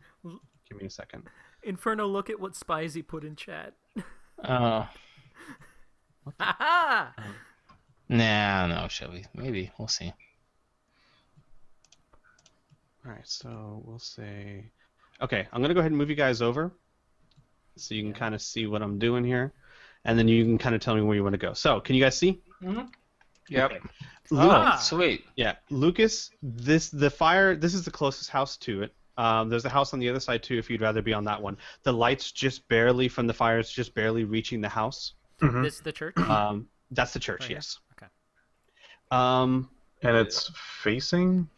Give me a second. Inferno, look at what Spicy put in chat. Uh, Ha no, shall we? Maybe. We'll see. All right, so we'll say... Okay, I'm going to go ahead and move you guys over so you can kind of see what I'm doing here, and then you can kind of tell me where you want to go. So, can you guys see? Mm-hmm. Yep. Okay. Oh, sweet. Yeah, Lucas, this is the closest house to it. There's a house on the other side too if you'd rather be on that one. The lights just barely from the fires just barely reaching the house. Mhm. This the church? That's the church, Right here? yes. Okay. And it's facing.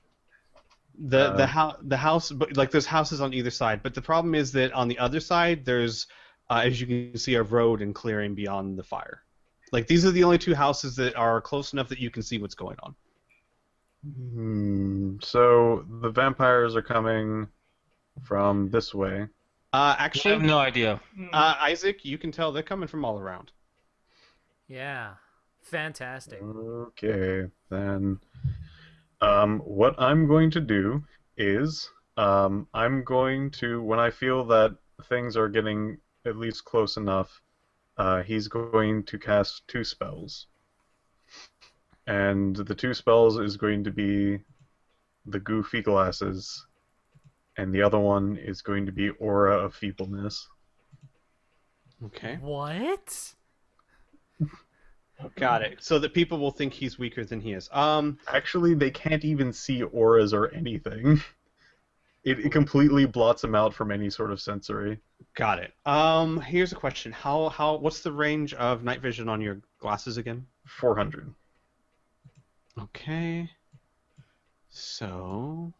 The house, but like there's houses on either side, but the problem is that on the other side there's, as you can see, a road and clearing beyond the fire. Like these are the only two houses that are close enough that you can see what's going on. So the vampires are coming from this way. I Actually, have no idea. Isaac, you can tell they're coming from all around. Yeah. Fantastic. Okay, then. What I'm going to do is, I'm going to, when I feel that things are getting at least close enough, he's going to cast 2 spells. And the 2 spells is going to be the Goofy Glasses, and the other one is going to be Aura of Feebleness. Okay. What? Got it. So that people will think he's weaker than he is. Actually, they can't even see auras or anything. It completely blots them out from any sort of sensory. Got it. Here's a question. What's the range of night vision on your glasses again? 400. Okay. So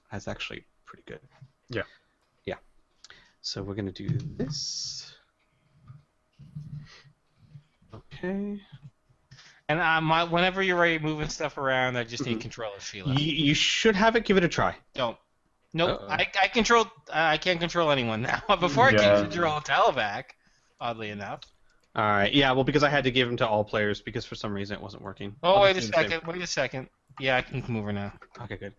that's actually pretty good. Yeah. Yeah. So we're gonna do this. Okay. And whenever you're ready moving stuff around, I just need control of Sheila. You should have it. Give it a try. Don't. Nope. Uh-oh. I can't control anyone now. Before I Yeah. can control Talavac, oddly enough. All right. Yeah. Well, because I had to give him to all players because for some reason it wasn't working. Oh, I'll wait a just do the same. second. Wait a second. Yeah, I can move her now. Okay. Good.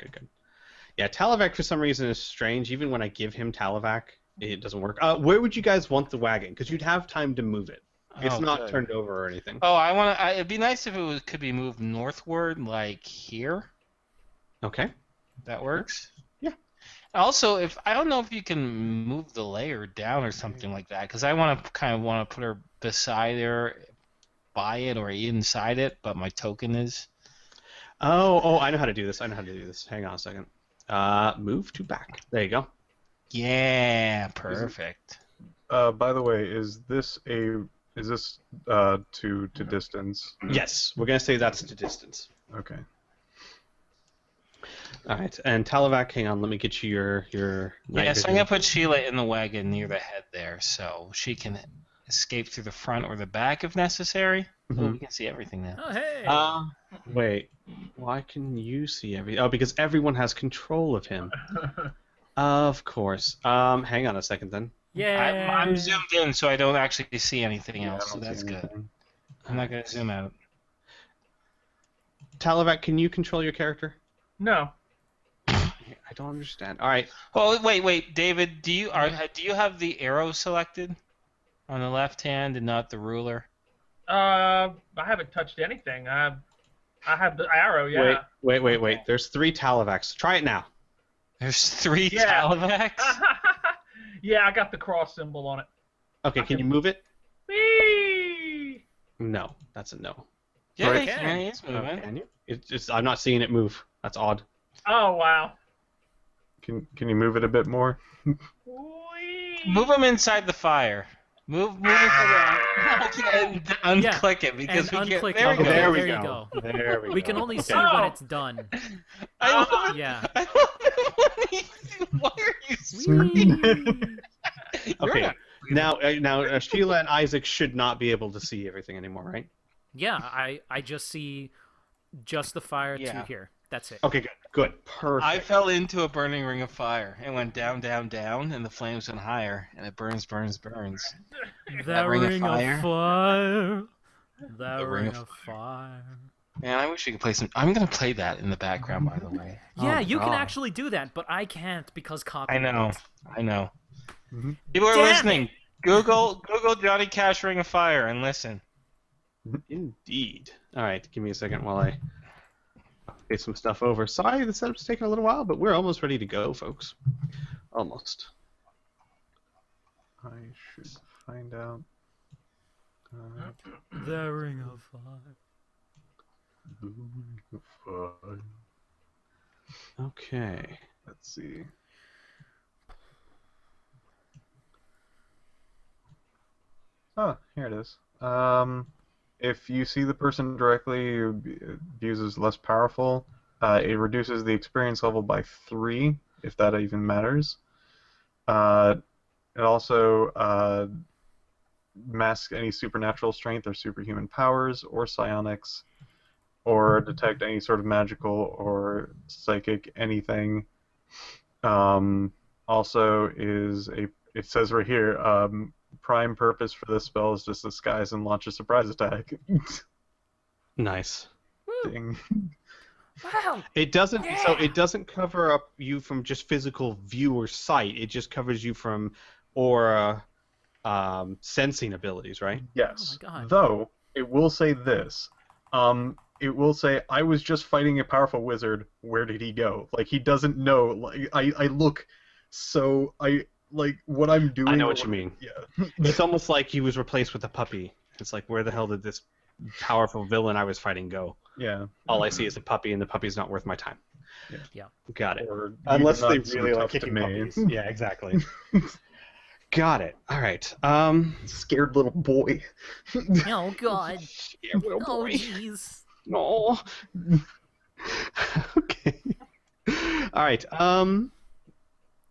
Yeah. Talavac for some reason is strange. Even when I give him Talavac, it doesn't work. Where would you guys want the wagon? Because you'd have time to move it. It's Oh, not good. turned over or anything. Oh, it'd be nice if it could be moved northward, like here. Okay. That works. Yeah. Also, I don't know if you can move the layer down or something like that, because I want to put her beside her, by it or inside it, but my token is. Oh, I know how to do this. Hang on a second. Move to back. There you go. Yeah, perfect. By the way, is this to distance? Yes, we're gonna say that's to distance. Okay. All right, and Talavac, hang on, let me get you your night Yeah, so I'm vision. gonna put Sheila in the wagon near the head there, so she can escape through the front or the back if necessary. Oh, Mhm. we can see everything now. Oh, hey. Wait, why can you see everything? Oh, because everyone has control of him. Of course. Hang on a second then. Yeah. I'm zoomed in, so I don't actually see anything Yeah, I else, so don't see that's good. anything. I'm not gonna zoom out. Talavac, can you control your character? No. I don't understand. All right. Oh, wait, David, do you have the arrow selected on the left hand and not the ruler? I haven't touched anything. I have the arrow. Yeah. Wait. There's 3 Talavacs. Try it now. There's 3 Yeah. Talavacs? Yeah, I got the cross symbol on it. Okay, can you move it? Whee! No, that's a no. Yeah, Right. he can. He is moving. Can you? I'm not seeing it move. That's odd. Oh wow. Can you move it a bit more? Whee! Move him inside the fire. Move him around. And unclick it because And we unclick can't. There it. we go. There we go. We can only see Okay. when it's done. I love it. Yeah. I love it Why are you screaming? Whee! Okay. Now, Sheila and Isaac should not be able to see everything anymore, right? Yeah, I just see just the fire Yeah. to here. That's it. Okay, good. Perfect. I fell into a burning ring of fire. It went down, down, down, and the flames went higher, and it burns, burns, burns. That ring of ring fire. of fire. That The ring ring of of fire. Man, I wish we could play some. I'm gonna play that in the background, by the way. Yeah, Oh, you can God. actually do that, but I can't because I copyright. know. I know. Mhm. People are Damn listening. Google Johnny Cash Ring of Fire and listen. Indeed. All right, give me a second while I get some stuff over. Sorry, the setup's taking a little while, but we're almost ready to go, folks. Almost. I should find out. The ring of fire. Okay. Let's see. Oh, here it is. If you see the person directly who uses less powerful, it reduces the experience level by 3, if that even matters. It also masks any supernatural strength or superhuman powers or psionics, or detect any sort of magical or psychic anything. Also is it says right here, prime purpose for this spell is just disguise and launch a surprise attack. Nice. Ding. Wow. It doesn't. So it doesn't cover up you from just physical view or sight. It just covers you from aura, sensing abilities, right? Yes. Oh my God. Though it will say this. It will say, I was just fighting a powerful wizard. Where did he go? Like, he doesn't know. Like, I look so like what I'm doing. I know what you mean. Yeah. It's almost like he was replaced with a puppy. It's like, where the hell did this powerful villain I was fighting go? Yeah. All I see is a puppy, and the puppy's not worth my time. Yeah. Got it. Or Unless you're they not so really like tough to kicking me. puppies. Yeah, exactly. Got it. All right. Scared little boy. Oh God. Yeah, little Oh boy. jeez. No. Okay. All right.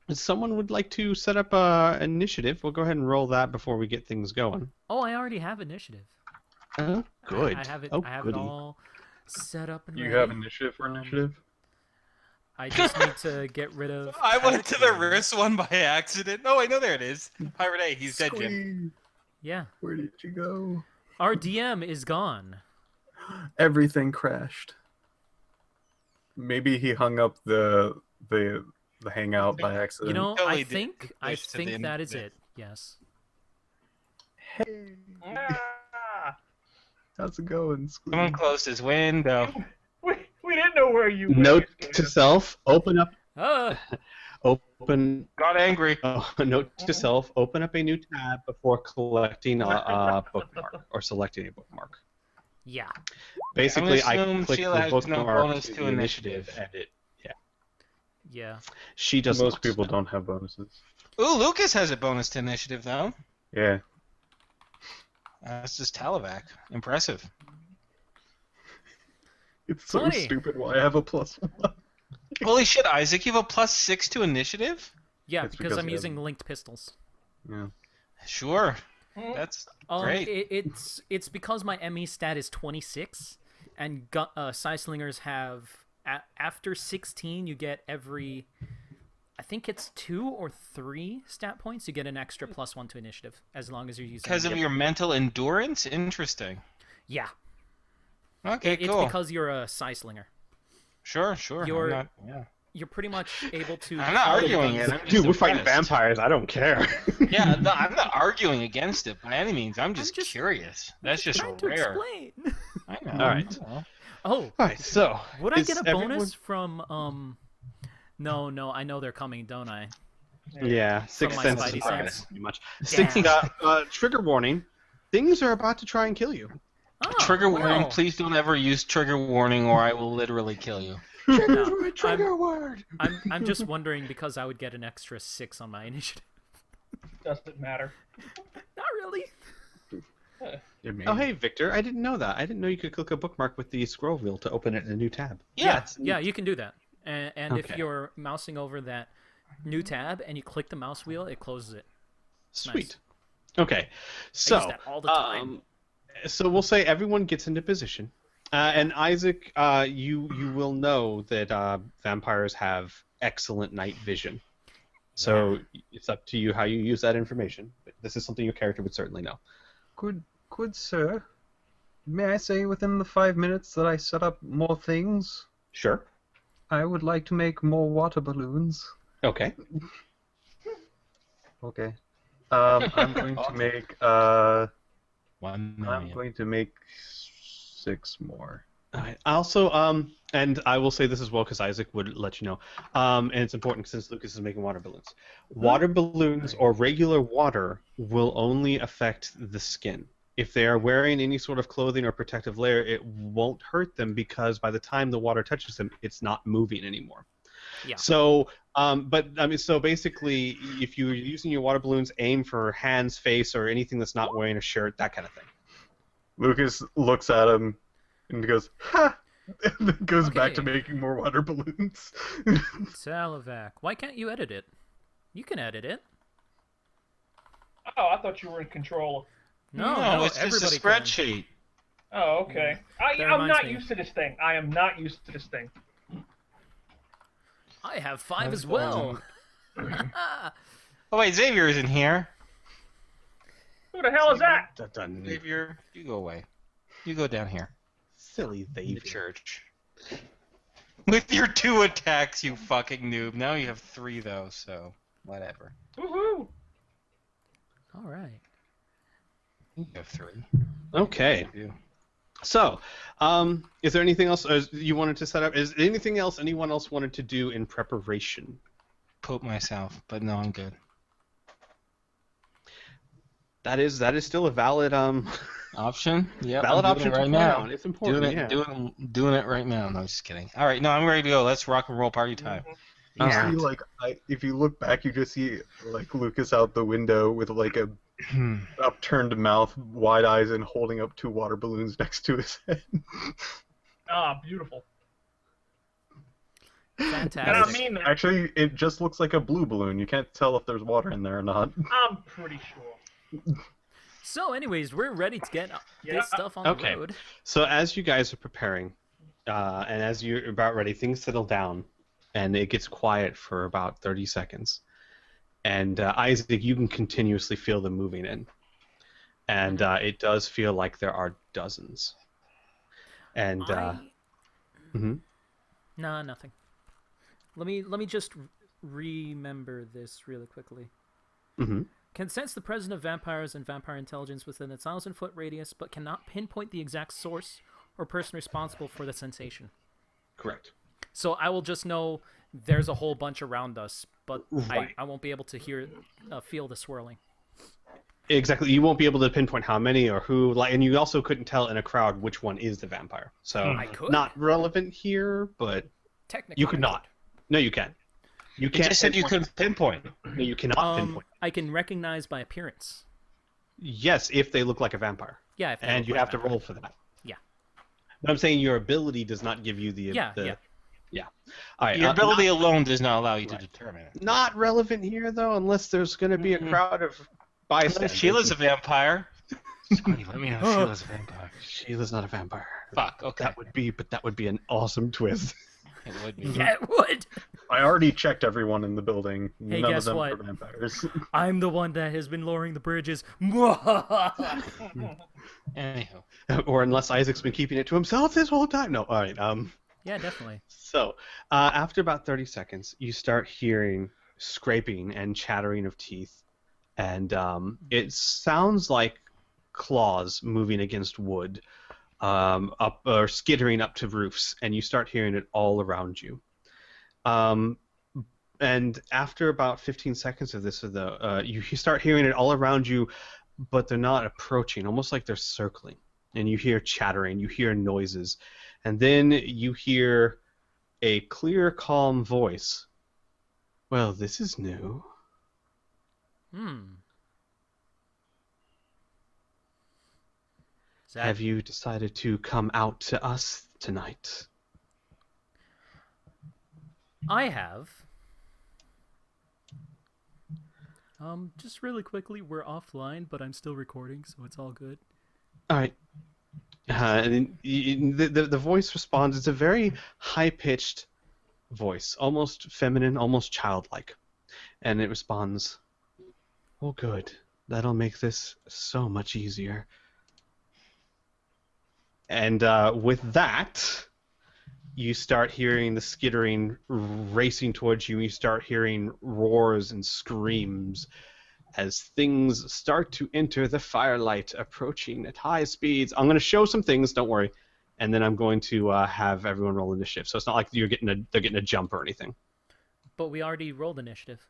Someone would like to set up initiative. We'll go ahead and roll that before we get things going. Oh, I already have initiative. Oh, good. I have it. Oh, I have goody. it all set up and You ready. have initiative for initiative? I just need to get rid of. I went to the Palladium. wrist one by accident. Oh, I know there it is. Pirate A, he's dead, Jim. Squee, Yeah. where did you go? Our DM is gone. Everything crashed. Maybe he hung up the hangout by accident. You know, Totally I did think push to the that is end. it. Yes. Hey, Ah, how's it going, Squee? Someone closed his window. we didn't know where you Note went. to self: open up. Ah. Open. Got angry. Note to self: open up a new tab before collecting a bookmark or selecting a bookmark. Yeah. Basically, I assume click Sheila the has no bookmark bonus to to the initiative, and it. Yeah. She does. Most not. people don't have bonuses. Ooh, Lucas has a bonus to initiative, though. Yeah. That's just Talavac. Impressive. It's so Funny. stupid why I have a +1. Holy shit, Isaac, you have a +6 to initiative? Yeah, It's because because I'm I using linked pistols. Yeah. Sure. That's great. It's because my ME stat is 26, and Psyslingers have after 16 you get every, I think it's 2 or 3 stat points. You get an extra +1 to initiative as long as you're using. Because of your mental endurance? Interesting. Yeah. Okay, It's cool. because you're a Psyslinger. Sure. You're- You're pretty much able to. I'm not target arguing them. it. I'm just Dude, we're fighting impressed. vampires. I don't care. Yeah, no, I'm not arguing against it by any means. I'm just just- curious. That's just Trying to rare. explain. I know. All right. I know. Oh, All right. So. would I is get a everyone- bonus from No, I know they're coming, don't I? Yeah, Sixth my Sense Spidey is not gonna sense. help you much. Damn. Sixth, trigger warning. Things are about to try and kill you. Oh, Trigger warning, wow. please don't ever use trigger warning or I will literally kill you. Trigger's No, my trigger word. I'm just wondering because I would get an extra 6 on my initiative. Doesn't matter. Not really. Oh, hey, Victor. I didn't know that. I didn't know you could click a bookmark with the scroll wheel to open it in a new tab. Yeah. Yeah, you can do that. And if Okay. you're mousing over that new tab and you click the mouse wheel, it closes it. Sweet. Okay. I So, use that all the time. so we'll say everyone gets into position. And Isaac, you will know that vampires have excellent night vision. So it's up to you how you use that information. But this is something your character would certainly know. Good sir. May I say within the 5 minutes that I set up more things, Sure. I would like to make more water balloons. Okay. Okay. I'm going to make 1 I'm million. going to make 6 more. All right. Also, and I will say this as well because Isaac would let you know, and it's important since Lucas is making water balloons. Water balloons or regular water will only affect the skin. If they are wearing any sort of clothing or protective layer, it won't hurt them because by the time the water touches them, it's not moving anymore. Yeah. So, but I mean, so basically, if you're using your water balloons, aim for hands, face, or anything that's not wearing a shirt, that kind of thing. Lucas looks at him and goes, "Ha!" and then goes back to Okay. making more water balloons. Talavac. Why can't you edit it? You can edit it. Oh, I thought you were in control. No, it's just a everybody can. spreadsheet. Oh, okay. That I'm reminds not me. used to this thing. I am not used to this thing. I have 5 as well. Oh wait, Xavier isn't here. Who the hell is that? Xavier, you go away. You go down here. Silly In the Xavier. church. With your 2 attacks, you fucking noob. Now you have 3 though, so whatever. Woohoo! All right. You have 3. Okay. You. So, is there anything else you wanted to set up? Is there anything else anyone else wanted to do in preparation? Pope myself, but no, I'm good. That is still a valid Option? Yeah, valid I'm option doing it to right point now. out. It's important. Doing it, doing it right now. No, just kidding. All right, no, I'm ready to go. Let's rock and roll party time. You Alright. see, like, if you look back, you just see like Lucas out the window with like a upturned mouth, wide eyes, and holding up 2 water balloons next to his head. Ah, beautiful. Fantastic. And I mean that. Actually, it just looks like a blue balloon. You can't tell if there's water in there or not. I'm pretty sure. So, anyways, we're ready to get Yeah. this stuff on Okay. the road. So as you guys are preparing, and as you're about ready, things settle down, and it gets quiet for about 30 seconds. And Isaac, you can continuously feel them moving in, and it does feel like there are dozens. And mhm. Nah, nothing. Let me just remember this really quickly. Mhm. Can sense the presence of vampires and vampire intelligence within a 1,000-foot radius, but cannot pinpoint the exact source or person responsible for the sensation. Correct. So I will just know there's a whole bunch around us, but Right. I won't be able to feel the swirling. Exactly. You won't be able to pinpoint how many or who, like, and you also couldn't tell in a crowd which one is the vampire. So I could. not relevant here, but Technically, you could not. No, you can. You You can't. just said you pinpoint- couldn't pinpoint. No, you cannot pinpoint. I can recognize by appearance. Yes, if they look like a vampire, Yeah, if they and look you like have to vampires. roll for that. Yeah. But I'm saying your ability does not give you the. Yeah, the yeah. Yeah. All right. Your ability alone does not allow you to Right. determine it. Not relevant here though, unless there's going to be a crowd of bystanders. Sheila's a vampire. Squee, let me know if Sheila's a vampire. Sheila's not a vampire. Fuck, okay. That would be an awesome twist. It would be. Yeah, it would. I already checked everyone in the building. Hey, None guess of them what? are vampires. I'm the one that has been lowering the bridges. Anyhow. Or unless Isaac's been keeping it to himself this whole time. No. All right. Yeah, definitely. So, after about 30 seconds, you start hearing scraping and chattering of teeth, and it sounds like claws moving against wood, up or skittering up to roofs, and you start hearing it all around you. And after about 15 seconds of this, you start hearing it all around you, but they're not approaching, almost like they're circling. And you hear chattering, you hear noises, and then you hear a clear, calm voice. Well, this is new. Is that- Have you decided to come out to us tonight? I have. Just really quickly, we're offline, but I'm still recording, so it's all good. All right. And the voice responds. It's a very high-pitched voice, almost feminine, almost childlike. And it responds, "Oh, good. That'll make this so much easier." And with that, you start hearing the skittering racing towards you. You start hearing roars and screams as things start to enter the firelight, approaching at high speeds. I'm going to show some things, don't worry, and then I'm going to have everyone roll initiative. So it's not like they're getting a jump or anything. But we already rolled initiative.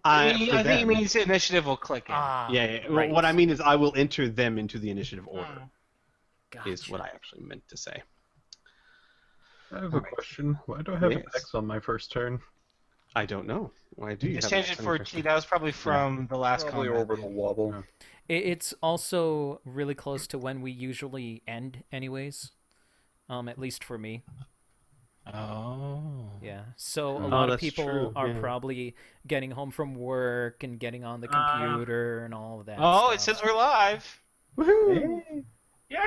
I think it means the initiative will click in. Yeah. Right. What I mean is I will enter them into the initiative order, Gotcha. is what I actually meant to say. I have a question. Why do I have an Yes. X on my first turn? I don't know. Why do you Just have change it an for X on T. your That was probably from the last Probably combat. orbital wobble. It's also really close to when we usually end, anyways. At least for me. Oh. Yeah. So a Oh, lot of that's people true, are yeah. probably getting home from work and getting on the computer and all of that. Oh, it stuff. says we're live. Woohoo! Yay!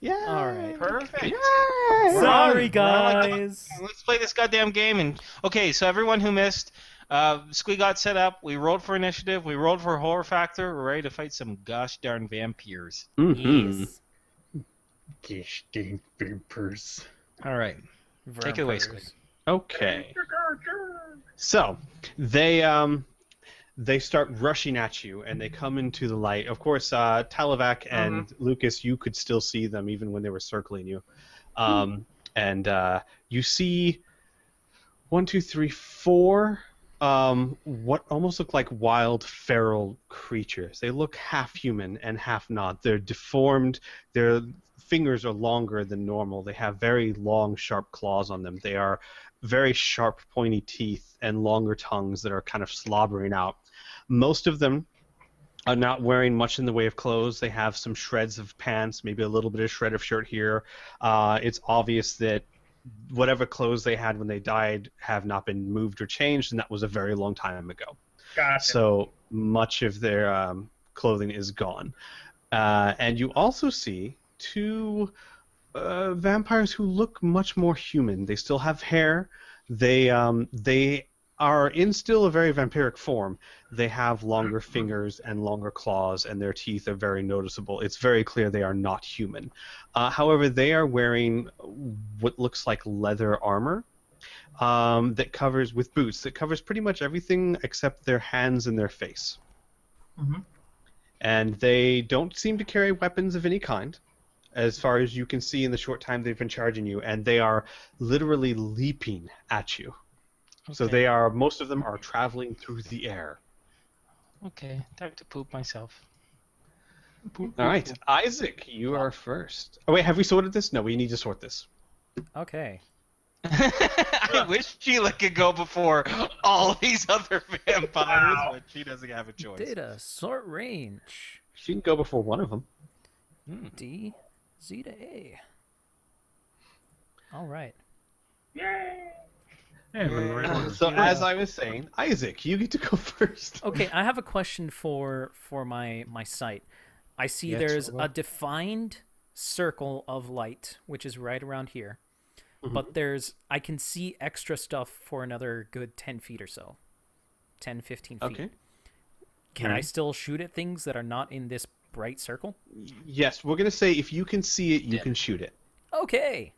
Yeah. All right. Perfect. Sorry, We're on like guys. Let's play this goddamn game. And okay, so everyone who missed, Squee got set up. We rolled for initiative. We rolled for horror factor. We're ready to fight some gosh darn vampires. Mhm. Yes. Gosh dang vampires. All right, take it away, Squee. Vampires. Okay. So they start rushing at you, and they come into the light. Of course, Talavac and Lucas, you could still see them even when they were circling you. And you see 1, 2, 3, 4. What almost look like wild feral creatures. They look half human and half not. They're deformed. Their fingers are longer than normal. They have very long, sharp claws on them. They are very sharp, pointy teeth and longer tongues that are kind of slobbering out. Most of them are not wearing much in the way of clothes. They have some shreds of pants, maybe a little bit of shred of shirt here. It's obvious that whatever clothes they had when they died have not been moved or changed, and that was a very long time ago. Gotcha. So much of their clothing is gone. And you also see 2 vampires who look much more human. They still have hair. They are in still a very vampiric form. They have longer fingers and longer claws, and their teeth are very noticeable. It's very clear they are not human. However, they are wearing what looks like leather armor that covers, with boots, that covers pretty much everything except their hands and their face. And they don't seem to carry weapons of any kind, as far as you can see in the short time they've been charging you, and they are literally leaping at you. So they are, most of them are traveling through the air. Okay, time to poop myself. All right, Isaac, you are first. Oh wait, have we sorted this? No, we need to sort this. Okay. I wish Sheila could go before all these other vampires, but she doesn't have a choice. Data sort range. She can go before one of them. D, Z to A. All right. Yay! So as I was saying, Isaac, you get to go first. Okay, I have a question for my site. I see Yes, there's well. a defined circle of light, which is right around here. But I can see extra stuff for another good 10 feet or so. 10, 15 feet. Okay. Can I still shoot at things that are not in this bright circle? Yes, we're gonna say if you can see it, you can shoot it. Okay.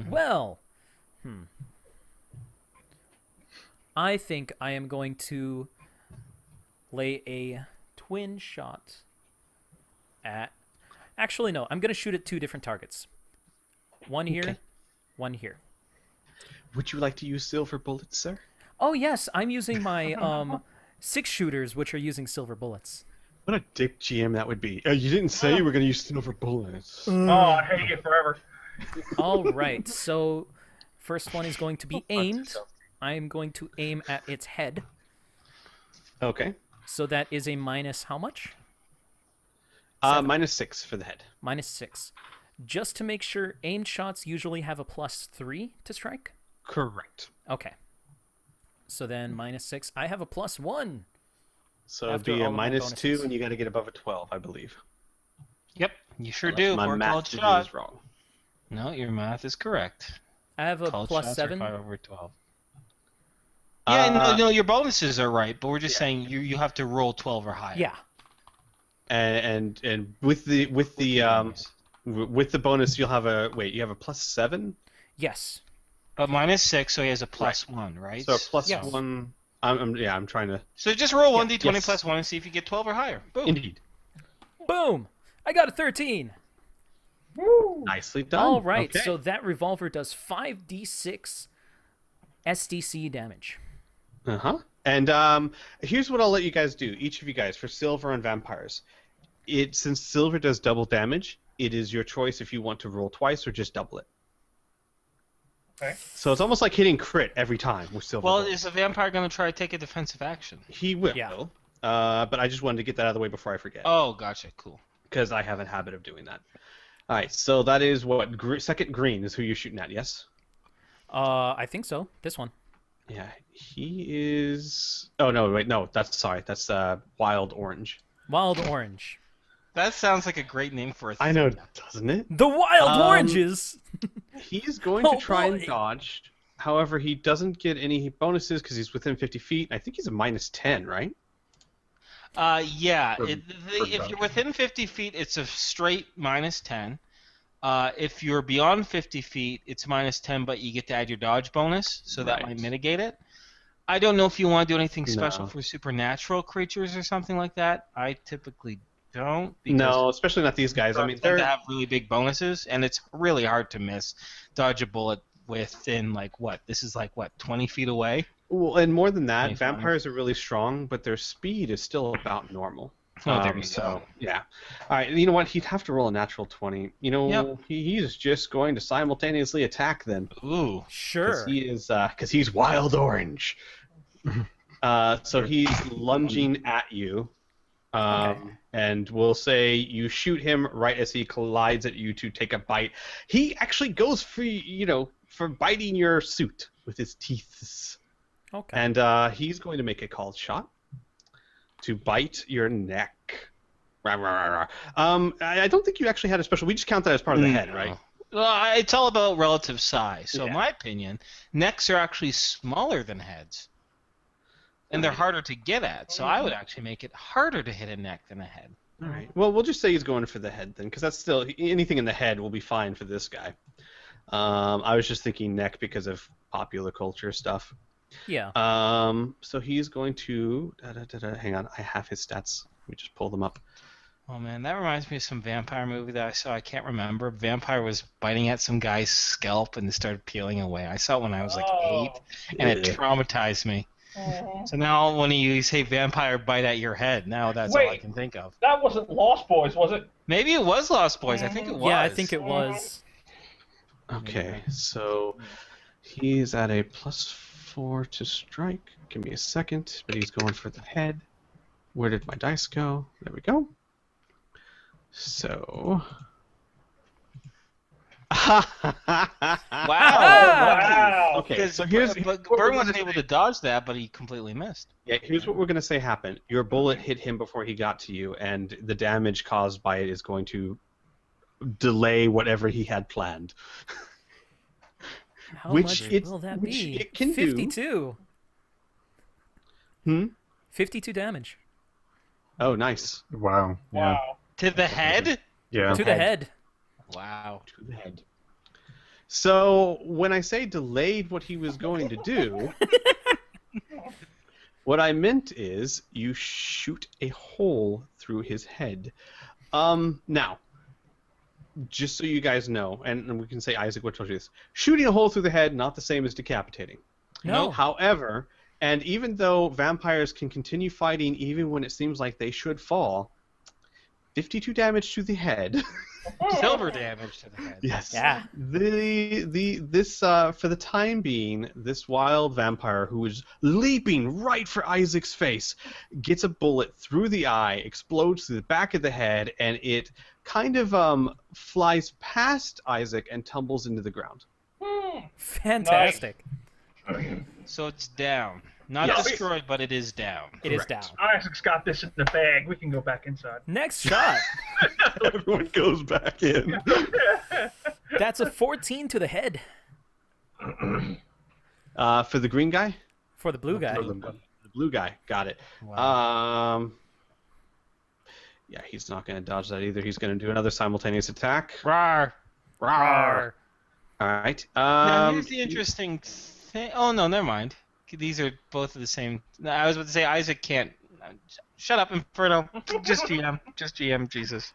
Well, I think I am going to lay a twin shot at... Actually, no. I'm going to shoot at 2 different targets. One here, Okay. one here. Would you like to use silver bullets, sir? Oh, yes. I'm using my 6 shooters, which are using silver bullets. What a dick GM that would be. You didn't say you were gonna use silver bullets. Oh, I hate you forever. All right. So, first one is going to be aimed. I'm going to aim at its head. Okay. So that is a minus how much? -6 for the head. Minus 6. Just to make sure, aimed shots usually have a +3 to strike. Correct. Okay. So then -6. I have a +1. So it'd After be a all of my -2, bonuses. and you got to get above a 12, I believe. Yep, you sure Unless do. my For a math college degree shot. is wrong. No, your math is correct. I have a College shots are +7. 5 over 12. Yeah, no, your bonuses are right, but we're just saying you have to roll 12 or higher. Yeah. And with the bonus, you'll have a you have a +7. Yes. But -6, so he has a +1, right? So a plus Yes. 1. I'm trying to. So just roll 1d20 yes. plus 1 and see if you get 12 or higher. Boom. Indeed. Boom! I got a 13. Woo! Nicely done. All right, Okay. so that revolver does 5d6 SDC damage. And here's what I'll let you guys do. Each of you guys for silver and vampires. Since silver does double damage, it is your choice if you want to roll twice or just double it. Okay. So it's almost like hitting crit every time with silver. Well, rolls. is the vampire going to try to take a defensive action? He will. Yeah. But I just wanted to get that out of the way before I forget. Oh, gotcha. Cool. Because I have a habit of doing that. All right, so that is what second green is who you're shooting at. Yes. I think so. This one. Yeah, he is. Oh no, wait, no. That's wild orange. Wild orange. That sounds like a great name for a thing. I know, doesn't it? The wild oranges. He's going to Oh, try and boy. dodge. However, he doesn't get any bonuses because he's within 50 feet. I think he's a -10, right? Yeah. For If you're dodge. within 50 feet, it's a straight -10. If you're beyond 50 feet, it's -10, but you get to add your dodge bonus, so that Right. might mitigate it. I don't know if you want to do anything special No. for supernatural creatures or something like that. I typically don't. No, especially not these guys. I mean, they they're have really big bonuses, and it's really hard to dodge a bullet within this is 20 feet away. well, and more than that, 25. vampires are really strong, but their speed is still about normal. Oh, there you so go. yeah. All right, you know what? He'd have to roll a natural 20. You know, Yep. he's just going to simultaneously attack then. Ooh. Sure. Because he's wild orange. So he's lunging at you. And we'll say you shoot him right as he collides at you to take a bite. He actually goes for biting your suit with his teeth. Okay. And he's going to make a called shot to bite your neck. Rah, rah, rah, rah. I don't think you actually had a special. We just count that as part of the head, right? Well, it's all about relative size. So, in Yeah. my opinion, necks are actually smaller than heads. And they're harder to get at. So I would actually make it harder to hit a neck than a head. All right. Well, we'll just say he's going for the head then, because that's still anything in the head will be fine for this guy. I was just thinking neck because of popular culture stuff. Yeah. So he's going to. Hang on, I have his stats. Let me just pull them up. Oh, man, that reminds me of some vampire movie that I saw. I can't remember. Vampire was biting at some guy's scalp and it started peeling away. I saw it when I was 8, and it traumatized me. So now when you say vampire bite at your head, now that's all I Wait. can think of. That wasn't Lost Boys, was it? Maybe it was Lost Boys. I think it was. Yeah, I think it was. Okay, so he's at a +4 to strike. Give me a second, but he's going for the head. Where did my dice go? There we go. So. Wow. Wow. Okay, so here's But what we're Burn wasn't gonna able to dodge that, but he completely missed. Yeah, here's what we're going to say happened. Your bullet hit him before he got to you, and the damage caused by it is going to delay whatever he had planned. How Which much it- will that which be? it can do. 52. 52 damage. Oh, nice. Wow. Yeah. Wow. To the head? Yeah. To the head. Wow. To the head. So, when I say delayed what he was going to do, what I meant is you shoot a hole through his head. Now, just so you guys know, and we can say, Isaac, what told you this? Shooting a hole through the head, not the same as decapitating. No. However, and even though vampires can continue fighting even when it seems like they should fall, 52 damage to the head. Silver damage to the head. Yes. Yeah. This for the time being, this wild vampire who is leaping right for Isaac's face gets a bullet through the eye, explodes through the back of the head, and it kind of flies past Isaac and tumbles into the ground. Fantastic. So it's down. Not Yes. destroyed, but it is down. It is Correct. down. Isaac's got this in the bag. We can go back inside. Next shot. Everyone goes back in. That's a 14 to the head For the green guy? for the blue guy. For the blue guy. Got it. Wow. Yeah, he's not going to dodge that either. He's going to do another simultaneous attack. Rawr. Rawr. All right. Now, here's the interesting thing. Oh, no, never mind. These are both of the same. No, I was about to say Isaac can't. Shut up, Inferno. Just GM. Just GM, Jesus.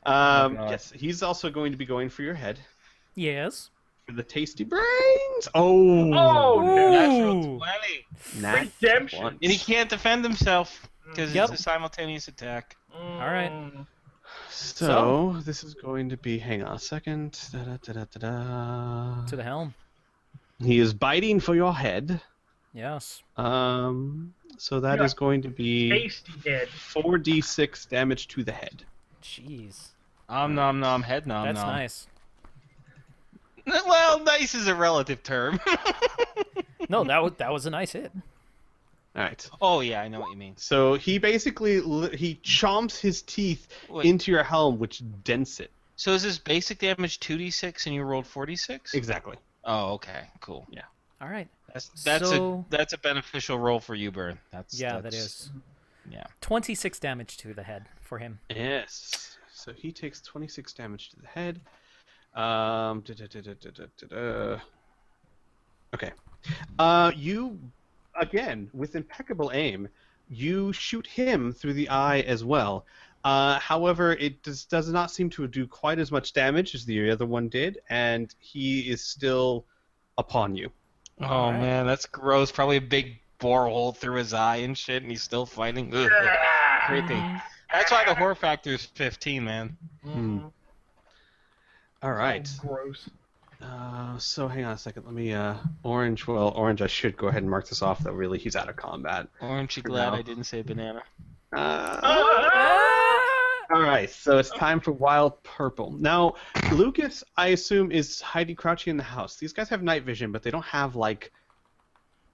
Yes, he's also going to be going for your head. Yes. For the tasty brains. Oh. Oh, no. Natural Ooh. 20. Nat Redemption. 20. And he can't defend himself because Yep. it's a simultaneous attack. All right. So this is going to be. Hang on a second. Da-da-da-da-da-da. To the helm. He is biting for your head. Yes. So that Yeah. is going to be Tasty head. 4d6 damage to the head. Jeez. Nom nom, head nom That's nom. nice. Well, nice is a relative term. No, that was a nice hit. All right. Oh yeah, I know what you mean. So he basically he chomps his teeth Wait. into your helm, which dents it. So is this basic damage 2d6 and you rolled 4d6? Exactly. Oh, okay, cool. All right. That's a beneficial roll for you, Burn. That is. Yeah. 26 damage to the head for him. Yes. So he takes 26 damage to the head. Okay. You, again, with impeccable aim, you shoot him through the eye as well. However, it does not seem to do quite as much damage as the other one did, and he is still upon you. Oh Alright. man, that's gross. Probably a big borehole through his eye and shit, and he's still fighting. Ugh, creepy. That's why the horror factor is 15, man. All right. Oh, gross. So hang on a second. Let me orange. Well, orange. I should go ahead and mark this off. Though really, he's out of combat. Aren't you glad I didn't say banana? All right. So it's time for wild purple. Now, Lucas, I assume, is hiding, crouching in the house. These guys have night vision, but they don't have like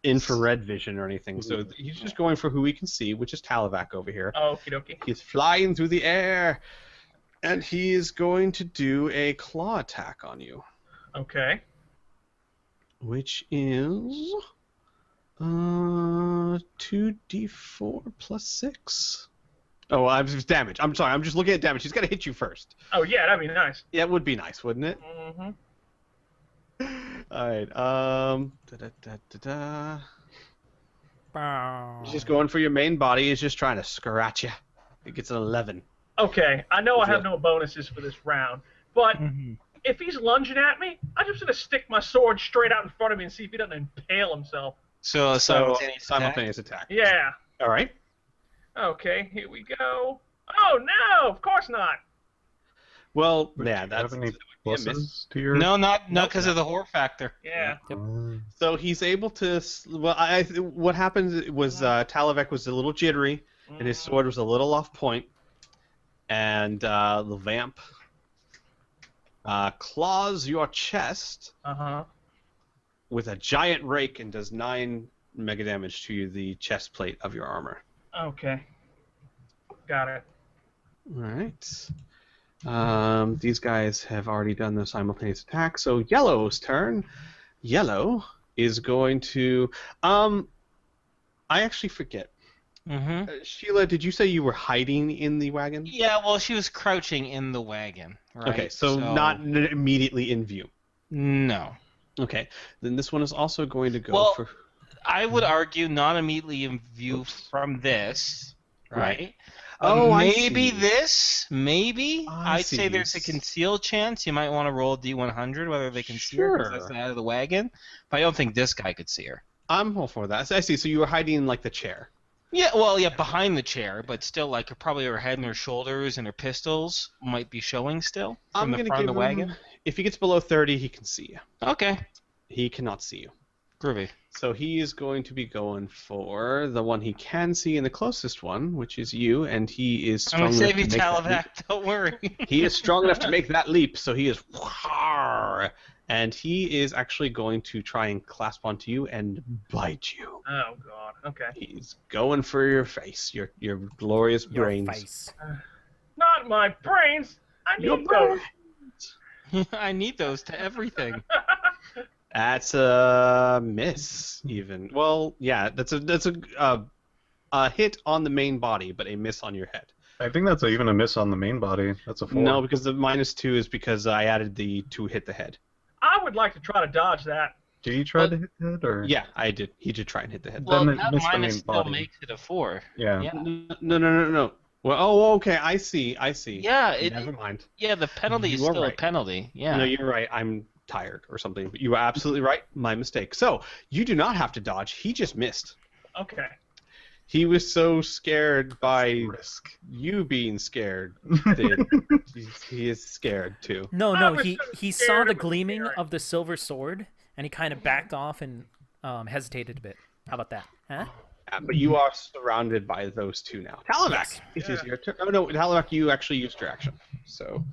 infrared vision or anything. So he's just going for who he can see, which is Talavac over here. Okie dokie. He's flying through the air, and he is going to do a claw attack on you. Okay. Which is 2d4 plus 6. Oh, it's damage. I'm sorry. I'm just looking at damage. He's got to hit you first. Oh, yeah, that'd be nice. Yeah, it would be nice, wouldn't it? Mm-hmm. All right. He's just going for your main body. He's just trying to scratch you. It gets an 11. Okay, I know I have Yeah. no bonuses for this round, but if he's lunging at me, I'm just going to stick my sword straight out in front of me and see if he doesn't impale himself. So a Simultaneous attack. Yeah. All right. Okay, here we go. Oh, no, of course not. Well, But yeah, do you have that's any a miss. pluses to your? No, not because of the horror factor. Yeah. So he's able to. Well, what happened was Talavac was a little jittery, and his sword was a little off point, and the vamp claws your chest Uh-huh. with a giant rake and does 9 mega damage to the chest plate of your armor. Okay. Got it. All right. These guys have already done the simultaneous attack, so Yellow's turn. Yellow is going to. I actually forget. Mm-hmm. Sheila, did you say you were hiding in the wagon? Yeah, well, she was crouching in the wagon, right? Okay, so not immediately in view. No. Okay, then this one is also going to go Well, for. I would argue not immediately in view from this, right? Oh, I maybe see. this, maybe. I I'd see. say there's a concealed chance. You might want to roll D100 whether they can see her because Sure. that's out of the wagon. But I don't think this guy could see her. I'm all for that. I see. So you were hiding in like the chair. Yeah, well, yeah, behind the chair, but still, like, probably her head and her shoulders and her pistols might be showing still I'm from the gonna front of give the wagon. him. If he gets below 30, he can see you. Okay, He cannot see you. groovy. So he is going to be going for the one he can see and the closest one, which is you, and he is I'm strong gonna enough save you, to make that leap. Talavac. Don't worry. He is strong enough to make that leap, so he is roar, and he is actually going to try and clasp onto you and bite you. Oh God. Okay. He's going for your face, your glorious Your brains. face. Not my brains. I Your need those. I need those to everything. That's a miss, even. Well, yeah, that's a hit on the main body, but a miss on your head. I think that's even a miss on the main body. That's a 4. No, because the -2 is because I added the to hit the head. I would like to try to dodge that. Did he try to hit it, or? Yeah, I did. He did try and hit the head. Well, Then it that missed the minus main still body. makes it a 4. Yeah. No. Well, oh, okay. I see. Yeah, Never mind. Yeah, the penalty is You are still a right. penalty. Yeah. No, you're right. I'm tired or something. But you were absolutely right. My mistake. So you do not have to dodge. He just missed. Okay. He was so scared by Risk. you being scared that he is scared too. No, I no, was he so he scared saw it the was gleaming scary. of the silver sword, and he kind of backed off and hesitated a bit. How about that? Huh? Yeah, but you are surrounded by those two now. Talavac, Yes. it is your turn. Oh no, Talavac, you actually used your action. So,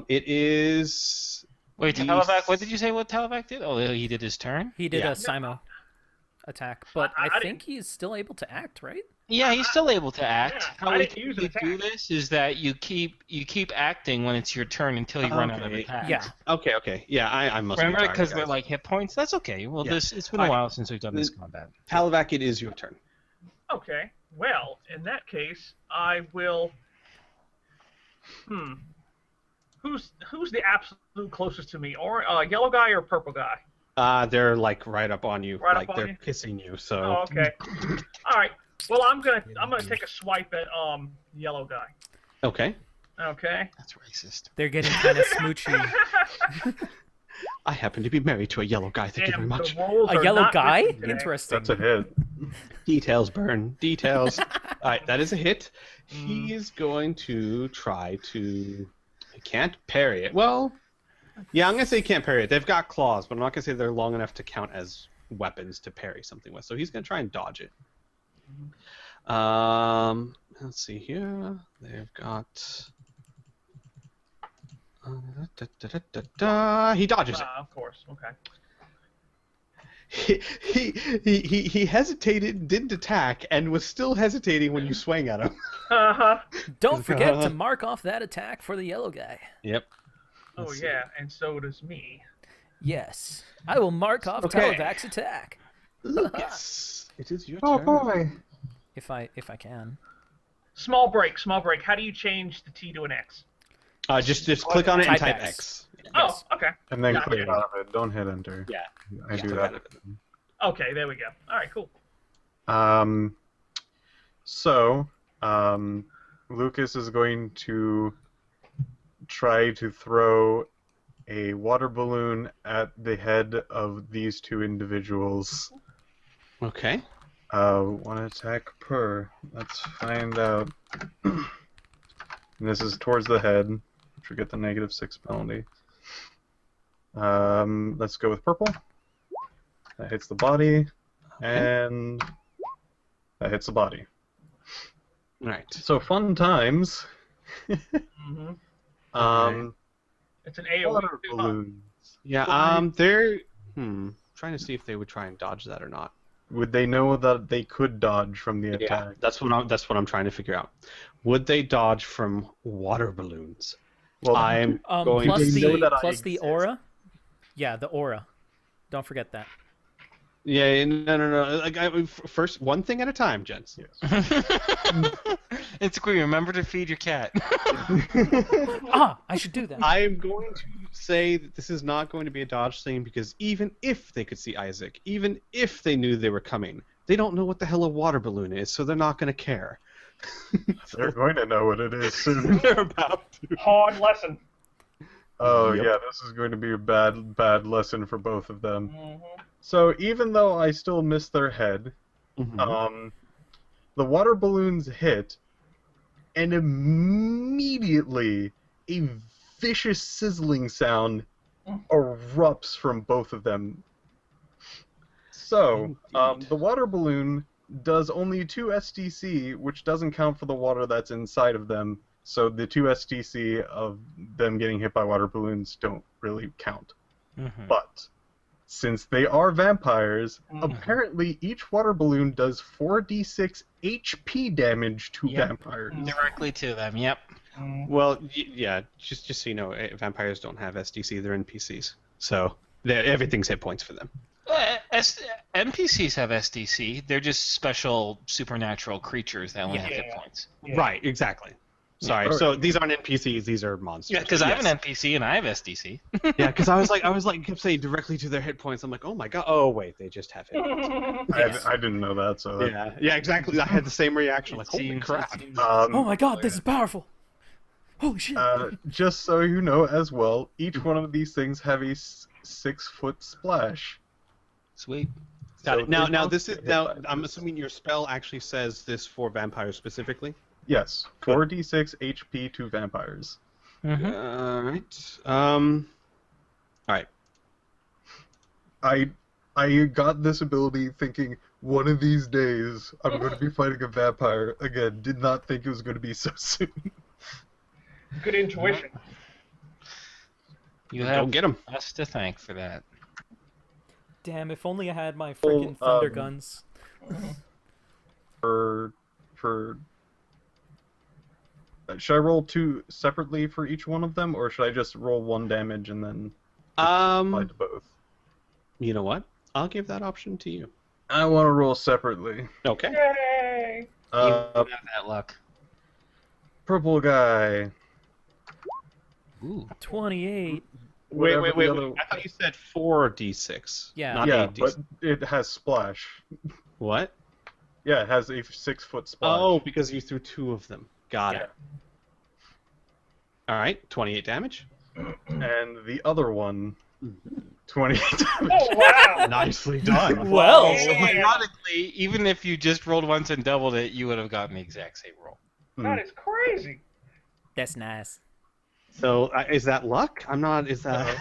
it is. Wait, the- Talavac, what did you say what Talavac did? Oh, he did his turn? He did Yeah. a Simo attack, but I I didn't- think he's still able to act, right? Yeah, he's still able to act. Yeah, How I we didn't use typically an do attack. this is that you keep acting when it's your turn until you run out of Okay. attacks. Yeah. Okay. Yeah, I must. Remember, be tired, because they're guys. like hit points. That's okay. Well, Yeah. it's been a Alright. while since we've done this combat. Talavac, it is your turn. Okay. Well, in that case, I will. Who's the absolute closest to me? Or yellow guy or purple guy? They're like right up on you, Right up like on they're you? kissing you. Oh, So okay. All right. Well, I'm gonna take a swipe at yellow guy. okay. Okay. That's racist. They're getting kind of smoochy. I happen to be married to a yellow guy. Thank you very Damn, much. the rolls A are yellow not guy? with me today. Interesting. That's a hit. Details, burn. Details. All right, that is a hit. He is going to try to. He can't parry it. Well, yeah, I'm gonna say he can't parry it. They've got claws, but I'm not gonna say they're long enough to count as weapons to parry something with. So he's gonna try and dodge it. Let's see here. They've got. He dodges it. Of course. Okay. He hesitated, didn't attack, and was still hesitating when you swang at him. Don't forget to mark off that attack for the yellow guy. Yep. Oh Let's see. yeah, and so does me. Yes. I will mark off Okay. Talavac's attack. Lucas, it is your Oh turn. boy. If I can. Small break. How do you change the T to an X? Just click on it and Type type X. X. Yes. Oh, okay. And then Gotcha. click out of it. Don't hit enter. Yeah. I do click that. out of it. Okay, there we go. All right, cool. So, Lucas is going to try to throw a water balloon at the head of these two individuals. Okay. One attack per. Let's find out. And this is towards the head, which we get the -6 penalty. Let's go with purple. That hits the body, and that hits the body. Right. So fun times. hmm It's an AOE. Water too, huh? balloons. Yeah. They're. Trying to see if they would try and dodge that or not. Would they know that they could dodge from the attack? Yeah. That's what I'm trying to figure out. Would they dodge from water balloons? Well, I'm going Plus to. They know the that I plus the exist. aura. Yeah, the aura. Don't forget that. Yeah. No. Like, first, one thing at a time, gents. It's Squee. Remember to feed your cat. I should do that. I am going to say that this is not going to be a dodge thing because even if they could see Isaac, even if they knew they were coming, they don't know what the hell a water balloon is, so they're not going to care. they're going to know what it is soon. They're about to. Hard lesson. Oh Yep. yeah, this is going to be a bad lesson for both of them. hmm So even though I still missed their head, Mhm. the water balloons hit, and immediately a vicious sizzling sound erupts from both of them. So Indeed. the water balloon does only 2 SDC, which doesn't count for the water that's inside of them, So the 2 STC of them getting hit by water balloons don't really count. Mhm. But since they are vampires, apparently each water balloon does 4d6 HP damage to Yep. vampires. Directly to them. Yep. Well, yeah, just so you know, vampires don't have SDC; they're NPCs, so everything's hit points for them. NPCs have SDC. They're just special supernatural creatures that only have hit points. Yeah. Right, exactly. Sorry, Yeah. so these aren't NPCs; these are monsters. Yeah, because But I have yes. an NPC and I have SDC. Yeah, because I was like, kept saying directly to their hit points. I'm like, oh my god. Oh wait, they just have hit points. I didn't know that, so that, Yeah, exactly. I had the same reaction. Like, holy Seems- crap. it seems- Oh my god, this is powerful. Holy shit. just so you know as well, each one of these things have a 6-foot splash. Sweet. Got So it. Now, they now both this is get hit now. by I'm this. assuming your spell actually says this for vampires specifically. Yes, 4d6 HP to vampires. Mhm. All right. All right. I got this ability thinking one of these days I'm going to be fighting a vampire again. Did not think it was going to be so soon. Good intuition. You Go have get them. us to thank for that. Damn, if only I had my freaking thunder guns. For should I roll 2 separately for each one of them, or should I just roll 1 damage and then apply to both? You know what? I'll give that option to you. I want to roll separately. Okay. Yay! You have that luck. Purple guy. Ooh. 28. Wait. Whatever the other- I thought you said 4d6. Yeah. Not Yeah, 8d6. but it has splash. What? Yeah, it has a 6-foot splash. Oh, because you threw 2 of them. Got Yeah. it. All right. 28 damage. And the other one, 28 damage. Oh wow! Nicely done. Well. So Yeah. ironically, even if you just rolled once and doubled it, you would have gotten the exact same roll. That is crazy. That's nice. So is that luck? I'm not. Is that?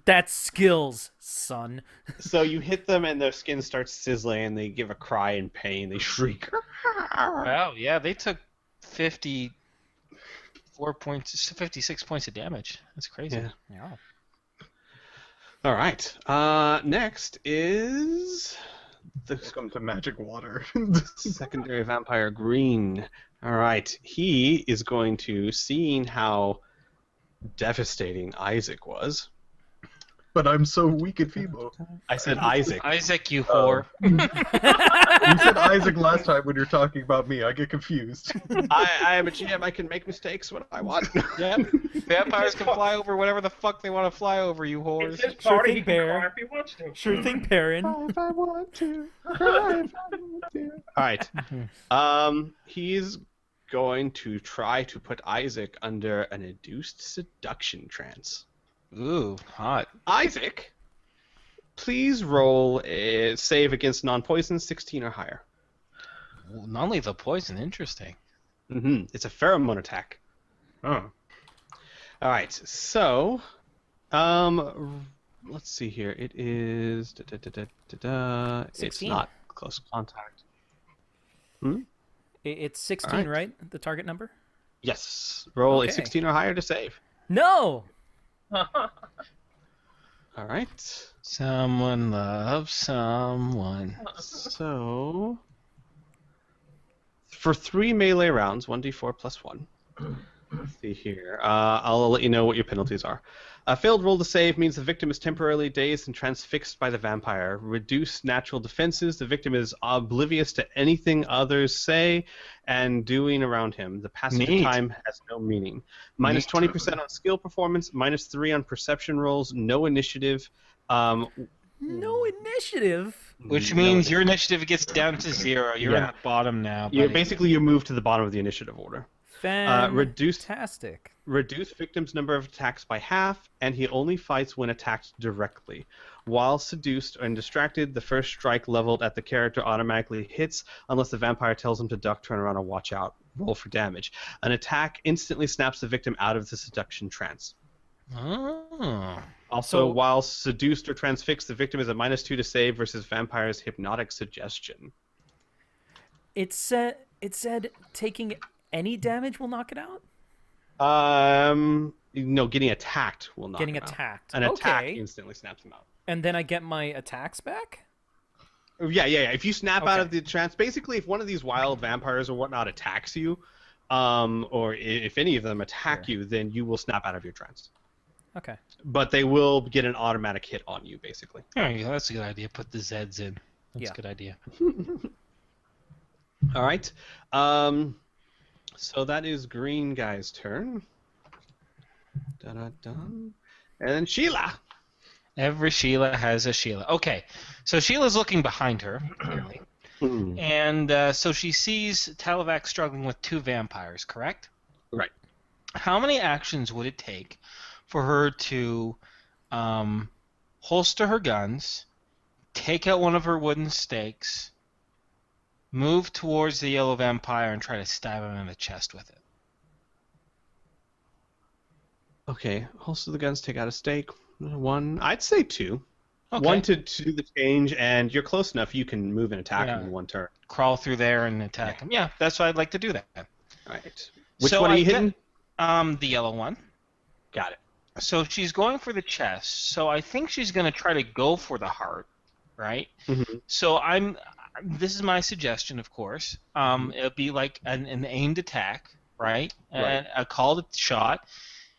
That's skills, son. So you hit them and their skin starts sizzling and they give a cry in pain. They shriek. Wow, yeah, they took 54 points, 56 points of damage. That's crazy. Yeah. Yeah. All right. Next is Let's come to magic water. secondary vampire green. All right. He is going to, seeing how devastating Isaac was. But I'm so weak and feeble. I said Isaac. Isaac, you whore. You said Isaac last time when you're talking about me. I get confused. I am a GM. I can make mistakes when I want. Yep. Vampires can fly over whatever the fuck they want to fly over, you It's whores. his Sure party. thing, He can Bear. cry if he wants to. Sure thing, Perrin. If I want to. Cry if I want to. All right. He's going to try to put Isaac under an induced seduction trance. Ooh, hot. Isaac, please roll a save against non-poison, 16 or higher. Well, non-lethal poison, interesting. It's a pheromone attack. Oh. All right, so, let's see here. It is It's 16. not close contact. It's 16, Alright. right? The target number? Yes, roll Okay. a 16 or higher to save. No! All right. Someone loves someone. So, for 3 melee rounds, 1d4 plus 1. Let's see here. I'll let you know what your penalties are. A failed roll to save means the victim is temporarily dazed and transfixed by the vampire. Reduced natural defenses. The victim is oblivious to anything others say and doing around him. The passage of Neat. time has no meaning. Minus 20% on skill performance. Minus 3 on perception rolls. No initiative. No initiative. Which No means your initiative gets down to 0. You're Yeah. at the bottom now. You're buddy. basically you move to the bottom of the initiative order. Fantastic. Reduce victim's number of attacks by half, and he only fights when attacked directly. While seduced and distracted, the first strike leveled at the character automatically hits unless the vampire tells him to duck, turn around, or watch out. Roll for damage. An attack instantly snaps the victim out of the seduction trance. Oh. Also, So- while seduced or transfixed, the victim is a -2 to save versus vampire's hypnotic suggestion. It said taking any damage will knock it out? No, getting attacked will knock Getting him out. attacked. An attack Okay. instantly snaps him out. And then I get my attacks back? Yeah. If you snap out Okay. of the trance, basically, if one of these wild vampires or whatnot attacks you, or if any of them attack you, then you will snap out of your trance. Okay. But they will get an automatic hit on you, basically. There you go. That's a good idea. Put the Zeds in. That's Yeah. a good idea. All right. So that is Green Guy's turn. Da-da-da. And then Sheila. Every Sheila has a Sheila. Okay, so Sheila's looking behind her, clearly. And so she sees Talavac struggling with 2 vampires, correct? Right. How many actions would it take for her to holster her guns, take out one of her wooden stakes, move towards the yellow vampire, and try to stab him in the chest with it? Okay, holster the guns, take out a stake. 1. I'd say 2. Okay. 1 to do the change, and you're close enough you can move and attack him in 1 turn. Crawl through there and attack him. Yeah, that's why I'd like to do that. All right. Which So one are you I hitting? The yellow one. Got it. So she's going for the chest. So I think she's going to try to go for the heart, right? Mm-hmm. So this is my suggestion, of course. It'll be like an aimed attack, right? And a called shot.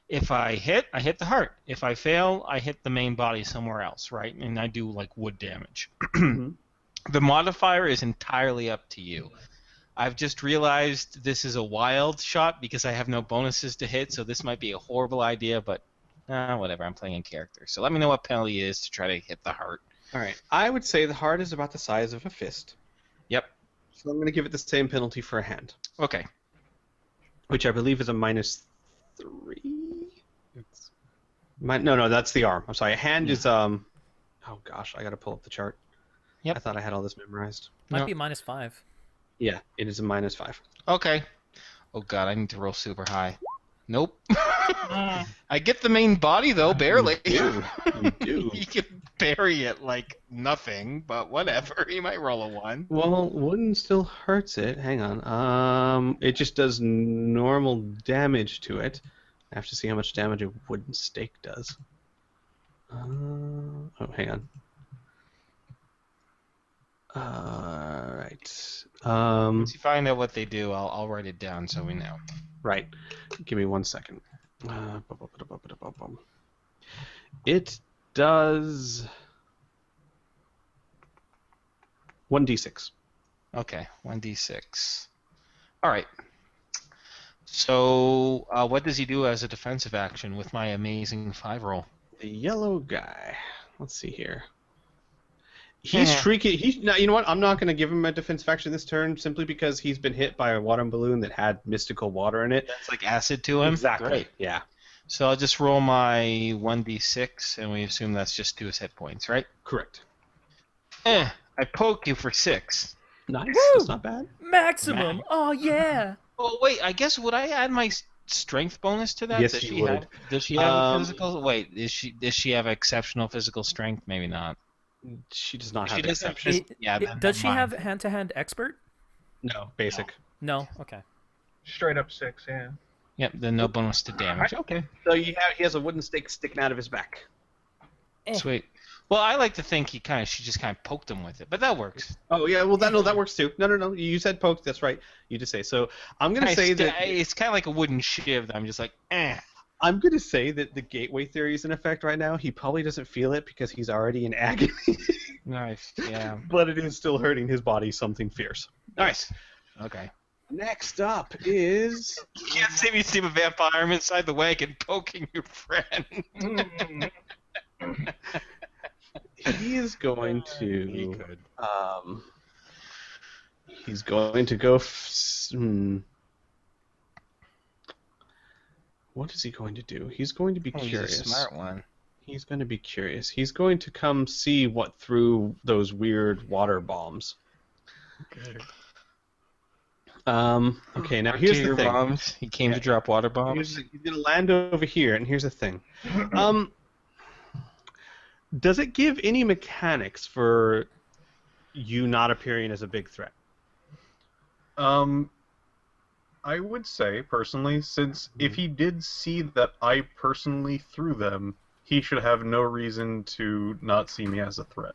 If I hit the heart. If I fail, I hit the main body somewhere else, right? And I do like wood damage. The modifier is entirely up to you. I've just realized this is a wild shot because I have no bonuses to hit, so this might be a horrible idea, but whatever, I'm playing in character. So let me know what penalty is to try to hit the heart. All right. I would say the heart is about the size of a fist. Yep. So I'm going to give it the same penalty for a hand, Okay. which I believe is a -3. No, that's the arm. I'm sorry. A hand is Oh gosh, I got to pull up the chart. Yep. I thought I had all this memorized. Might No. be -5. Yeah, it is a -5. Okay. Oh god, I need to roll super high. Nope. I get the main body though, barely. You do. He can bury it like nothing, but whatever. He might roll a 1. Well, wooden still hurts it. Hang on. It just does normal damage to it. I have to see how much damage a wooden stake does. Hang on. Right. Once you find out what they do, I'll write it down so we know. Right. Give me 1 second. It does 1d6. Okay, 1d6. All right. So, what does he do as a defensive action with my amazing 5 roll? The yellow guy. Let's see here. He's shrieking. Now, you know what? I'm not going to give him a defensive action this turn simply because he's been hit by a water balloon that had mystical water in it. That's like acid to him? Exactly. Great. Yeah. So I'll just roll my 1d6, and we assume that's just 2 hit points, right? Correct. I poke you for 6. Nice. Woo! That's not bad. Maximum! Oh, yeah! Oh, wait, I guess would I add my strength bonus to that? Yes, does you she would. Does she have physical? Wait, does she have exceptional physical strength? Maybe not. She does not She have doesn't- exception. then Does she never have mind. hand-to-hand expert? No, basic. No? Okay. Straight up 6, yeah. Yep, then no bonus to damage. Okay, So he has a wooden stake sticking out of his back. sweet. Well, I like to think she just kind of poked him with it, but that works. Oh yeah, well that works too. No. You said poke. That's right. You just say. So I'm gonna say that It's kind of like a wooden shiv that I'm just like, I'm gonna say that the gateway theory is in effect right now. He probably doesn't feel it because he's already in agony, Nice, yeah. but it is still hurting his body something fierce. Nice. Okay. Next up is You can't see me see a vampire arm inside the wagon poking your friend. he is going to He could. he's going to go. What is he going to do? He's going to be He's a curious. smart one. He's going to be curious. He's going to come see what threw those weird water bombs. Okay. Okay, now here's the thing. Bombs. He came to drop water bombs. He's going to land over here, and here's the thing. Does it give any mechanics for you not appearing as a big threat? I would say, personally, since if he did see that I personally threw them, he should have no reason to not see me as a threat.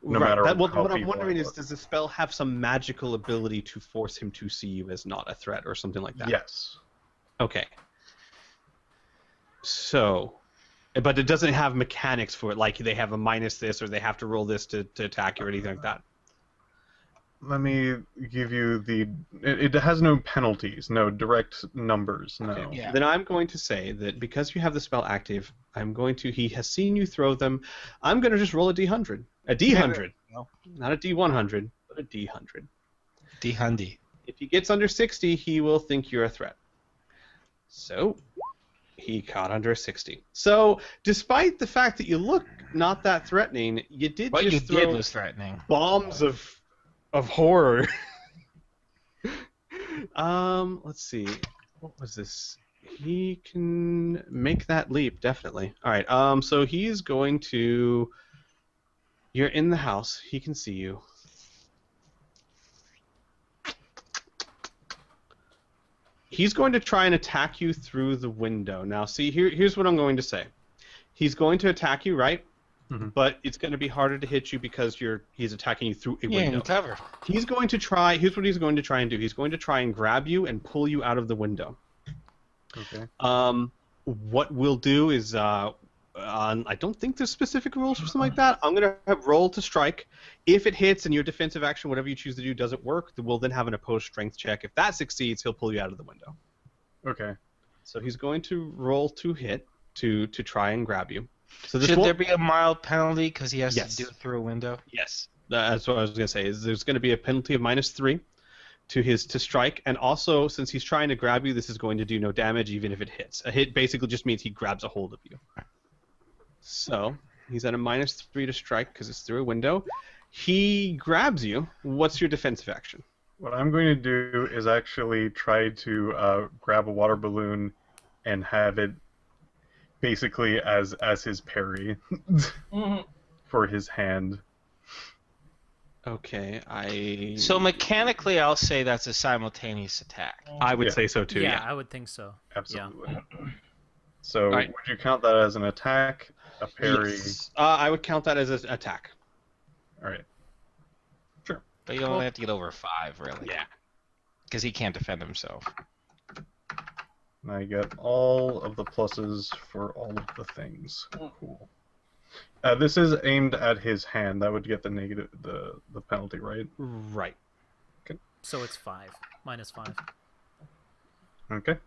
No matter Well, how what I'm feeble I wondering is, look. does the spell have some magical ability to force him to see you as not a threat or something like that? Yes. Okay. So, but it doesn't have mechanics for it, like they have a minus this or they have to roll this to attack you or anything like that. Let me give you the... It has no penalties, no direct numbers, no. Okay. Yeah. Then I'm going to say that because you have the spell active, he has seen you throw them, I'm going to just roll a D100. A D100. No. Not a D100, but a D100. D-Hundy. If he gets under 60, he will think you're a threat. So, he caught under a 60. So, despite the fact that you look not that threatening, you did What you just did throw was threatening. bombs of horror. Let's see. What was this? He can make that leap, definitely. All right. So he's going to. You're in the house. He can see you. He's going to try and attack you through the window. Now, see, here's what I'm going to say. He's going to attack you, right? Mhm. But it's going to be harder to hit you because he's attacking you through a Yeah, window. you cover. He's going to try. Here's what he's going to try and do. He's going to try and grab you and pull you out of the window. Okay. What we'll do is, I don't think there's specific rules or something like that. I'm going to have roll to strike. If it hits and your defensive action, whatever you choose to do, doesn't work, we'll then have an opposed strength check. If that succeeds, he'll pull you out of the window. Okay. So he's going to roll to hit to try and grab you. So this Should won't- there be a mild penalty because he has Yes. to do it through a window? Yes, that's what I was going to say. Is there's going to be a penalty of -3 to strike, and also since he's trying to grab you, this is going to do no damage even if it hits. A hit basically just means he grabs a hold of you. So he's at a -3 to strike because it's through a window. He grabs you. What's your defensive action? What I'm going to do is actually try to grab a water balloon and have it basically as his parry for his hand. Okay, So mechanically, I'll say that's a simultaneous attack. I would Yeah. say so too. yeah, Yeah. I would think so. Absolutely. So Alright. would you count that as an attack, a parry? Yes. I would count that as an attack. All right. But you only have to get over 5, really. Yeah. Because he can't defend himself. And I get all of the pluses for all of the things. Cool. This is aimed at his hand. That would get the negative, the penalty, right? Right. So it's 5. -5. Okay.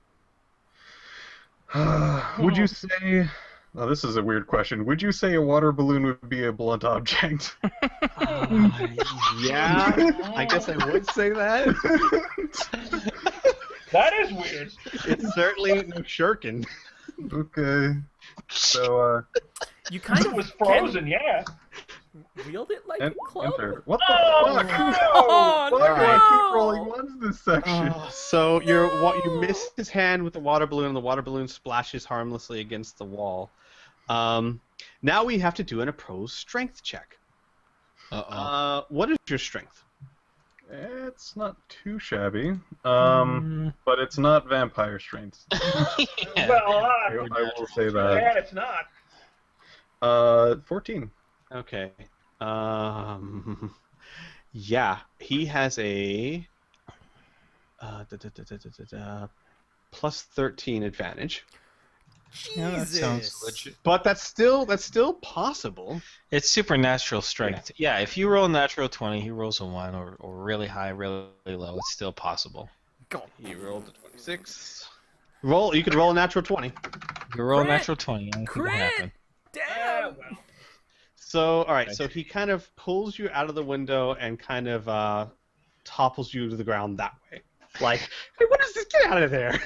Would you say? Oh, this is a weird question. Would you say a water balloon would be a blunt object? Yeah, I guess I would say that. That is weird. It's certainly no shuriken. Okay. So, You kind It of was frozen, yeah. can wield it like en- a club. enter. What the Oh, fuck? Oh, Why do I no! keep rolling ones this section? So you miss his hand with the water balloon, and the water balloon splashes harmlessly against the wall. Now we have to do an opposed strength check. What is your strength? It's not too shabby. But it's not vampire strength. Yeah. Well, I will say that. yeah, it's not. 14. Okay. Yeah, he has a plus 13 advantage. Yeah, that sounds Jesus. legit. But that's still possible. It's supernatural strength. Yeah, if you roll a natural 20, he rolls a 1, or really high, really low, it's still possible. Go. He rolled a 26. You could roll a natural 20. You roll a Crit! natural 20, anything can Crit! happen. Damn. Well. So, all right. Okay. So he kind of pulls you out of the window and kind of topples you to the ground that way. Like, hey, what is this? Get out of there!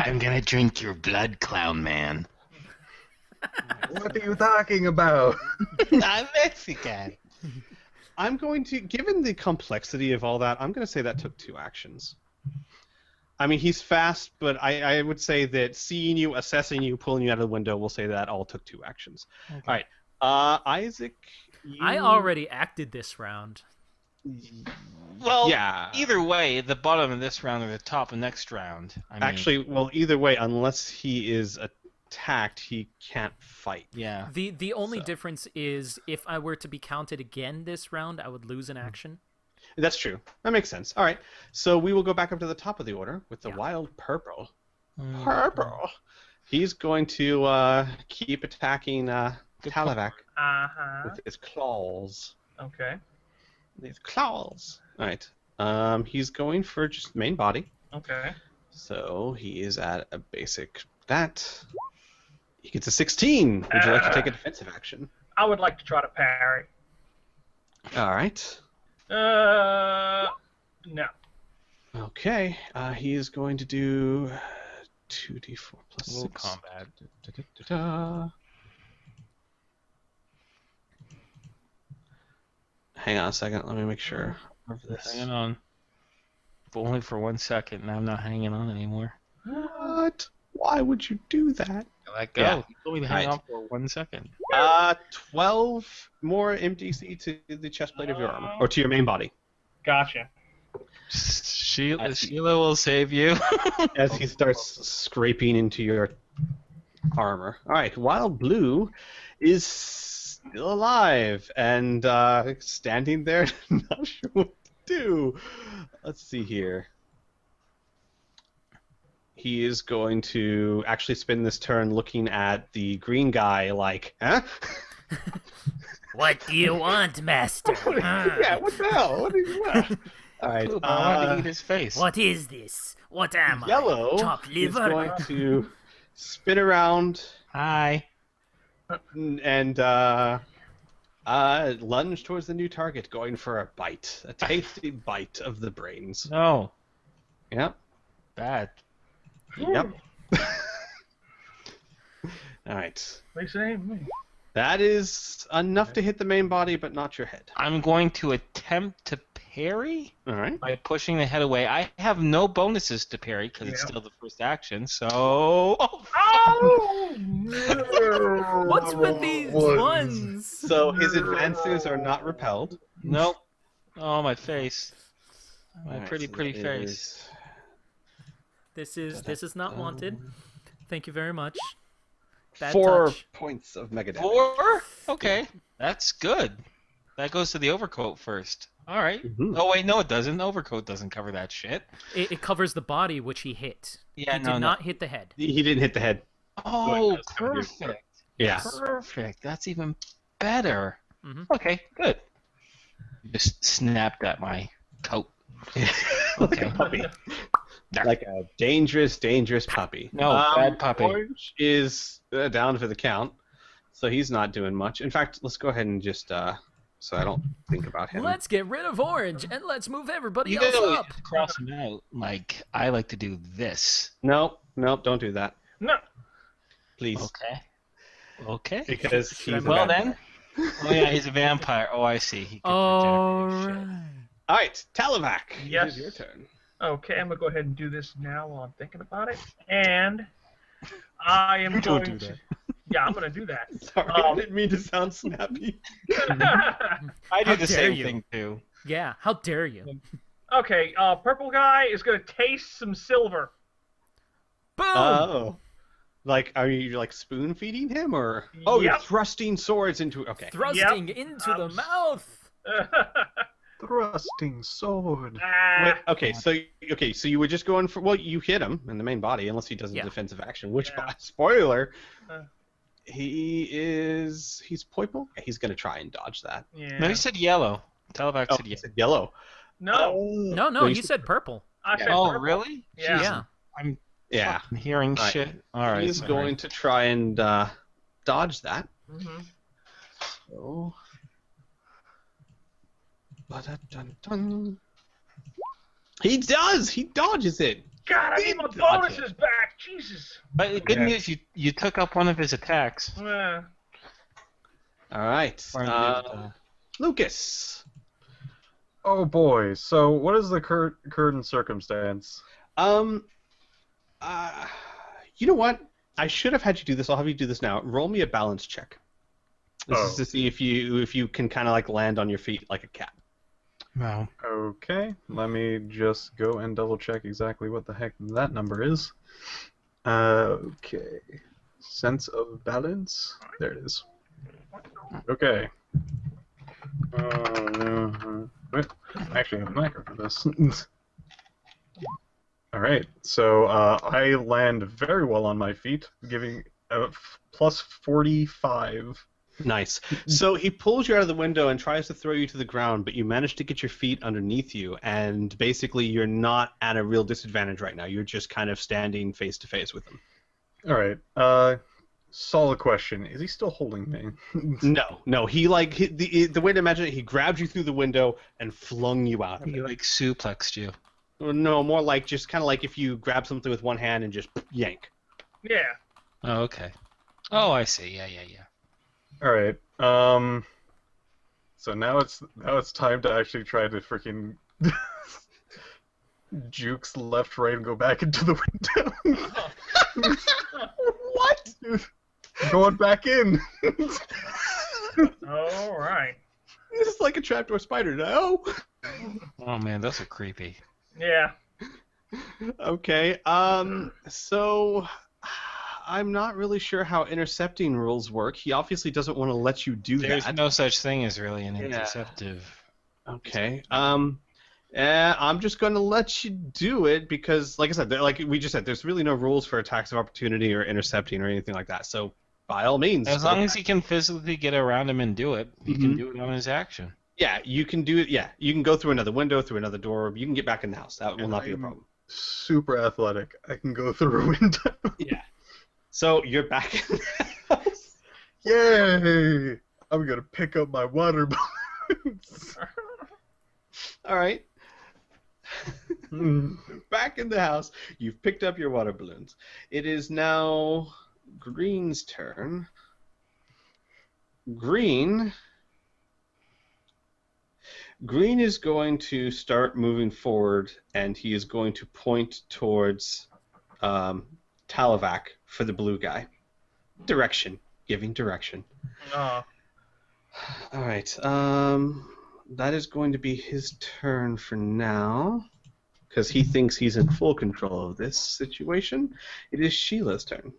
I'm gonna drink your blood, clown man. What are you talking about? I'm Mexican. I'm going to, given the complexity of all that, I'm going to say that took 2 actions. I mean, he's fast, but I would say that seeing you, assessing you, pulling you out of the window, we'll say that all took 2 actions. Okay. All right. Isaac, you... I already acted this round. Well, Yeah. either way, the bottom of this round or the top of next round. I mean, Actually, well, either way, unless he is attacked, he can't fight. yeah. The only So. difference is if I were to be counted again this round, I would lose an action. That's true. That makes sense. All right. So we will go back up to the top of the order with the Yeah. wild purple. Mm. Purple. He's going to keep attacking Talavac with his claws. Okay. These claws. All right. He's going for just main body. Okay. So he is at a basic that. He gets a 16. Would you like to take a defensive action? I would like to try to parry. All right. No. Okay. He is going to do 2d4 plus Little 6. combat. Da-da-da-da. Hang on a second. Let me make sure of this. Hanging on. But only for 1 second, and I'm not hanging on anymore. What? Why would you do that? Let go. Yeah. You told me to hang Right. on for 1 second. 12 more MDC to the chest plate of your armor, or to your main body, Gotcha. Sheila will save you. as he starts scraping into your armor. All right, Wild Blue is still alive and standing there, not sure what to do. Let's see here. He is going to actually spend this turn looking at the green guy like, huh? What do you want, master? Yeah, what the hell? What do you want? All right. I wanted to eat his face. What is this? What am Yellow I? Chopped is liver? going to spin around Hi. and lunge towards the new target, going for a bite, a tasty bite of the brains. No. Yep. Bad. Yep. All right. They say me. That is enough to hit the main body, but not your head. I'm going to attempt to parry All right. by pushing the head away. I have no bonuses to parry because it's Yeah. still the first action, so... Oh! Oh no! What's with these ones? So his advances are not repelled. Nope. Oh, my face. My All right, pretty so pretty that face. is This is not wanted. Thank you very much. Bad 4 touch. points of mega damage. 4? Okay. That's good. That goes to the overcoat first. All right. Mhm. Oh, wait, no, it doesn't. The overcoat doesn't cover that shit. It covers the body, which he hit. Yeah, He did not hit the head. He didn't hit the head. Oh, that's gonna do it. perfect. Yeah. Perfect. That's even better. Mhm. Okay, good. Just snapped at my coat. Like a puppy. Like a dangerous, dangerous puppy. No, bad puppy. Orange is down for the count, so he's not doing much. In fact, let's go ahead and just, so I don't think about him. Let's get rid of Orange and let's move everybody You else gotta up. cross them out. Like, I like to do this. Nope, don't do that, No. please. Okay. Okay. Because he's a Well vampire. then. Oh yeah, he's a vampire. Oh, I see. He could All regenerate shit. right. All right, Talavac. Yes. It is your turn. Okay, I'm gonna go ahead and do this now while I'm thinking about it. And I am Don't going do to. Yeah, I'm gonna do that. Sorry, I didn't mean to sound snappy. I do How the dare same you. thing too. Yeah, how dare you? Okay, purple guy is gonna taste some silver. Boom! Oh. Like, are you like spoon feeding him, or you're Yep. thrusting swords into? Okay. Thrusting into the mouth. Thrusting sword. Wait, okay, so you were just going for, well, you hit him in the main body unless he does a Yeah. defensive action. Which, Yeah. spoiler, Uh. he's purple. Yeah, he's gonna try and dodge that. Yeah. No, he said yellow. Televac Oh, said he yellow. said yellow. No, No, No, you you said purple. I said Oh, purple. really? Yeah. Yeah. I'm Yeah, fucking hearing Right. shit. All right. he's sorry. going to try and dodge that. Mhm. So, ba-da-dun-dun. He does. He dodges it. God, I need my Did dodge bonuses back. Jesus. But the good Yeah. news, you took up one of his attacks. Uh, All right, Or his, Lucas. Oh boy. So what is the current circumstance? You know what? I should have had you do this. I'll have you do this now. Roll me a balance check. This is Oh. to see if you can kind of like land on your feet like a cat. Wow. Okay, let me just go and double check exactly what the heck that number is. Okay. Sense of balance. There it is. Okay. Wait, actually, I have a marker for this. Alright, so I land very well on my feet, giving plus 45. Nice. So he pulls you out of the window and tries to throw you to the ground, but you manage to get your feet underneath you, and basically you're not at a real disadvantage right now. You're just kind of standing face to face with him. Alright, solid question. Is he still holding me? No. The way to imagine it, he grabbed you through the window and flung you out of He it. like suplexed you. No, more like just kind of like if you grab something with one hand and just yank. Yeah. Oh, okay. Oh, I see. Yeah. Alright, so now it's time to actually try to freaking jukes left, right, and go back into the window. What? Going back in. All right. This is like a trapdoor spider, no? Oh man, those are creepy. Yeah. Okay, so I'm not really sure how intercepting rules work. He obviously doesn't want to let you do There's that. no such thing as really an Yeah. interceptive. Okay, I'm just going to let you do it because, like I said, like we just said, there's really no rules for attacks of opportunity or intercepting or anything like that. So, by all means, As long as he can physically get around him and do it, he can do it on his action. yeah, you can do it. Yeah, you can go through another window, through another door. You can get back in the house. That will not be a problem. Super athletic. I can go through a window. Yeah. So you're back in the house. Yay! I'm gonna pick up my water balloons. All right. Back in the house, you've picked up your water balloons. It is now Green's turn. Green is going to start moving forward, and he is going to point towards Talavac for the blue guy. Giving direction. Oh. All right. That is going to be his turn for now, because he thinks he's in full control of this situation. It is Sheila's turn.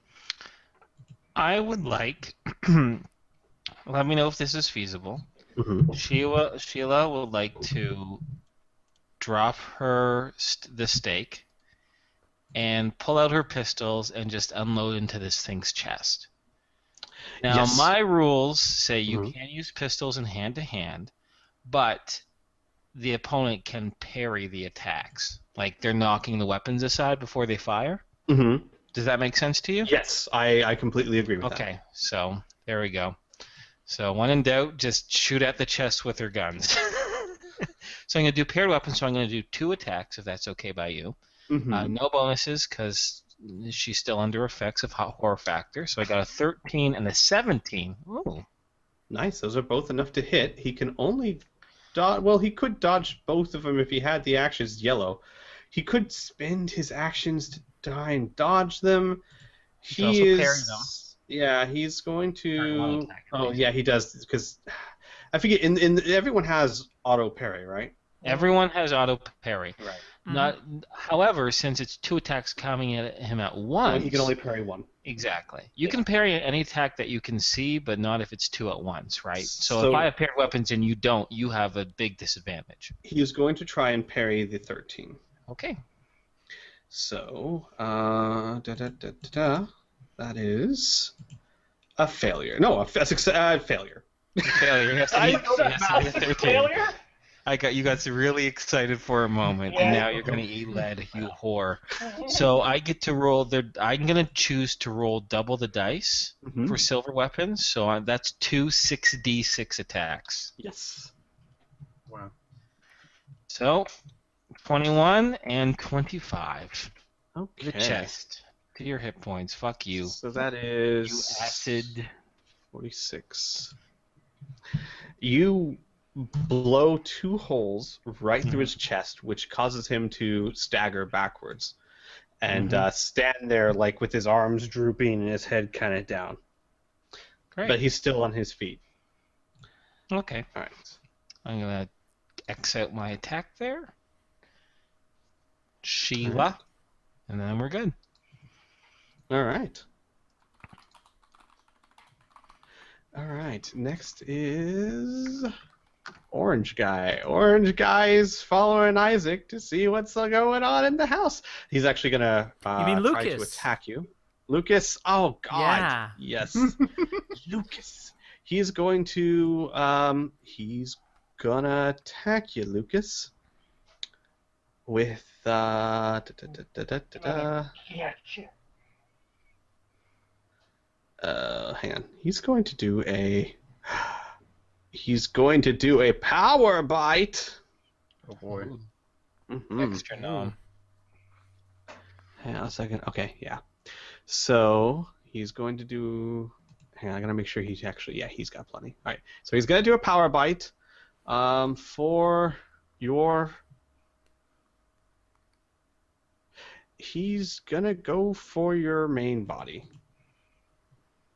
I would like. Let me know if this is feasible. Mm-hmm. Sheila would like to drop the stake and pull out her pistols and just unload into this thing's chest. Now, Yes. my rules say you Mhm. can use pistols in hand-to-hand, but the opponent can parry the attacks. Like, they're knocking the weapons aside before they fire. Mm-hmm. Does that make sense to you? Yes, I completely agree with that. Okay, so there we go. So when in doubt, just shoot at the chest with her guns. So I'm going to do paired weapons, so I'm going to do 2 attacks, if that's okay by you. Mm-hmm. No bonuses, because she's still under effects of horror factor. So I got a 13 and a 17. Ooh. Nice. Those are both enough to hit. He can only dodge. Well, he could dodge both of them if he had the actions yellow. He could spend his actions to die and dodge them. He also parry them. Yeah, he's going Parry one to. attack, Oh, right? yeah, he does because I forget. In everyone has auto parry, right? Everyone has auto parry. Right. However, since it's 2 attacks coming at him at once, He can only parry one. Exactly. You can parry any attack that you can see, but not if it's 2 at once, right? So So- if I have paired weapons and you don't, you have a big disadvantage. He is going to try and parry the 13. Okay. So, that is a failure. No, a failure. Failure. Yes, I yes, know that yes, mouse yes, is a 13. failure. You got really excited for a moment, Yeah. and now you're going to eat lead, you whore. So I get to roll. I'm going to choose to roll double the dice Mhm. for silver weapons. So that's 2 6d6 attacks. Yes. Wow. So 21 and 25. Okay. To the chest. To your hit points. Fuck you. So that You is acid. 46. You blow 2 holes right through his chest, which causes him to stagger backwards and stand there like with his arms drooping and his head kind of down. Great. But he's still on his feet. Okay. All right. I'm going to X out my attack there. Shiva. And then we're good. All right. All right. Next is Orange Guy. Orange Guy is following Isaac to see what's going on in the house. He's actually gonna You mean try to Lucas? attack you. Lucas. Oh God. Yeah. Yes. Lucas. He's going to he's gonna attack you, Lucas. With Yeah, hang on. He's going to do a power bite. Oh boy. Mhm. Extra nom. Hang on a second. Okay, yeah. So he's going to do. Hang on, I gotta make sure he's actually. Yeah, he's got plenty. All right. So he's gonna do a power bite. For your. He's gonna go for your main body.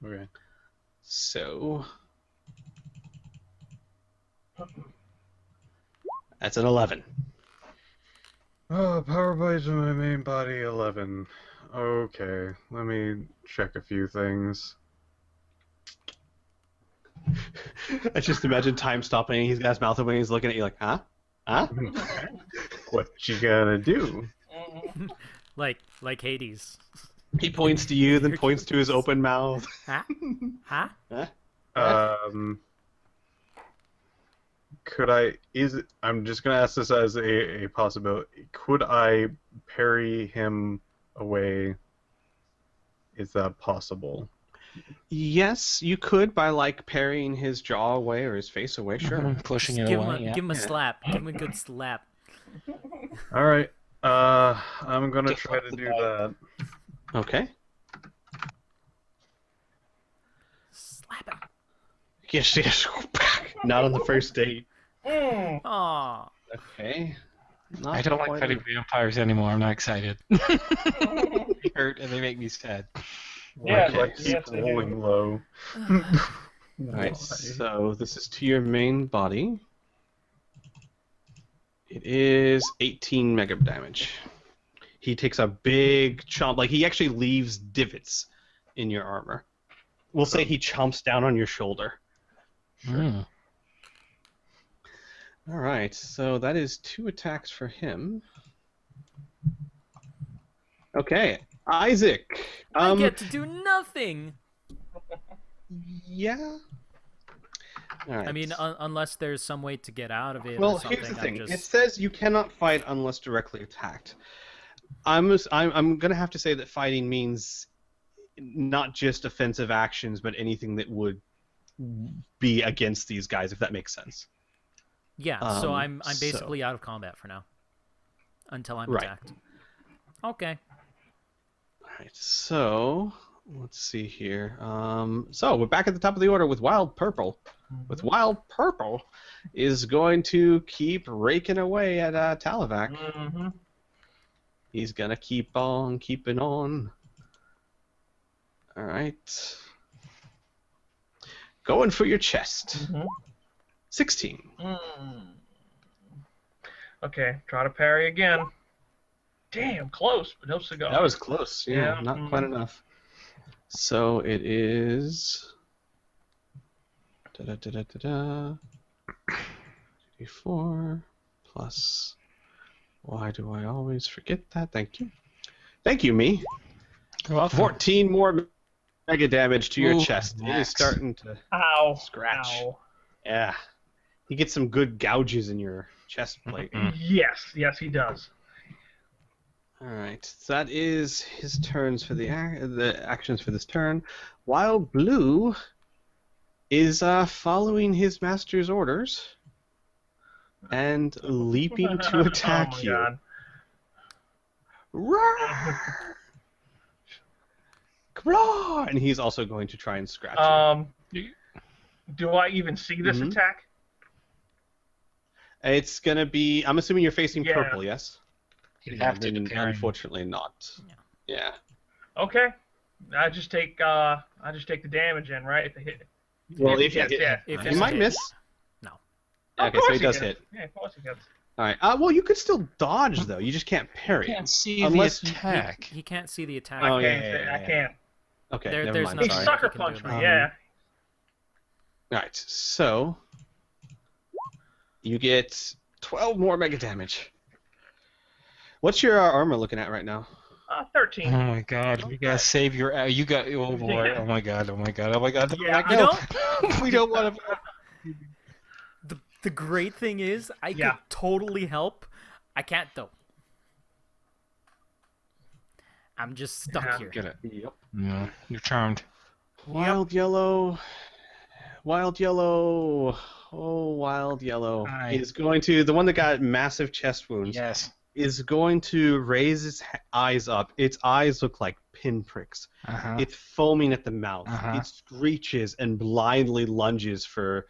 Okay. So. That's an 11. Oh, power bites in my main body, 11. Okay, let me check a few things. I just imagine time stopping. He's got his mouth open. He's looking at you like, huh? Huh? What you gonna do? Like Hades. He points to you, then points to his open mouth. Huh? Huh? Huh? Could I? I'm just gonna ask this as a possibility. Could I parry him away? Is that possible? Yes, you could by like parrying his jaw away or his face away. Sure. Pushing Just it give away. him, Yeah. give him a slap. Give him a good slap. All right. I'm gonna Just try like to the do dog. that. Okay. Slap him. Yes, yes. Not on the first date. Aw. Okay. Not I don't like quite fighting vampires anymore. I'm not excited. They hurt and they make me sad. Yeah, Okay. Like keep yes, they do. rolling low. Alright, so this is to your main body. It is 18 mega damage. He takes a big chomp, like he actually leaves divots in your armor. We'll say he chomps down on your shoulder. Mm. Alright, so that is 2 attacks for him. Okay, Isaac. I get to do nothing. Yeah. All right. I mean, unless there's some way to get out of it well, or something. here's the I'm thing. just... It says you cannot fight unless directly attacked. I'm gonna have to say that fighting means not just offensive actions, but anything that would be against these guys, if that makes sense. Yeah, so I'm so- basically out of combat for now. Until I'm Right. attacked. Okay. All right. So let's see here. So we're back at the top of the order with Wild Purple. With Wild Purple is going to keep raking away at Talavac. Mm-hmm. He's gonna keep on keeping on. All right. Going for your chest. Mhm. 16. Okay, try to parry again. Damn, close, but no cigar. That was close. Yeah, Yeah, not quite enough. So it is. Da-da-da-da-da-da. 4 plus. Why do I always forget that? Thank you. Thank you, me. You're welcome. 14 more mega damage to your Ooh, chest. It is max. starting to. Ow. Scratch. Ow. Yeah. He gets some good gouges in your chest plate. Yes, he does. Alright, so that is his turns for the actions for this turn. While Blue is following his master's orders and leaping to attack Oh my you. God. Roar! Roar! And he's also going to try and scratch you. Do I even see this Mhm. attack? It's gonna be. I'm assuming you're facing Yeah. purple, yes? You'd have to, Then depending. unfortunately not. Yeah. Okay. I just take the damage in, right? If they hit. Well, If if he hits, you yeah. If he it's a might hit. miss. No. Of Okay, course so he does gets. hit. Yeah, of course he gets. All right. Well, you could still dodge though. You just can't parry. Can't see Unless the you- attack. He can't see the attack. Oh, I yeah, can't. yeah, I yeah. can't. Okay, There- never there's mind. nothing He Sorry. that sucker you can do punched me. about Yeah. All right. So you get 12 more mega damage. What's your armor looking at right now? 13. Oh my god, you gotta save your. You got. Oh boy. Yeah. Oh my god. Oh my god. Oh my god. Yeah, You no. know, We don't want to. the great thing is, I Yeah. could totally help. I can't though. I'm just stuck Yeah. here. Get it. Yep. No, you're charmed. Wild yellow. Wild yellow. Oh, wild yellow Hi. is going to the one that got massive chest wounds. Yes. Is going to raise its eyes up. Its eyes look like pinpricks. Uh-huh. It's foaming at the mouth. Uh-huh. It screeches and blindly lunges for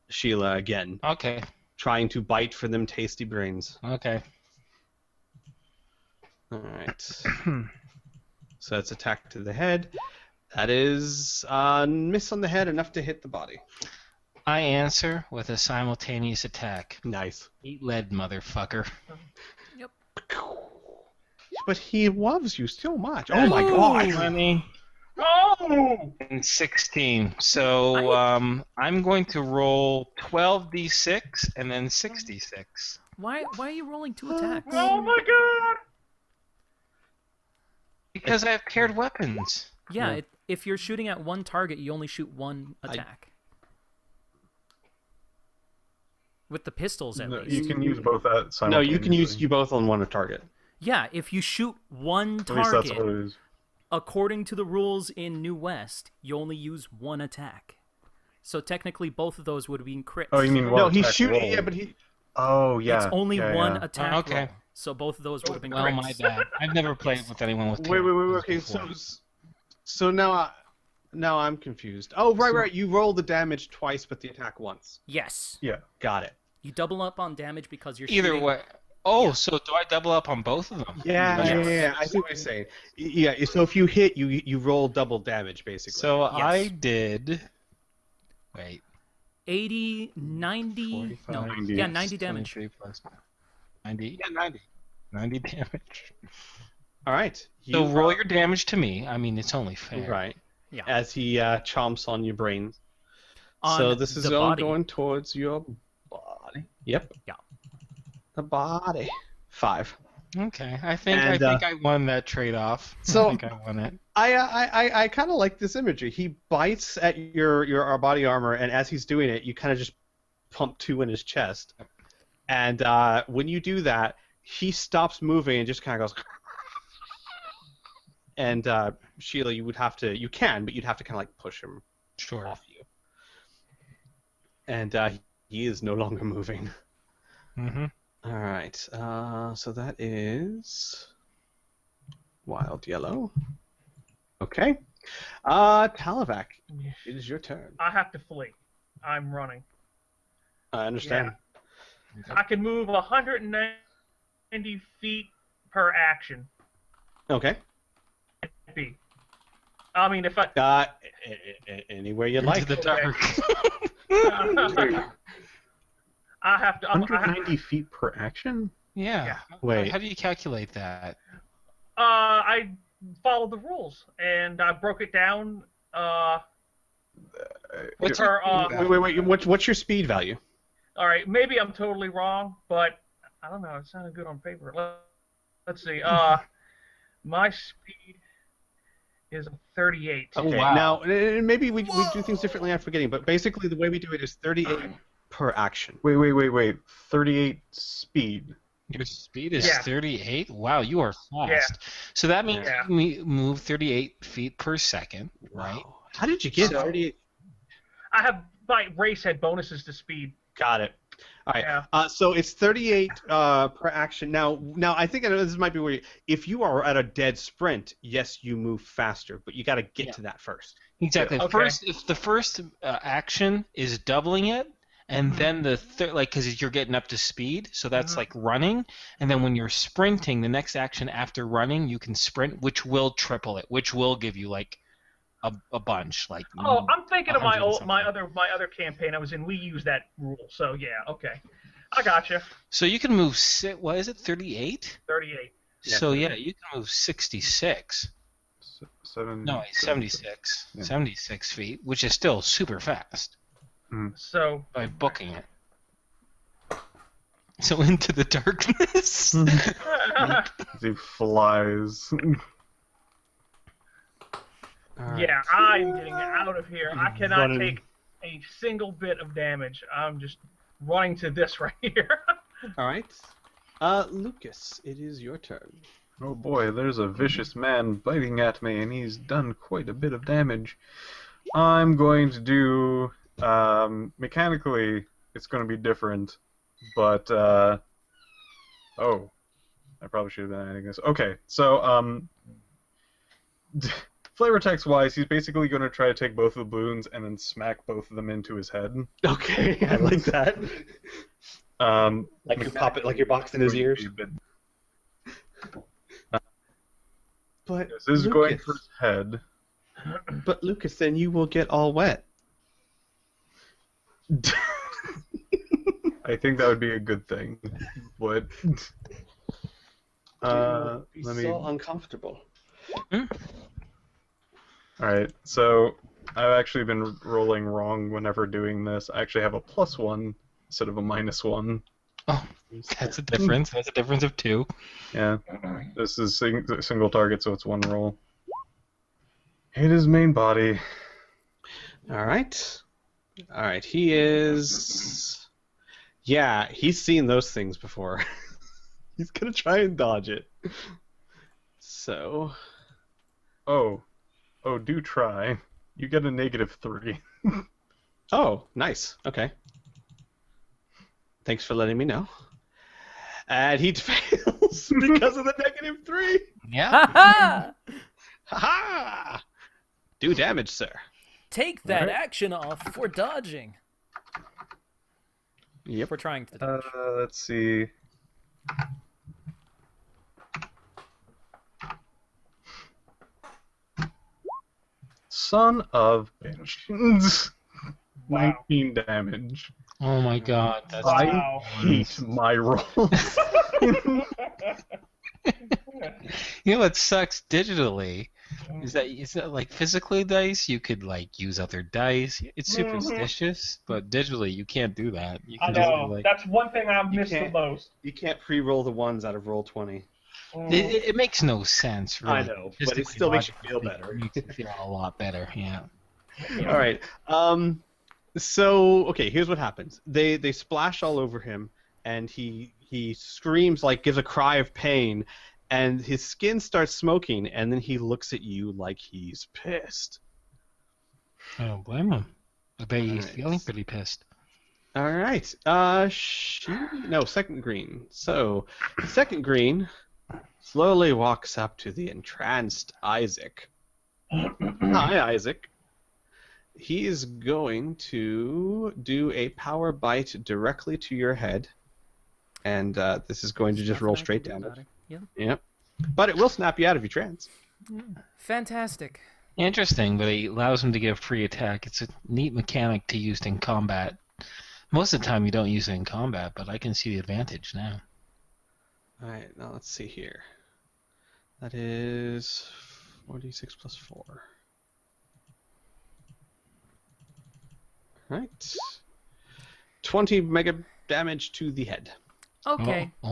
Sheila again, Okay. trying to bite for them tasty brains. Okay. All right. So that's attack to the head. That is miss on the head, enough to hit the body. I answer with a simultaneous attack. Nice. Eat lead, motherfucker. But he loves you so much. Oh my god. 20 Oh! and 16. So I'm going to roll 12d6 and then 66. Why are you rolling 2 attacks? Oh my god! Because I have paired weapons. Yeah, if you're shooting at one target, you only shoot one attack. With the pistols, at No, least. you can use both at No, simultaneously. you can use you both on one target. Yeah, if you shoot one At least that's target, what it is. according to the rules in New West, you only use one attack. So technically, both of those would be crits. Oh, you mean one No, he's attack shooting. roll. Yeah, but he. Oh, yeah. It's only yeah, one yeah. attack Okay. roll. So both of those would have been Well, crits. my bad. I've never played with anyone with Wait, paired wait, wait. weapons Okay, before. so now I'm confused. Oh, right. You roll the damage twice, but the attack once. Yes. Yeah. Got it. You double up on damage because you're Either shooting... way. Oh, so do I double up on both of them? Yeah. I see what you're saying. Yeah. So if you hit, you roll double damage basically. So I Yes. did. Wait. 80, 90... 45, No, 90. yeah, 90 damage. 23 plus 90. Yeah, 90. 90 damage. all right. So roll your damage to me. I mean, it's only fair. Right. Yeah. As he chomps on your brains. On So this is the all body. going towards your body. Yep. Yeah. The body. 5. Okay, I think And, I won that trade-off. so- I think I won it. I kind of like this imagery. He bites at your body armor, and as he's doing it, you kind of just pump 2 in his chest. And when you do that, he stops moving and just kind of goes. And Sheila, you would have to. You can, but you'd have to kind of like push him Sure. off you. And he is no longer moving. Mm-hmm. All right. So that is wild yellow. Okay. Talavac, it is your turn. I have to flee. I'm running. I understand. I can move 190 feet per action. Okay. I mean, if I... Anywhere you'd Into like. the dark. I have to... 190 feet per action? Yeah. Wait. How do you calculate that? I followed the rules, and I broke it down. What's per, Wait. What's your speed value? all right, maybe I'm totally wrong, but I don't know. It sounded good on paper. Let's see. My speed is 38. Okay. wow. Now, maybe we do things differently. I'm forgetting, but basically the way we do it is 38 per action. Wait. 38 speed. Your speed is Yeah. 38? Wow, you are fast. Yeah. So that means Yeah. we move 38 feet per second, right? Wow. How did you get So- 38? I have my race had bonuses to speed. Got it. All right. Yeah. So it's 38 per action. Now I think I know this might be where if you are at a dead sprint, yes, you move faster, but you got to get to that first. Exactly. Okay. First, if the first action is doubling it, and then the because you're getting up to speed, so that's like running, and then when you're sprinting, the next action after running, you can sprint, which will triple it, which will give you like a bunch. Like Oh, I'm thinking of 100 and my something. other campaign I was in. We used that rule, so yeah, okay, I gotcha. So you can move what is it, 38? 38. Yeah, So 38. yeah, you can move 66. No, wait, 76. Yeah. 76 feet, which is still super fast So by booking it. So into the darkness. As he flies. yeah, I'm getting out of here. I cannot Running. take a single bit of damage. I'm just running to this right here. All right. Lucas, it is your turn. Oh boy, there's a vicious man biting at me, and he's done quite a bit of damage. I'm going to do... mechanically, it's going to be different, but... oh, I probably should have been adding this. Okay, so, flavor text-wise, he's basically going to try to take both of the balloons and then smack both of them into his head. Okay, I like that. Like you pop it, like you're boxing his ears. But This is going for his head. But Lucas, then you will get all wet. I think that would be a good thing. But Let let me. so uncomfortable. Alright, so I've actually been rolling wrong whenever doing this. I actually have a +1 instead of a -1. Oh, that's a difference. That's a difference of 2. Yeah. This is single target, so it's 1 roll. Hit his main body. All right. All right. He is. Yeah, he's seen those things before. He's gonna try and dodge it. So. Oh, do try. You get a -3. Oh, nice. Okay. Thanks for letting me know. And he fails because of the -3. Yeah. Ha ha! Ha ha! Do damage, sir. Take that Alright. action off for dodging. Yep. For trying to dodge. Let's see. Son of bitch. Wow. 19 damage. Oh my god. That's Wow. I hate my rolls. You know what sucks digitally is that like physically dice you could like use other dice. It's superstitious, but digitally you can't do that. You I can just know. like That's one thing I've You missed the can't- most. You can't pre-roll the ones out of roll 20. it makes no sense really. I know, but it Physically, still makes you feel logically, better. It makes you feel a lot better. Yeah. All right. So okay, here's what happens. They splash all over him, and he screams, like gives a cry of pain, and his skin starts smoking, and then he looks at you like he's pissed. I don't blame him. I bet he's Alright. feeling pretty pissed. All right. Second green. So second green slowly walks up to the entranced Isaac. Hi, Isaac. He is going to do a power bite directly to your head, and this is going to just roll straight damage. Yep. Yep. But it will snap you out of your trance. Fantastic. Interesting, but it allows him to get a free attack. It's a neat mechanic to use in combat. Most of the time you don't use it in combat, but I can see the advantage now. All right, now let's see here. That is 46 plus 4. All right. 20 mega damage to the head. Okay. Oh.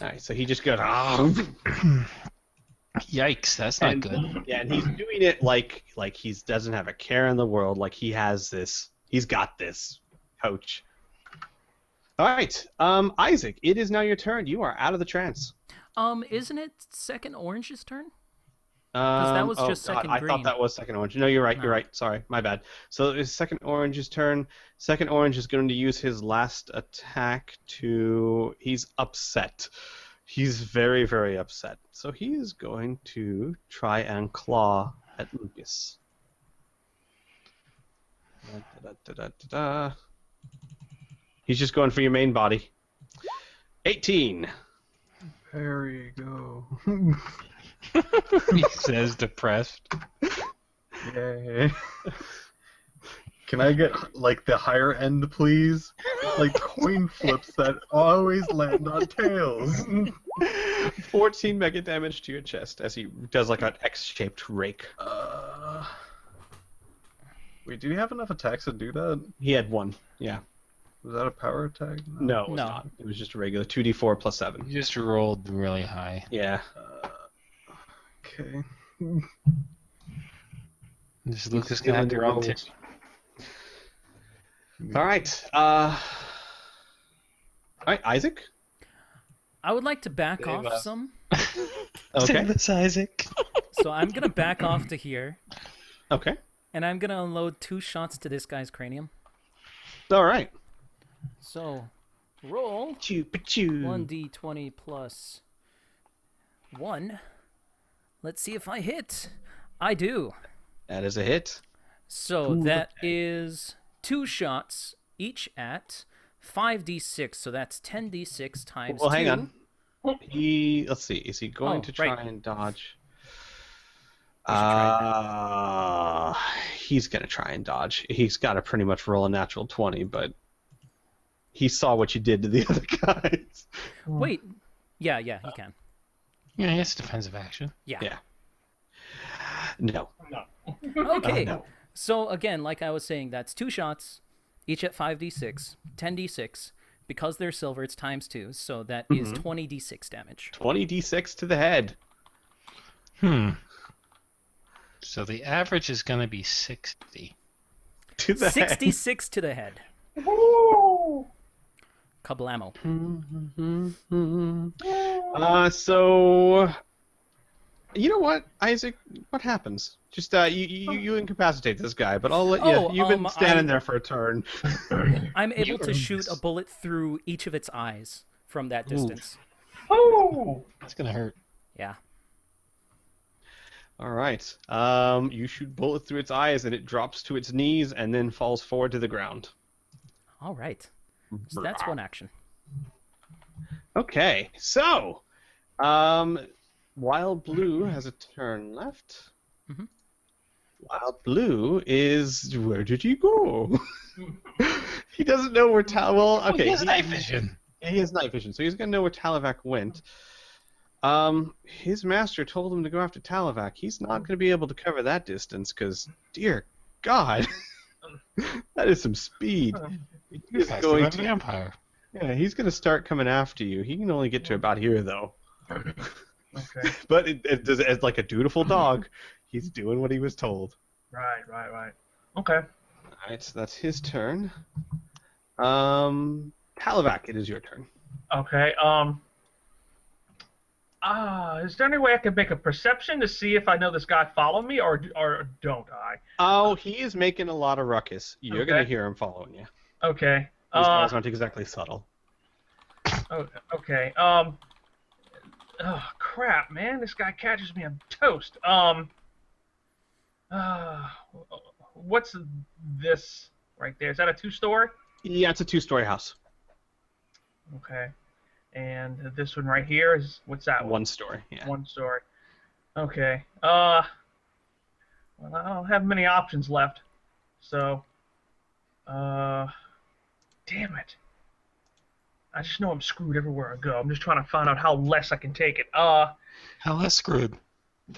All right, so he just goes. Yikes, that's not good. Yeah, and he's doing it like he doesn't have a care in the world. Like he has this. He's got this, coach. All right, Isaac, it is now your turn. You are out of the trance. Isn't it second orange's turn? that was just second I green. thought that was second orange. No, you're right. You're right. Sorry, my bad. So it's second orange's turn. Second orange is going to use his last attack to. He's upset. He's very, very upset. So he is going to try and claw at Lucas. He's just going for your main body. 18. There you go. He says depressed. Yay. Can I get, like, the higher end, please? Like, coin flips that always land on tails. 14 mega damage to your chest as he does like an X-shaped rake. Wait, do you have enough attacks to do that? He had one. Yeah. Was that a power attack? No, it was No. not. It was just a regular 2d4 plus 7. You just rolled really high. Yeah. Okay. Is Lucas gonna have to roll too? All right. Isaac. I would like to back Save off us. some. Okay. This Isaac. So I'm gonna back off to here, Okay. and I'm gonna unload 2 shots to this guy's cranium. All right. So, roll Choo-pa-choo. 1d20 plus 1. Let's see if I hit. I do. That is a hit. So that is 2 shots, each at 5d6. So that's 10d6 times Well, 2. hang on. Let's see. Is he going to try and dodge? He's gonna try and dodge. He's got to pretty much roll a natural 20, but he saw what you did to the other guys. Wait. Yeah, he can. Yeah, he has defensive action. Yeah. Yeah. No. Okay. No. So again, like I was saying, that's 2 shots, each at 5d6, 10d6. Because they're silver, it's times 2, so that is 20d6 damage. 20d6 to the head. So the average is gonna be 60. To the head. 66 to the head. Woo! Kablamo. So, you know what, Isaac? What happens? Just you incapacitate this guy, but I'll let you. Oh, You've been standing there for a turn. I'm able to shoot a bullet through each of its eyes from that distance. Oh! That's gonna hurt. Yeah. All right. You shoot bullet through its eyes, and it drops to its knees, and then falls forward to the ground. All right. So that's one action. Okay. So, Wild Blue has a turn left. Mhm. Wild Blue is where did he go? He doesn't know where Well, okay. He has night vision. Yeah, he has night vision, so he's gonna know where Talavac went. His master told him to go after Talavac. He's not gonna be able to cover that distance, because, dear God, that is some speed. He's Faster going than to, vampire. yeah, he's gonna start coming after you. He can only get to about here, though. Okay. But it does, as like a dutiful dog, he's doing what he was told. Right. Okay. All right, so that's his turn. Talavac, it is your turn. Okay. Is there any way I can make a perception to see if I know this guy follow me, or don't I? Oh, he is making a lot of ruckus. You're Okay. gonna hear him following you. Okay. These guys aren't exactly subtle. Okay. Oh crap, man! This guy catches me on toast. What's this right there? Is that a 2-story? Yeah, it's a 2-story house. Okay. And this one right here is what's that one? 1-story. Yeah. 1-story. Okay. Well, I don't have many options left. So, damn it. I just know I'm screwed everywhere I go. I'm just trying to find out how less I can take it. Hell, that's screwed.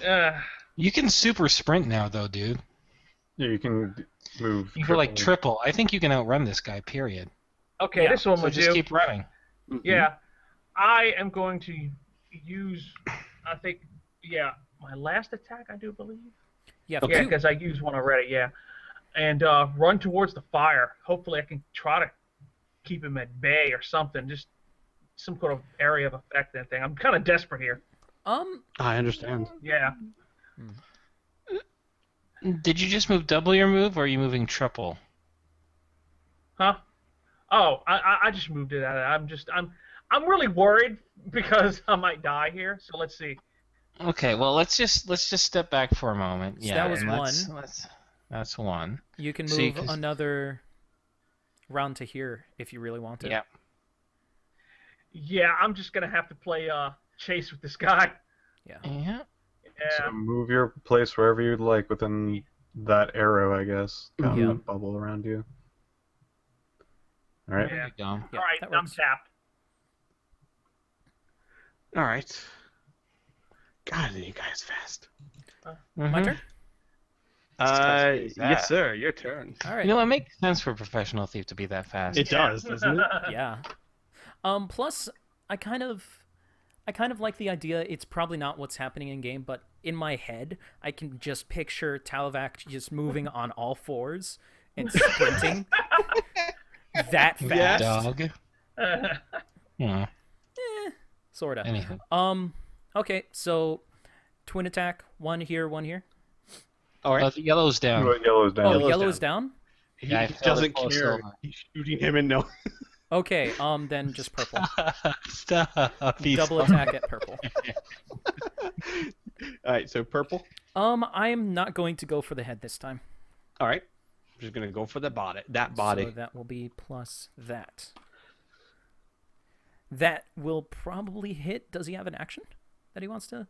Uh, You can super sprint now, though, dude. Yeah, you can move. You can like triple. I think you can outrun this guy. Period. okay, Yeah, this one So would just do. keep running. Yeah. I am going to use, I think, my last attack, I do believe. Yeah, Okay. Yeah, 2. because I used one already, yeah. And run towards the fire. Hopefully I can try to keep him at bay or something. Just some sort of area of effect and thing. I'm kind of desperate here. I understand. Yeah. Did you just move double your move, or are you moving triple? Huh? Oh, I just moved it out. I'm really worried because I might die here. So let's see. Okay, well let's just step back for a moment. So Yeah, that was and one. That's one. You can See, move 'cause- another round to here if you really want to. Yeah. Yeah, I'm just gonna have to play chase with this guy. Yeah. Yeah. So move your place wherever you'd like within that arrow, I guess. Kind Yeah. of bubble around you. All right. There you go. Yeah, All right, that I'm works. tapped. All right. God, you guys fast. My turn. Is that? Yes, sir. Your turn. All right. You know, it makes sense for a professional thief to be that fast. It does, doesn't it? Yeah. Plus, I kind of like the idea. It's probably not what's happening in game, but in my head, I can just picture Talavac just moving on all fours and sprinting that Yes. fast. Dog. Yeah. Sorta. Anyhow. Okay, so twin attack, one here, one here. All right. The yellow's down. What yellow's down? Oh, Yellow's yellow's down. He Yeah, I felt doesn't it close care. over. He's shooting him and no. Okay, then just purple. Stop. He's Double attack at purple. All right. So purple. I am not going to go for the head this time. All right. I'm just gonna go for the body. That body. So that will be plus that. That will probably hit. Does he have an action that he wants to?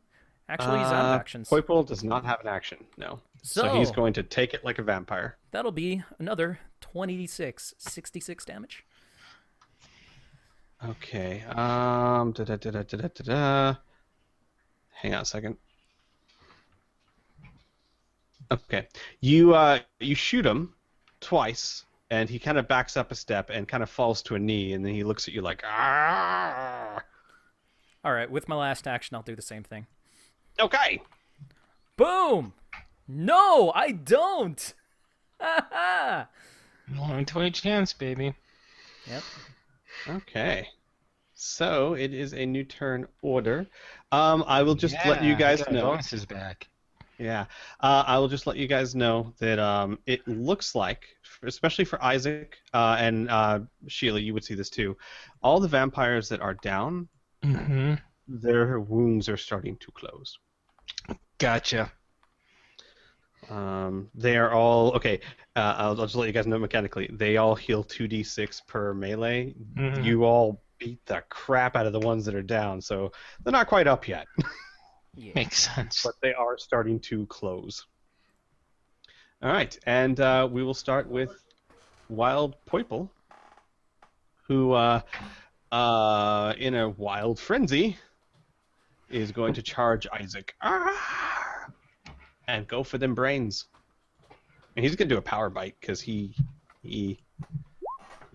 Actually, he's out of actions. Poiple does not have an action. No. So he's going to take it like a vampire. That'll be another 26, 66 damage. Okay. Hang on a second. Okay. You shoot him twice, and he kind of backs up a step and kind of falls to a knee, and then he looks at you like, ah. All right, with my last action, I'll do the same thing. Okay. Boom! No, I don't. Ha only 20 chance, baby. Yep. Okay. So it is a new turn order. I will just let you guys know. Bonus is back. Yeah. I will just let you guys know that it looks like, especially for Isaac and Sheila, you would see this too. All the vampires that are down, Mm-hmm. their wounds are starting to close. Gotcha. They are all okay. I'll just let you guys know mechanically. They all heal 2d6 per melee. Mhm. You all beat the crap out of the ones that are down, so they're not quite up yet, Yeah. Makes sense. but they are starting to close. All right, and we will start with Wild Poiple, who, in a wild frenzy, is going to charge Isaac. And go for them brains. And he's gonna do a power bite because he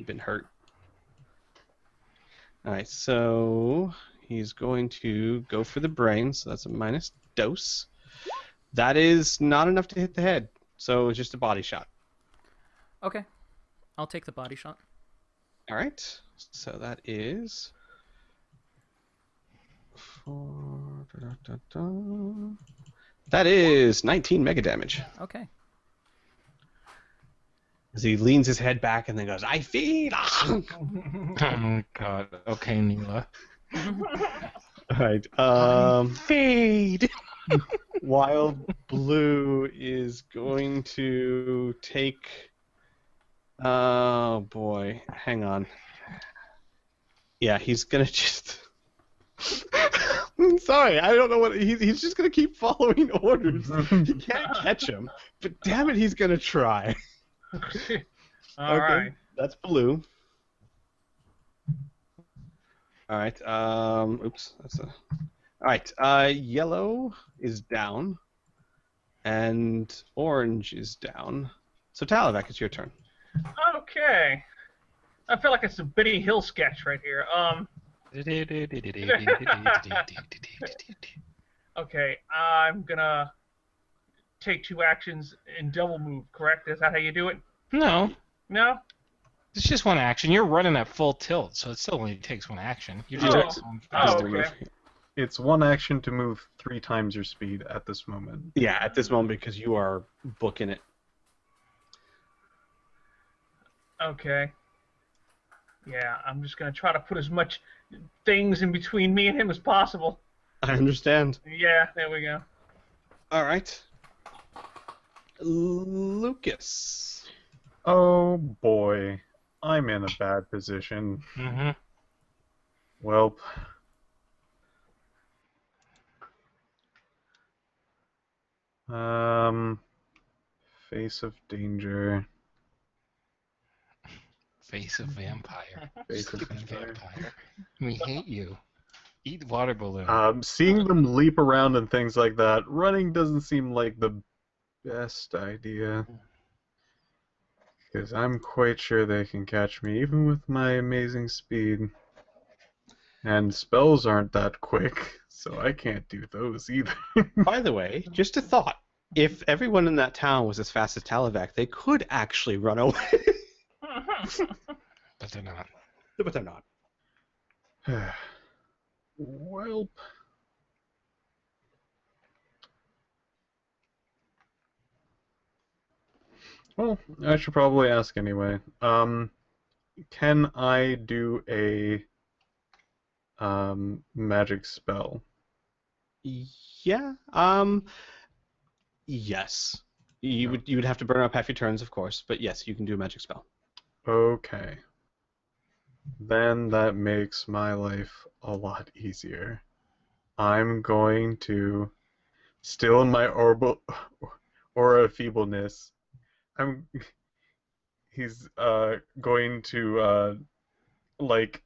been hurt. All right, so he's going to go for the brains. So that's a minus dose. That is not enough to hit the head, so it's just a body shot. Okay. I'll take the body shot. All right, so that is 4. That is 19 mega damage. Okay. As he leans his head back and then goes, I feed! Oh, God. Okay, Neela. Alright, Fade! Wild Blue is going to take... Oh, boy. Hang on. Yeah, he's gonna just... I'm sorry, I don't know what... He's just gonna keep following orders. He can't catch him, but damn it, he's gonna try. All right. That's blue. All right. Oops. That's a. All right. Yellow is down, and orange is down. So Talavac, it's your turn. Okay. I feel like it's a Benny Hill sketch right here. Okay, I'm gonna take 2 actions and double move, correct? Is that how you do it? No, No? it's just one action. You're running at full tilt, so it still only takes one action. You're Oh. just Oh, okay. It's one action to move 3 times your speed at this moment. Yeah, at this moment because you are booking it. Okay. Yeah, I'm just gonna try to put as much things in between me and him as possible. I understand. Yeah, there we go. All right. Lucas. Oh boy, I'm in a bad position. Mm-hmm. Welp. Face of danger. Face of vampire. Face of Stupid vampire. vampire. We hate you. Eat water balloon. Seeing them leap around and things like that, running doesn't seem like the best idea. Because I'm quite sure they can catch me, even with my amazing speed. And spells aren't that quick, so I can't do those either. By the way, just a thought. If everyone in that town was as fast as Talavac, they could actually run away. But they're not. But they're not. Welp. Well, I should probably ask anyway. Can I do a magic spell? Yeah. Yes. You would have to burn up half your turns, of course, but yes, you can do a magic spell. Okay. Then that makes my life a lot easier. I'm going to, still in my aura of feebleness, he's going to like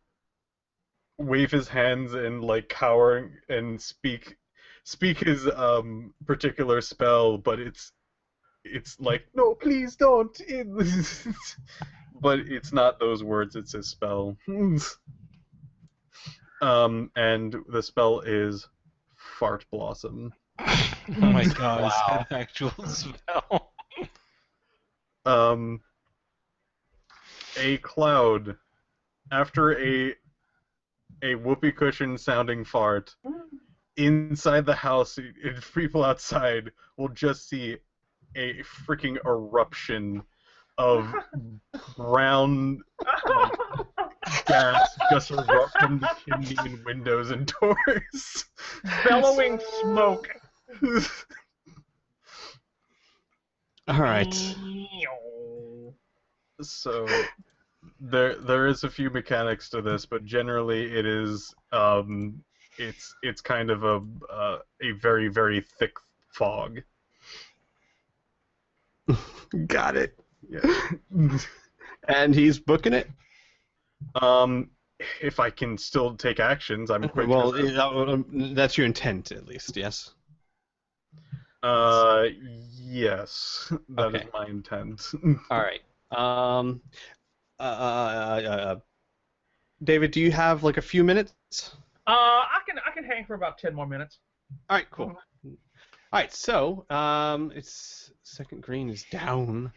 wave his hands and like cower and speak his particular spell, but it's like, no, please don't. But it's not those words, it's his spell. And the spell is Fart Blossom. Oh my god, is Wow. that an actual spell? A cloud, after a whoopee cushion sounding fart, inside the house, people outside will just see a freaking eruption of brown gas just erupt from the chimney and windows and doors. Bellowing smoke. All right. So there is a few mechanics to this, but generally it is it's kind of a very, very thick fog. Got it. Yeah. And he's booking it? If I can still take actions, I'm quite Well, sure. that's your intent, at least, yes? Yes, that is Okay. my intent. All right. David, do you have like a few minutes? I can hang for about 10 more minutes. All right, cool. All right, so it's second green is down.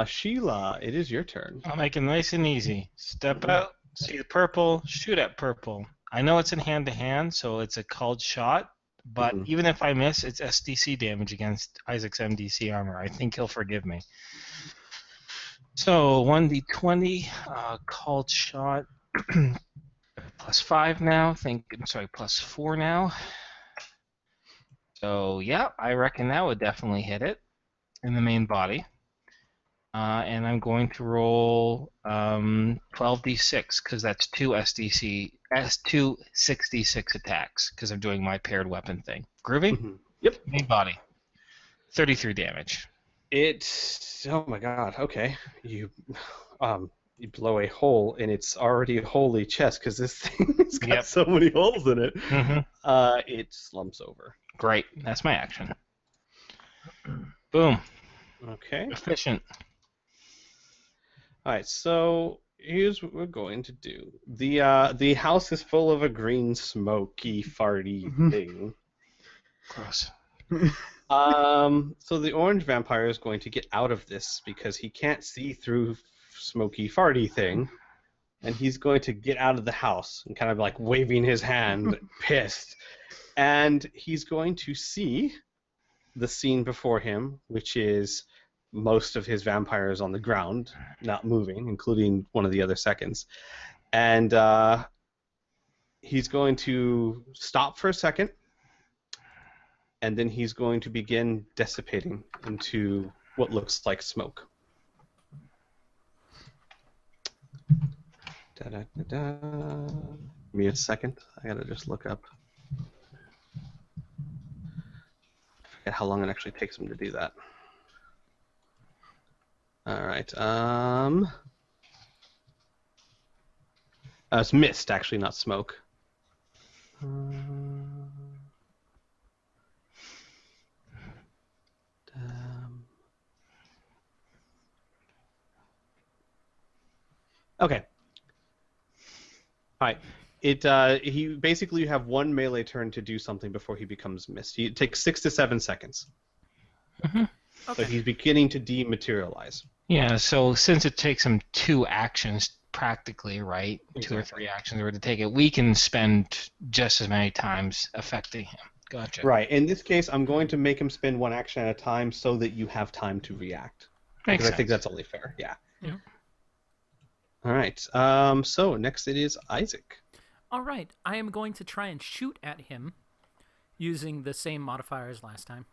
Sheila, it is your turn. I'll make it nice and easy. Step out, see the purple, shoot at purple. I know it's in hand-to-hand, so it's a called shot, but even if I miss, it's SDC damage against Isaac's MDC armor. I think he'll forgive me. So 1d20, called shot, +5 now. +4 now. So yeah, I reckon that would definitely hit it in the main body. And I'm going to roll 12d6 because that's two 6d6 attacks because I'm doing my paired weapon thing. Groovy? Mm-hmm. Yep. Main body. 33 damage. Oh my god, okay. You blow a hole in its already holy chest because this thing has got so many holes in it. It slumps over. Great. That's my action. Boom. Okay. Efficient. Alright, so here's what we're going to do. The house is full of a green, smoky, farty thing. Gross. So the orange vampire is going to get out of this because he can't see through smoky, farty thing, and he's going to get out of the house and kind of like waving his hand, pissed. And he's going to see the scene before him, which is most of his vampires on the ground, not moving, including one of the other seconds. And he's going to stop for a second, and then he's going to begin dissipating into what looks like smoke. Da-da-da-da. Give me a second. I gotta just look up. At how long it actually takes him to do that. All right. It's mist, actually, not smoke. Okay. All right. He basically, you have one melee turn to do something before he becomes mist. It takes 6 to 7 seconds. Okay. But he's beginning to dematerialize. Yeah, so since it takes him 2 actions practically, right? Exactly. 2 or 3 actions in order to take it, we can spend just as many times affecting him. Gotcha. Right. In this case, I'm going to make him spend 1 action at a time so that you have time to react. Makes Because sense. I think that's only fair. Yeah. Yeah. All right. So next it is Isaac. All right. I am going to try and shoot at him using the same modifier as last time.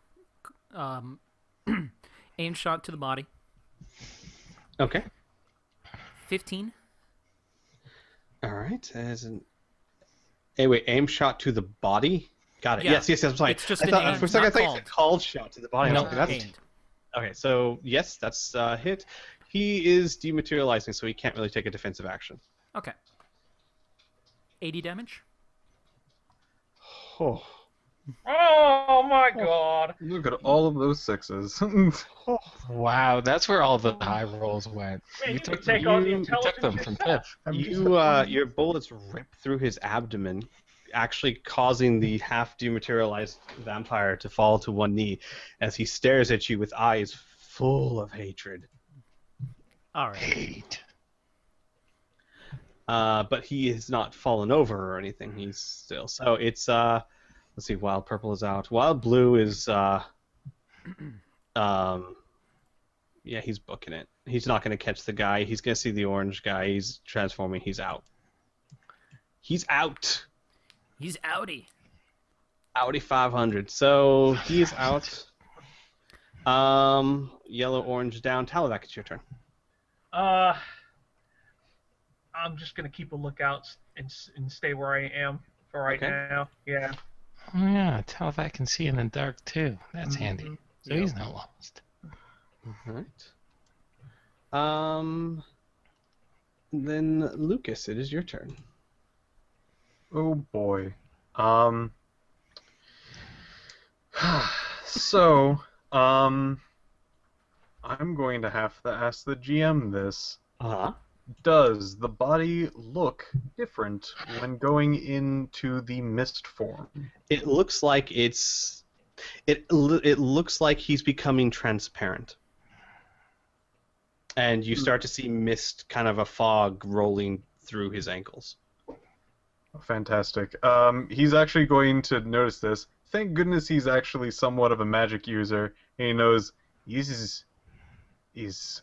Aim shot to the body. Okay. 15. All right. Wait, aim shot to the body? Got it. Yeah. Yes, I'm sorry. It's just I an thought, aim, for a second, I not thought you called. said called shot to the body. I was No, like, that's... aimed. Okay, so yes, that's hit. He is dematerializing, so he can't really take a defensive action. Okay. 80 damage. Oh. Oh my god. Look at all of those 6s. Wow, that's where all the high rolls went. Man, You you took, could take all the you took them intelligence from yourself. Piph. Your bullets rip through his abdomen, actually causing the half dematerialized vampire to fall to one knee as he stares at you with eyes full of hatred. All right. Hate. But he has not fallen over or anything. He's still. So it's let's see. Wild purple is out. Wild blue is yeah, he's booking it. He's not going to catch the guy. He's going to see the orange guy. He's transforming. He's out. He's out. He's outie. Audi 500. So he's out. Yellow, orange down. Talavak, it's your turn. I'm just gonna keep a lookout and stay where I am for right Okay. now. Yeah. Oh yeah, Talavak can see in the dark too. That's handy. So he's not lost. All right. Then Lucas, it is your turn. Oh boy. So, I'm going to have to ask the GM this. Uh-huh. Does the body look different when going into the mist form? It looks like it looks like he's becoming transparent. And you start to see mist, kind of a fog rolling through his ankles. Fantastic. He's actually going to notice this. Thank goodness he's actually somewhat of a magic user. And he knows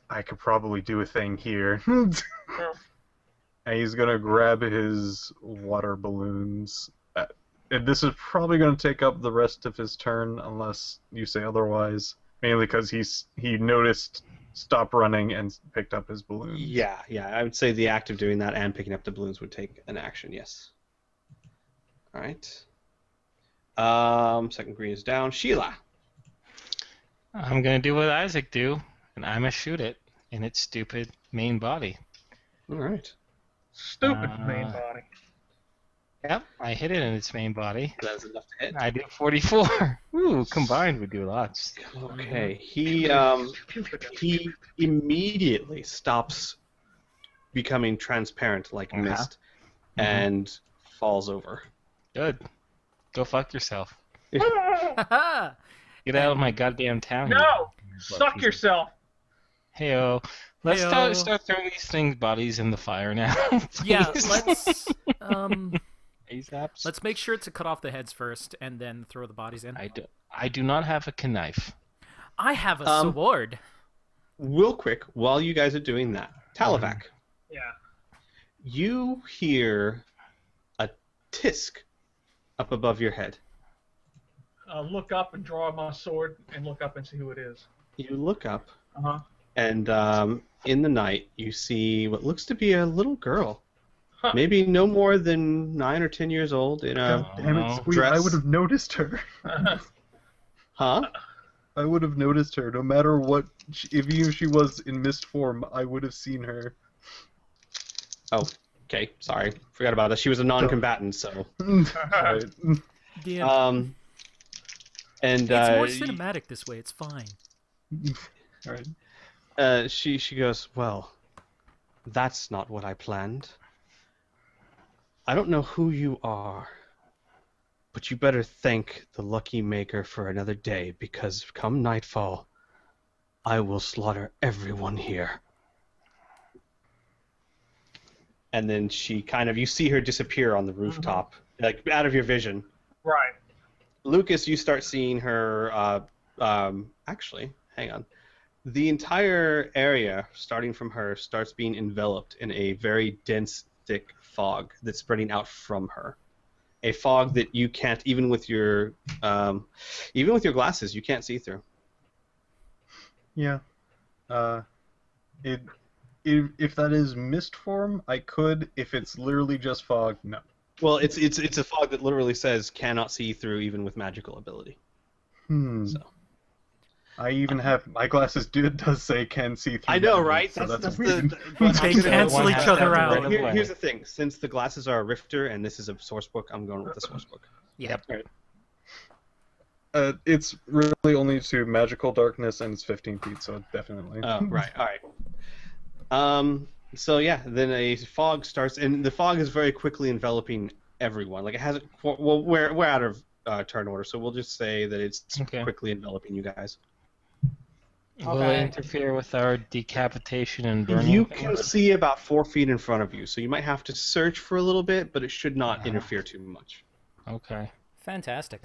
I could probably do a thing here. And he's gonna grab his water balloons. And this is probably gonna take up the rest of his turn, unless you say otherwise. Mainly because he noticed, stopped running, and picked up his balloons. Yeah, I would say the act of doing that and picking up the balloons would take an action, yes. All right. Second green is down. Sheila. I'm gonna do what Isaac do, and I'm gonna shoot it in its stupid main body. All right. Stupid main body. Yep, I hit it in its main body. That's enough to hit. I do 44. Ooh, combined we do lots. Okay. He immediately stops becoming transparent like mist and falls over. Good. Go fuck yourself. Haha. Get out of my goddamn town. No! Suck yourself! Heyo. Let's Heyo. start throwing these things bodies in the fire now. Yeah, please. let's make sure to cut off the heads first and then throw the bodies in. I do not have a knife. I have a sword. Real quick, while you guys are doing that, Talavak, Yeah. you hear a tisk up above your head. Look up and draw my sword and look up and see who it is. You look up, Uh-huh. and in the night, you see what looks to be a little girl. Huh. Maybe no more than 9 or 10 years old in a Damn it, Squee, dress. I would have noticed her. Huh? I would have noticed her, no matter what. If even if she was in mist form, I would have seen her. Oh, okay. Sorry, forgot about that. She was a non-combatant, so. Right. DM. And It's more cinematic this way. It's fine. Right. she goes, well, that's not what I planned. I don't know who you are, but you better thank the lucky maker for another day, because come nightfall, I will slaughter everyone here. And then she kind of, you see her disappear on the rooftop, like out of your vision. Right. Lucas, you start seeing her, actually, hang on. The entire area, starting from her, starts being enveloped in a very dense, thick fog that's spreading out from her. A fog that you can't, even with your glasses, you can't see through. Yeah. If that is mist form, I could. If it's literally just fog, no. Well, it's a fog that literally says cannot see through, even with magical ability. So. I even have my glasses. Does say can see through. I know, magic, right? So that's weird. They cancel each other out. Here's the thing: since the glasses are a rifter and this is a source book, I'm going with the source book. Yep. Right. It's really only to magical darkness, and it's 15 feet, so definitely. Oh, right. All right. So yeah, then a fog starts, and the fog is very quickly enveloping everyone. Like it hasn't. Well, we're out of turn order, so we'll just say that it's quickly enveloping you guys. Will it interfere with our decapitation and burning? You can see about 4 feet in front of you, so you might have to search for a little bit, but it should not interfere too much. Okay. Fantastic.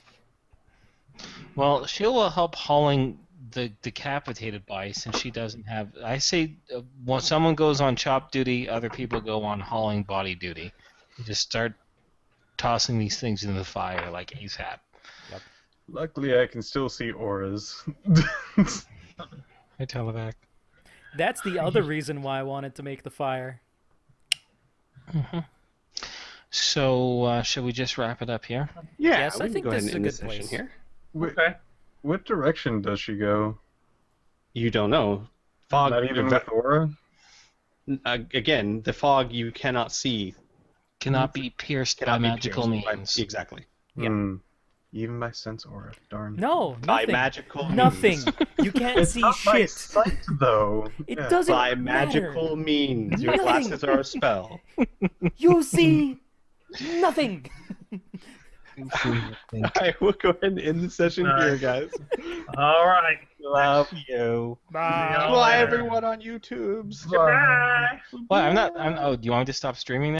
Well, she'll help hauling the decapitated body since she doesn't have. I say when someone goes on chop duty, other people go on hauling body duty. You just start tossing these things into the fire like ASAP. Luckily, I can still see auras. Hey, Televac. That's the other reason why I wanted to make the fire. So, should we just wrap it up here? Yeah, Yes, I we can think go this ahead is and a end good the session place. here. Okay. What direction does she go? You don't know. Fog. Not even with aura? Again, the fog you cannot see. Cannot be pierced by magical means. Exactly. Yeah. Even by sense aura. Darn. No, By nothing. magical Nothing. means. You can't It's see not by shit. sight, though. It Yeah. doesn't By matter. magical means. Your Nothing. glasses are a spell. You see nothing. Alright, we'll go ahead and end the session here, guys. All right. Love you. Bye. Bye, everyone on YouTube's. Bye. What? I'm not. Oh, do you want me to stop streaming now?